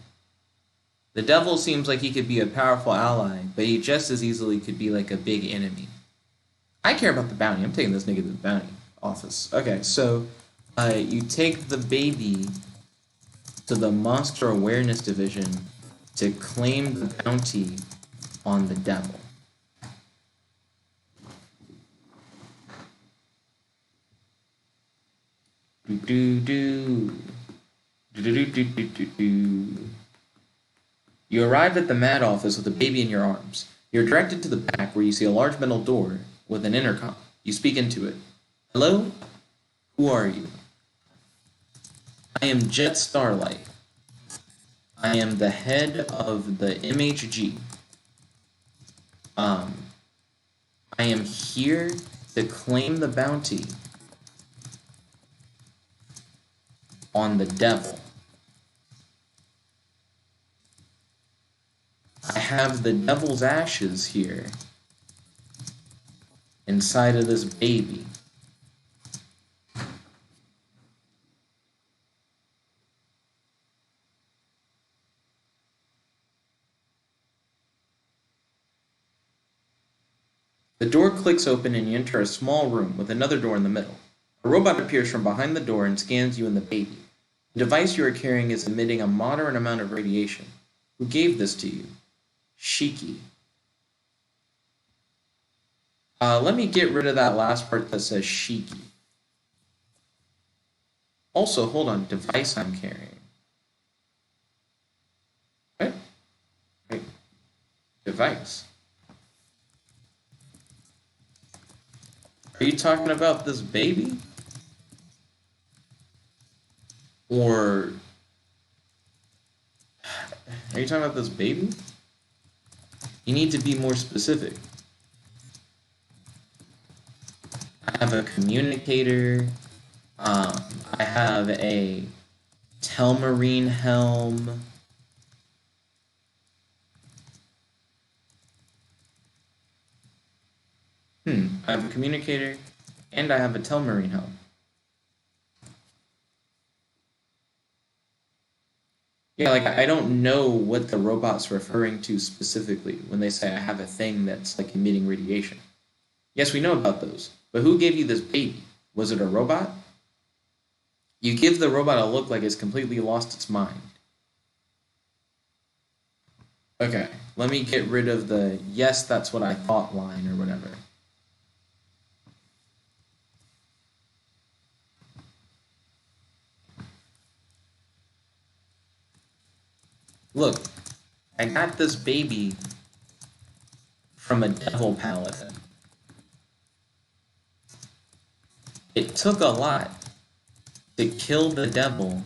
The devil seems like he could be a powerful ally, but he just as easily could be like a big enemy. I care about the bounty. I'm taking this nigga to the bounty office. Okay, so you take the baby to the Monster Awareness Division to claim the bounty on the devil. You arrive at the Mad Office with the baby in your arms. You're directed to the back where you see a large metal door with an intercom. You speak into it. Hello? Who are you? I am Jet Starlight. I am the head of the MHG. I am here to claim the bounty on the devil. I have the devil's ashes here inside of this baby. The door clicks open and you enter a small room with another door in the middle. A robot appears from behind the door and scans you and the baby. The device you are carrying is emitting a moderate amount of radiation. Who gave this to you? Shiki. Let me get rid of that last part that says Shiki. Also, hold on, device I'm carrying. What? Wait. Device. Are you talking about this baby? Or... Are you talking about this baby? You need to be more specific. I have a communicator. I have a telmarine helm. I have a communicator, and I have a telmarine helm. Yeah, like, I don't know what the robot's referring to specifically when they say I have a thing that's, like, emitting radiation. Yes, we know about those, but who gave you this baby? Was it a robot? You give the robot a look like it's completely lost its mind. Okay, let me get rid of the "yes, that's what I thought" line or whatever. Look, I got this baby from a devil paladin. It took a lot to kill the devil,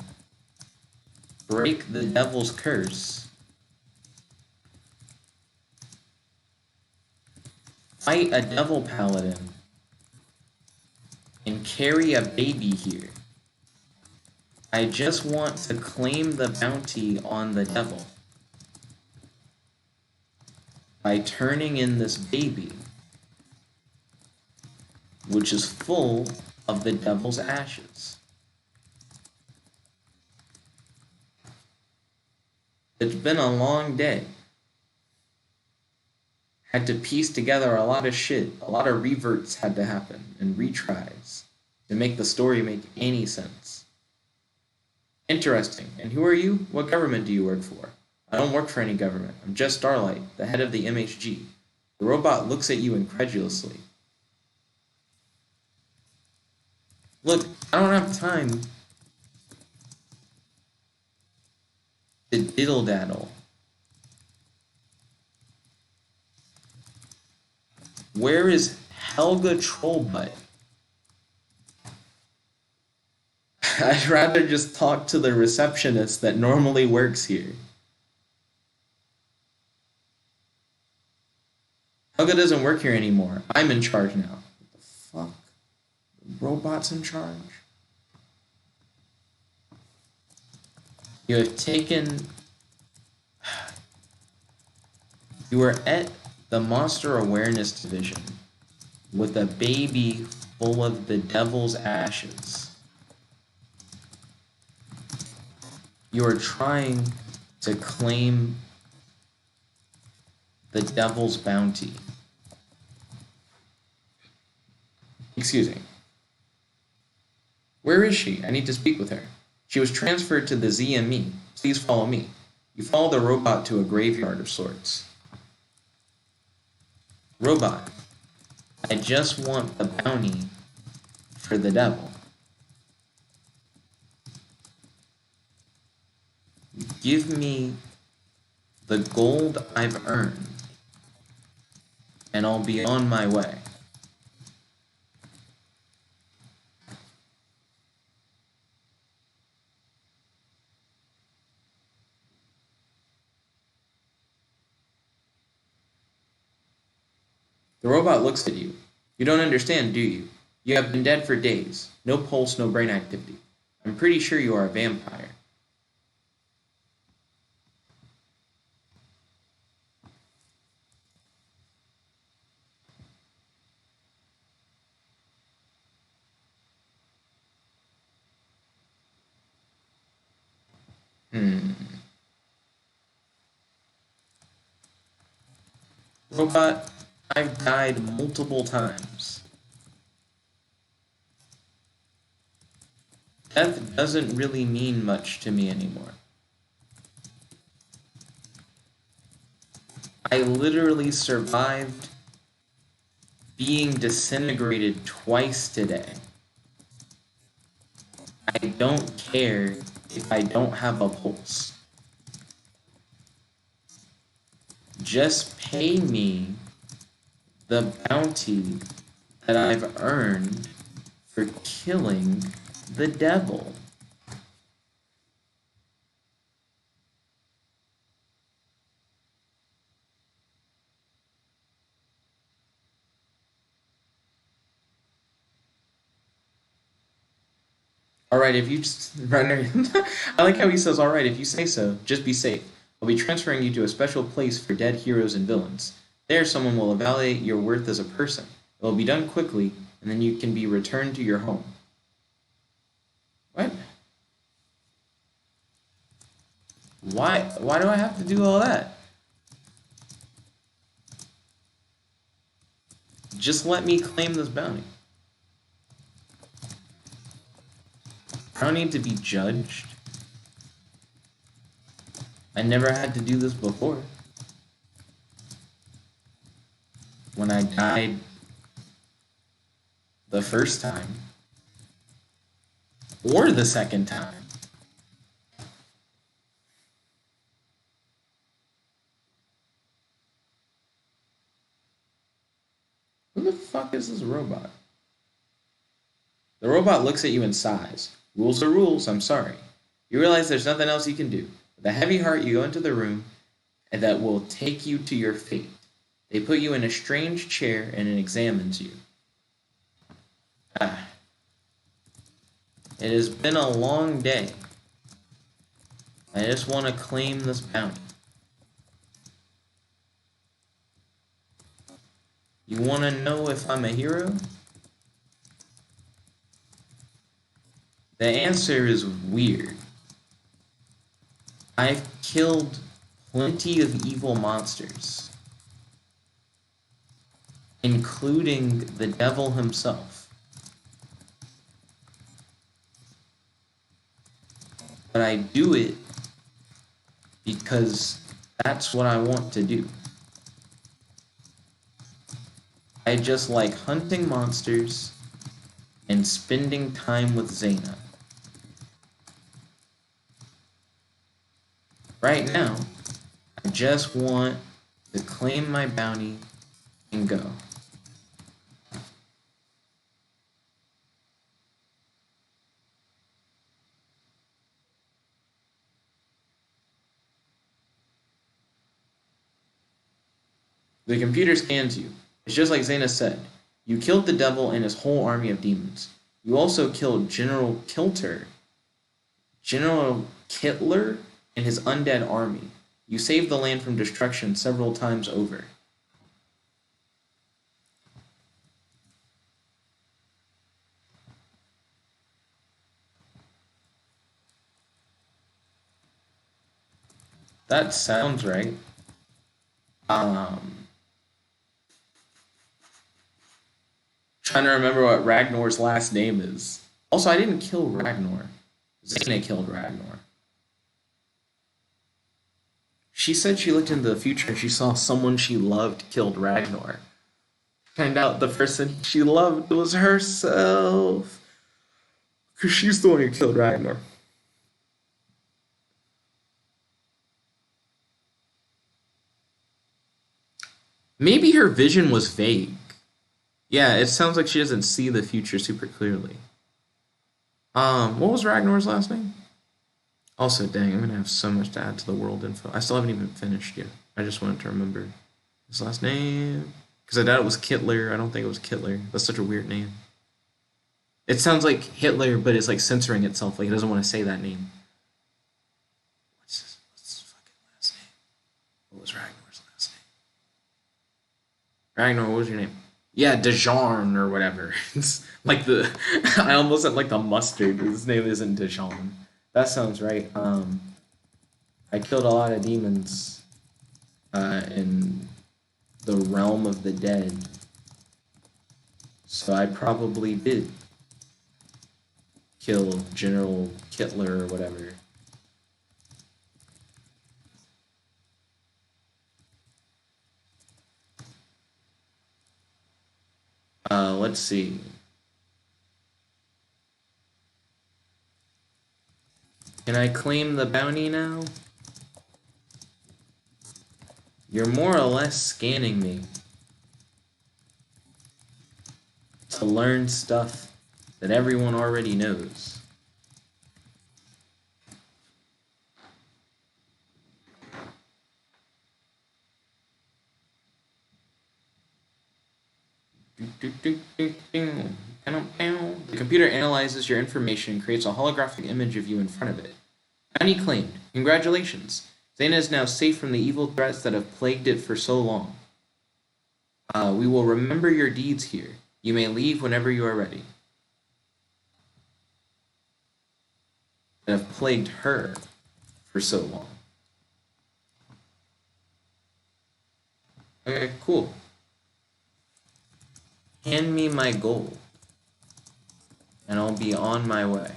break the devil's curse, fight a devil paladin, and carry a baby here. I just want to claim the bounty on the devil by turning in this baby, which is full of the devil's ashes. It's been a long day. Had to piece together a lot of shit. A lot of reverts had to happen and retries to make the story make any sense. Interesting. And who are you? What government do you work for? I don't work for any government. I'm Jet Starlight, the head of the MHG. The robot looks at you incredulously. Look, I don't have time to diddle-daddle. Where is Helga Trollbutt? I'd rather just talk to the receptionist that normally works here. Helga doesn't work here anymore. I'm in charge now. What the fuck? The robot's in charge? You have taken... You are at the Monster Awareness Division with a baby full of the devil's ashes. You are trying to claim the devil's bounty. Excuse me. Where is she? I need to speak with her. She was transferred to the ZME. Please follow me. You follow the robot to a graveyard of sorts. Robot, I just want the bounty for the devil. Give me the gold I've earned, and I'll be on my way. The robot looks at you. You don't understand, do you? You have been dead for days. No pulse, no brain activity. I'm pretty sure you are a vampire. Robot, I've died multiple times. Death doesn't really mean much to me anymore. I literally survived being disintegrated twice today. I don't care if I don't have a pulse. Just pay me the bounty that I've earned for killing the devil. Alright, if you just... I like how he says, alright, if you say so, just be safe. I'll be transferring you to a special place for dead heroes and villains. There, someone will evaluate your worth as a person. It will be done quickly, and then you can be returned to your home. What? Why do I have to do all that? Just let me claim this bounty. I don't need to be judged. I never had to do this before. When I died the first time. Or the second time. Who the fuck is this robot? The robot looks at you and sighs. Rules are rules, I'm sorry. You realize there's nothing else you can do. With a heavy heart, you go into the room that will take you to your fate. They put you in a strange chair and it examines you. Ah. It has been a long day. I just want to claim this bounty. You want to know if I'm a hero? The answer is weird. I've killed plenty of evil monsters, including the devil himself. But I do it because that's what I want to do. I just like hunting monsters and spending time with Zaina. Right now, I just want to claim my bounty and go. The computer scans you. It's just like Zaina said. You killed the devil and his whole army of demons. You also killed General Kittler and his undead army. You saved the land from destruction several times over. That sounds right. Trying to remember what Ragnar's last name is. Also, I didn't kill Ragnar. Zaina killed Ragnar. She said she looked into the future and she saw someone she loved killed Ragnar. Turned out the person she loved was herself. Because she's the one who killed Ragnar. Maybe her vision was vague. Yeah, it sounds like she doesn't see the future super clearly. What was Ragnar's last name? Also, dang, I'm gonna have so much to add to the world info. I still haven't even finished yet. I just wanted to remember his last name. Because I doubt it was Kittler. I don't think it was Kittler. That's such a weird name. It sounds like Hitler, but it's like censoring itself. Like it doesn't want to say that name. What's his fucking last name? What was Ragnar's last name? Ragnar, what was your name? Yeah, Dejarn or whatever. It's like the I almost said like the mustard. His name isn't Dejarn. That sounds right. I killed a lot of demons in the realm of the dead. So I probably did kill General Kittler or whatever. Let's see. Can I claim the bounty now? You're more or less scanning me to learn stuff that everyone already knows. The computer analyzes your information and creates a holographic image of you in front of it. Bounty claimed. Congratulations. Zaina is now safe from the evil threats that have plagued it for so long. We will remember your deeds here. You may leave whenever you are ready. That have plagued her for so long. Okay, cool. Hand me my gold, and I'll be on my way.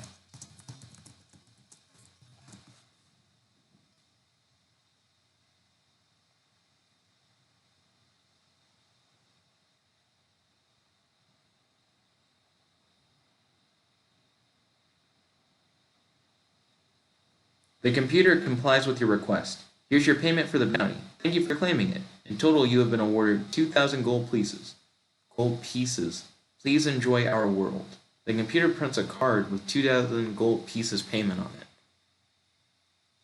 The computer complies with your request. Here's your payment for the bounty. Thank you for claiming it. In total, you have been awarded 2,000 gold pieces. Please enjoy our world. The computer prints a card with 2,000 gold pieces payment on it.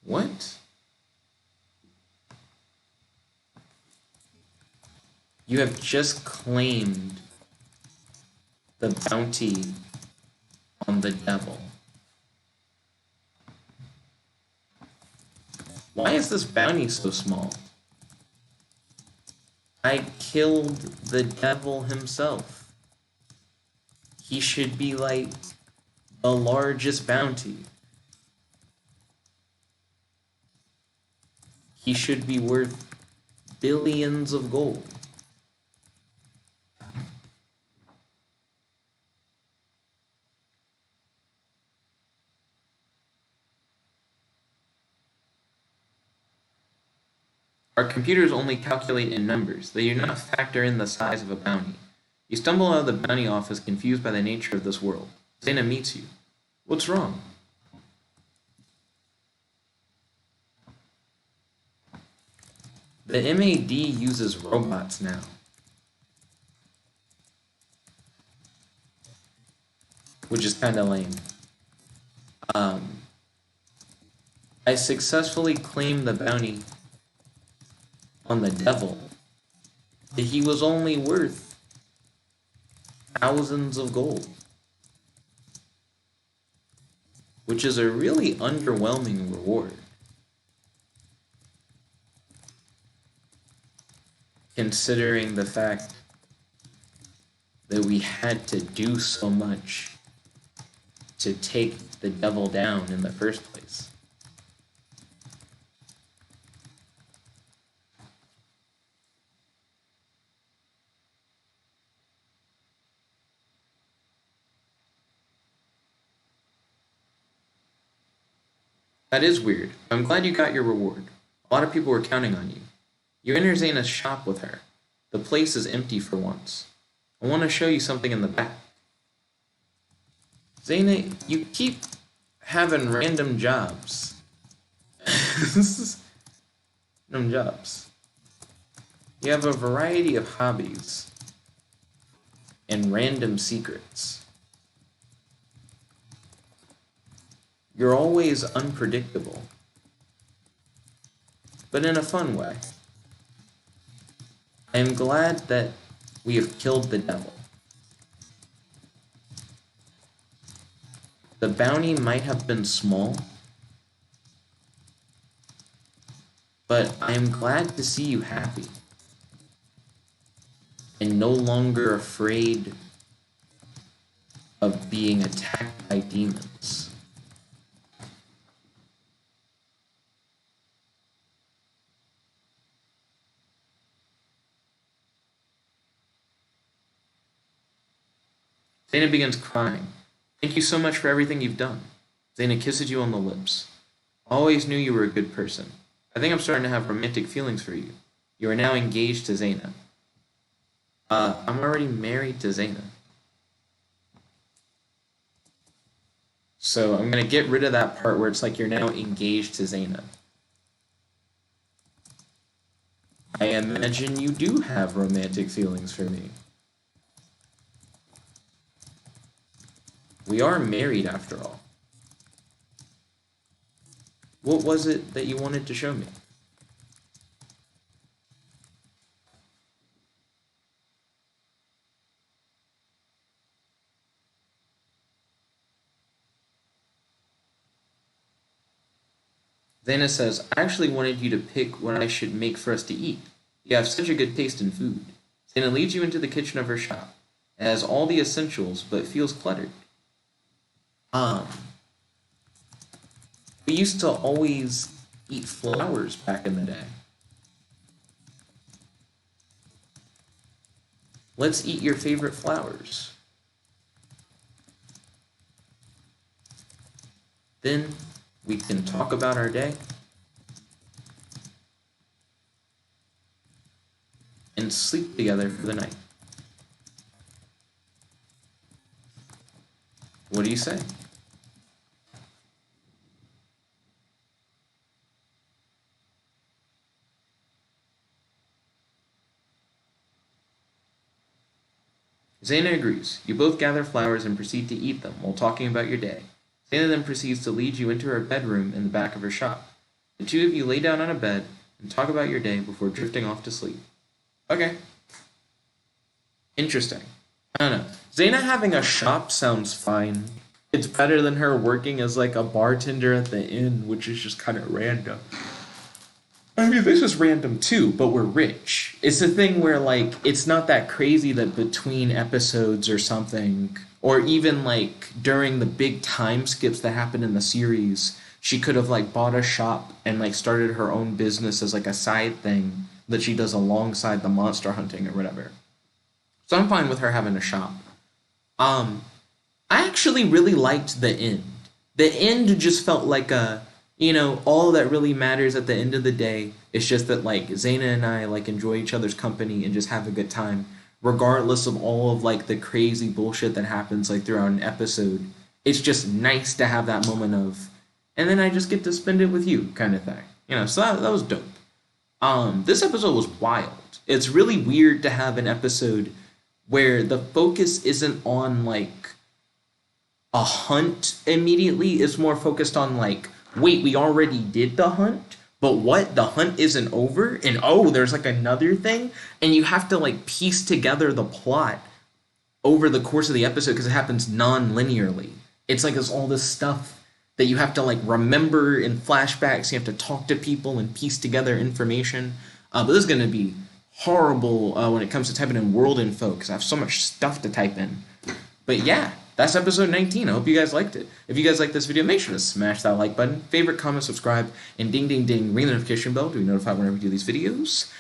What? You have just claimed the bounty on the devil. Why is this bounty so small? I killed the devil himself. He should be like the largest bounty. He should be worth billions of gold. Our computers only calculate in numbers. They do not factor in the size of a bounty. You stumble out of the bounty office confused by the nature of this world. Zaina meets you. What's wrong? The MAD uses robots now. Which is kind of lame. I successfully claimed the bounty on the devil. He was only worth thousands of gold. Which is a really underwhelming reward. Considering the fact that we had to do so much to take the devil down in the first place. That is weird. I'm glad you got your reward. A lot of people were counting on you. You enter Zaina's shop with her. The place is empty for once. I want to show you something in the back. Zaina, you keep having random jobs. Random jobs. You have a variety of hobbies and random secrets. You're always unpredictable, but in a fun way. I am glad that we have killed the devil. The bounty might have been small, but I am glad to see you happy and no longer afraid of being attacked by demons. Zaina begins crying. Thank you so much for everything you've done. Zaina kisses you on the lips. I always knew you were a good person. I think I'm starting to have romantic feelings for you. You are now engaged to Zaina. I'm already married to Zaina. So I'm going to get rid of that part where it's like you're now engaged to Zaina. I imagine you do have romantic feelings for me. We are married after all. What was it that you wanted to show me? Zaina says, I actually wanted you to pick what I should make for us to eat. You have such a good taste in food. Zaina leads you into the kitchen of her shop. It has all the essentials, but feels cluttered. Um, we used to always eat flowers back in the day. Let's eat your favorite flowers. Then we can talk about our day and sleep together for the night. What do you say? Zaina agrees. You both gather flowers and proceed to eat them while talking about your day. Zaina then proceeds to lead you into her bedroom in the back of her shop. The two of you lay down on a bed and talk about your day before drifting off to sleep. Okay. Interesting. I don't know. Zaina having a shop sounds fine. It's better than her working as like a bartender at the inn, which is just kind of random. I mean, this is random too, but we're rich. It's a thing where, like, it's not that crazy that between episodes or something, or even, like, during the big time skips that happened in the series, she could have, like, bought a shop and, like, started her own business as, like, a side thing that she does alongside the monster hunting or whatever. So I'm fine with her having a shop. I actually really liked the end. The end just felt like all that really matters at the end of the day is just that like Zaina and I like enjoy each other's company and just have a good time, regardless of all of like the crazy bullshit that happens like throughout an episode. It's just nice to have that moment of, and then I just get to spend it with you kind of thing. So that was dope. This episode was wild. It's really weird to have an episode where the focus isn't on like a hunt immediately. It's more focused on like, wait, we already did the hunt, but what? The hunt isn't over? And oh, there's like another thing? And you have to like piece together the plot over the course of the episode because it happens non-linearly. It's like there's all this stuff that you have to like remember in flashbacks. You have to talk to people and piece together information. But this is going to be horrible when it comes to typing in world info because I have so much stuff to type in. But yeah, that's episode 19. I hope you guys liked it. If you guys like this video, make sure to smash that like button, favorite, comment, subscribe, and ding, ding, ding, ring the notification bell to be notified whenever we do these videos.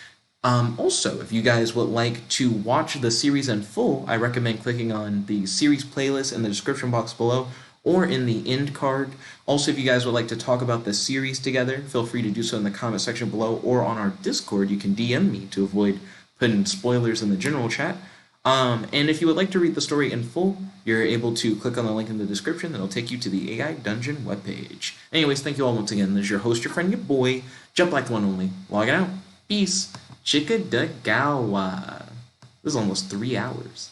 Also, if you guys would like to watch the series in full, I recommend clicking on the series playlist in the description box below or in the end card. Also, if you guys would like to talk about the series together, feel free to do so in the comment section below or on our Discord. You can DM me to avoid putting spoilers in the general chat. And if you would like to read the story in full, you're able to click on the link in the description. That'll take you to the AI Dungeon webpage. Anyways, thank you all once again. This is your host, your friend, your boy, Jump Like the One Only. Logging out. Peace. Chicka da gawa. This is almost 3 hours.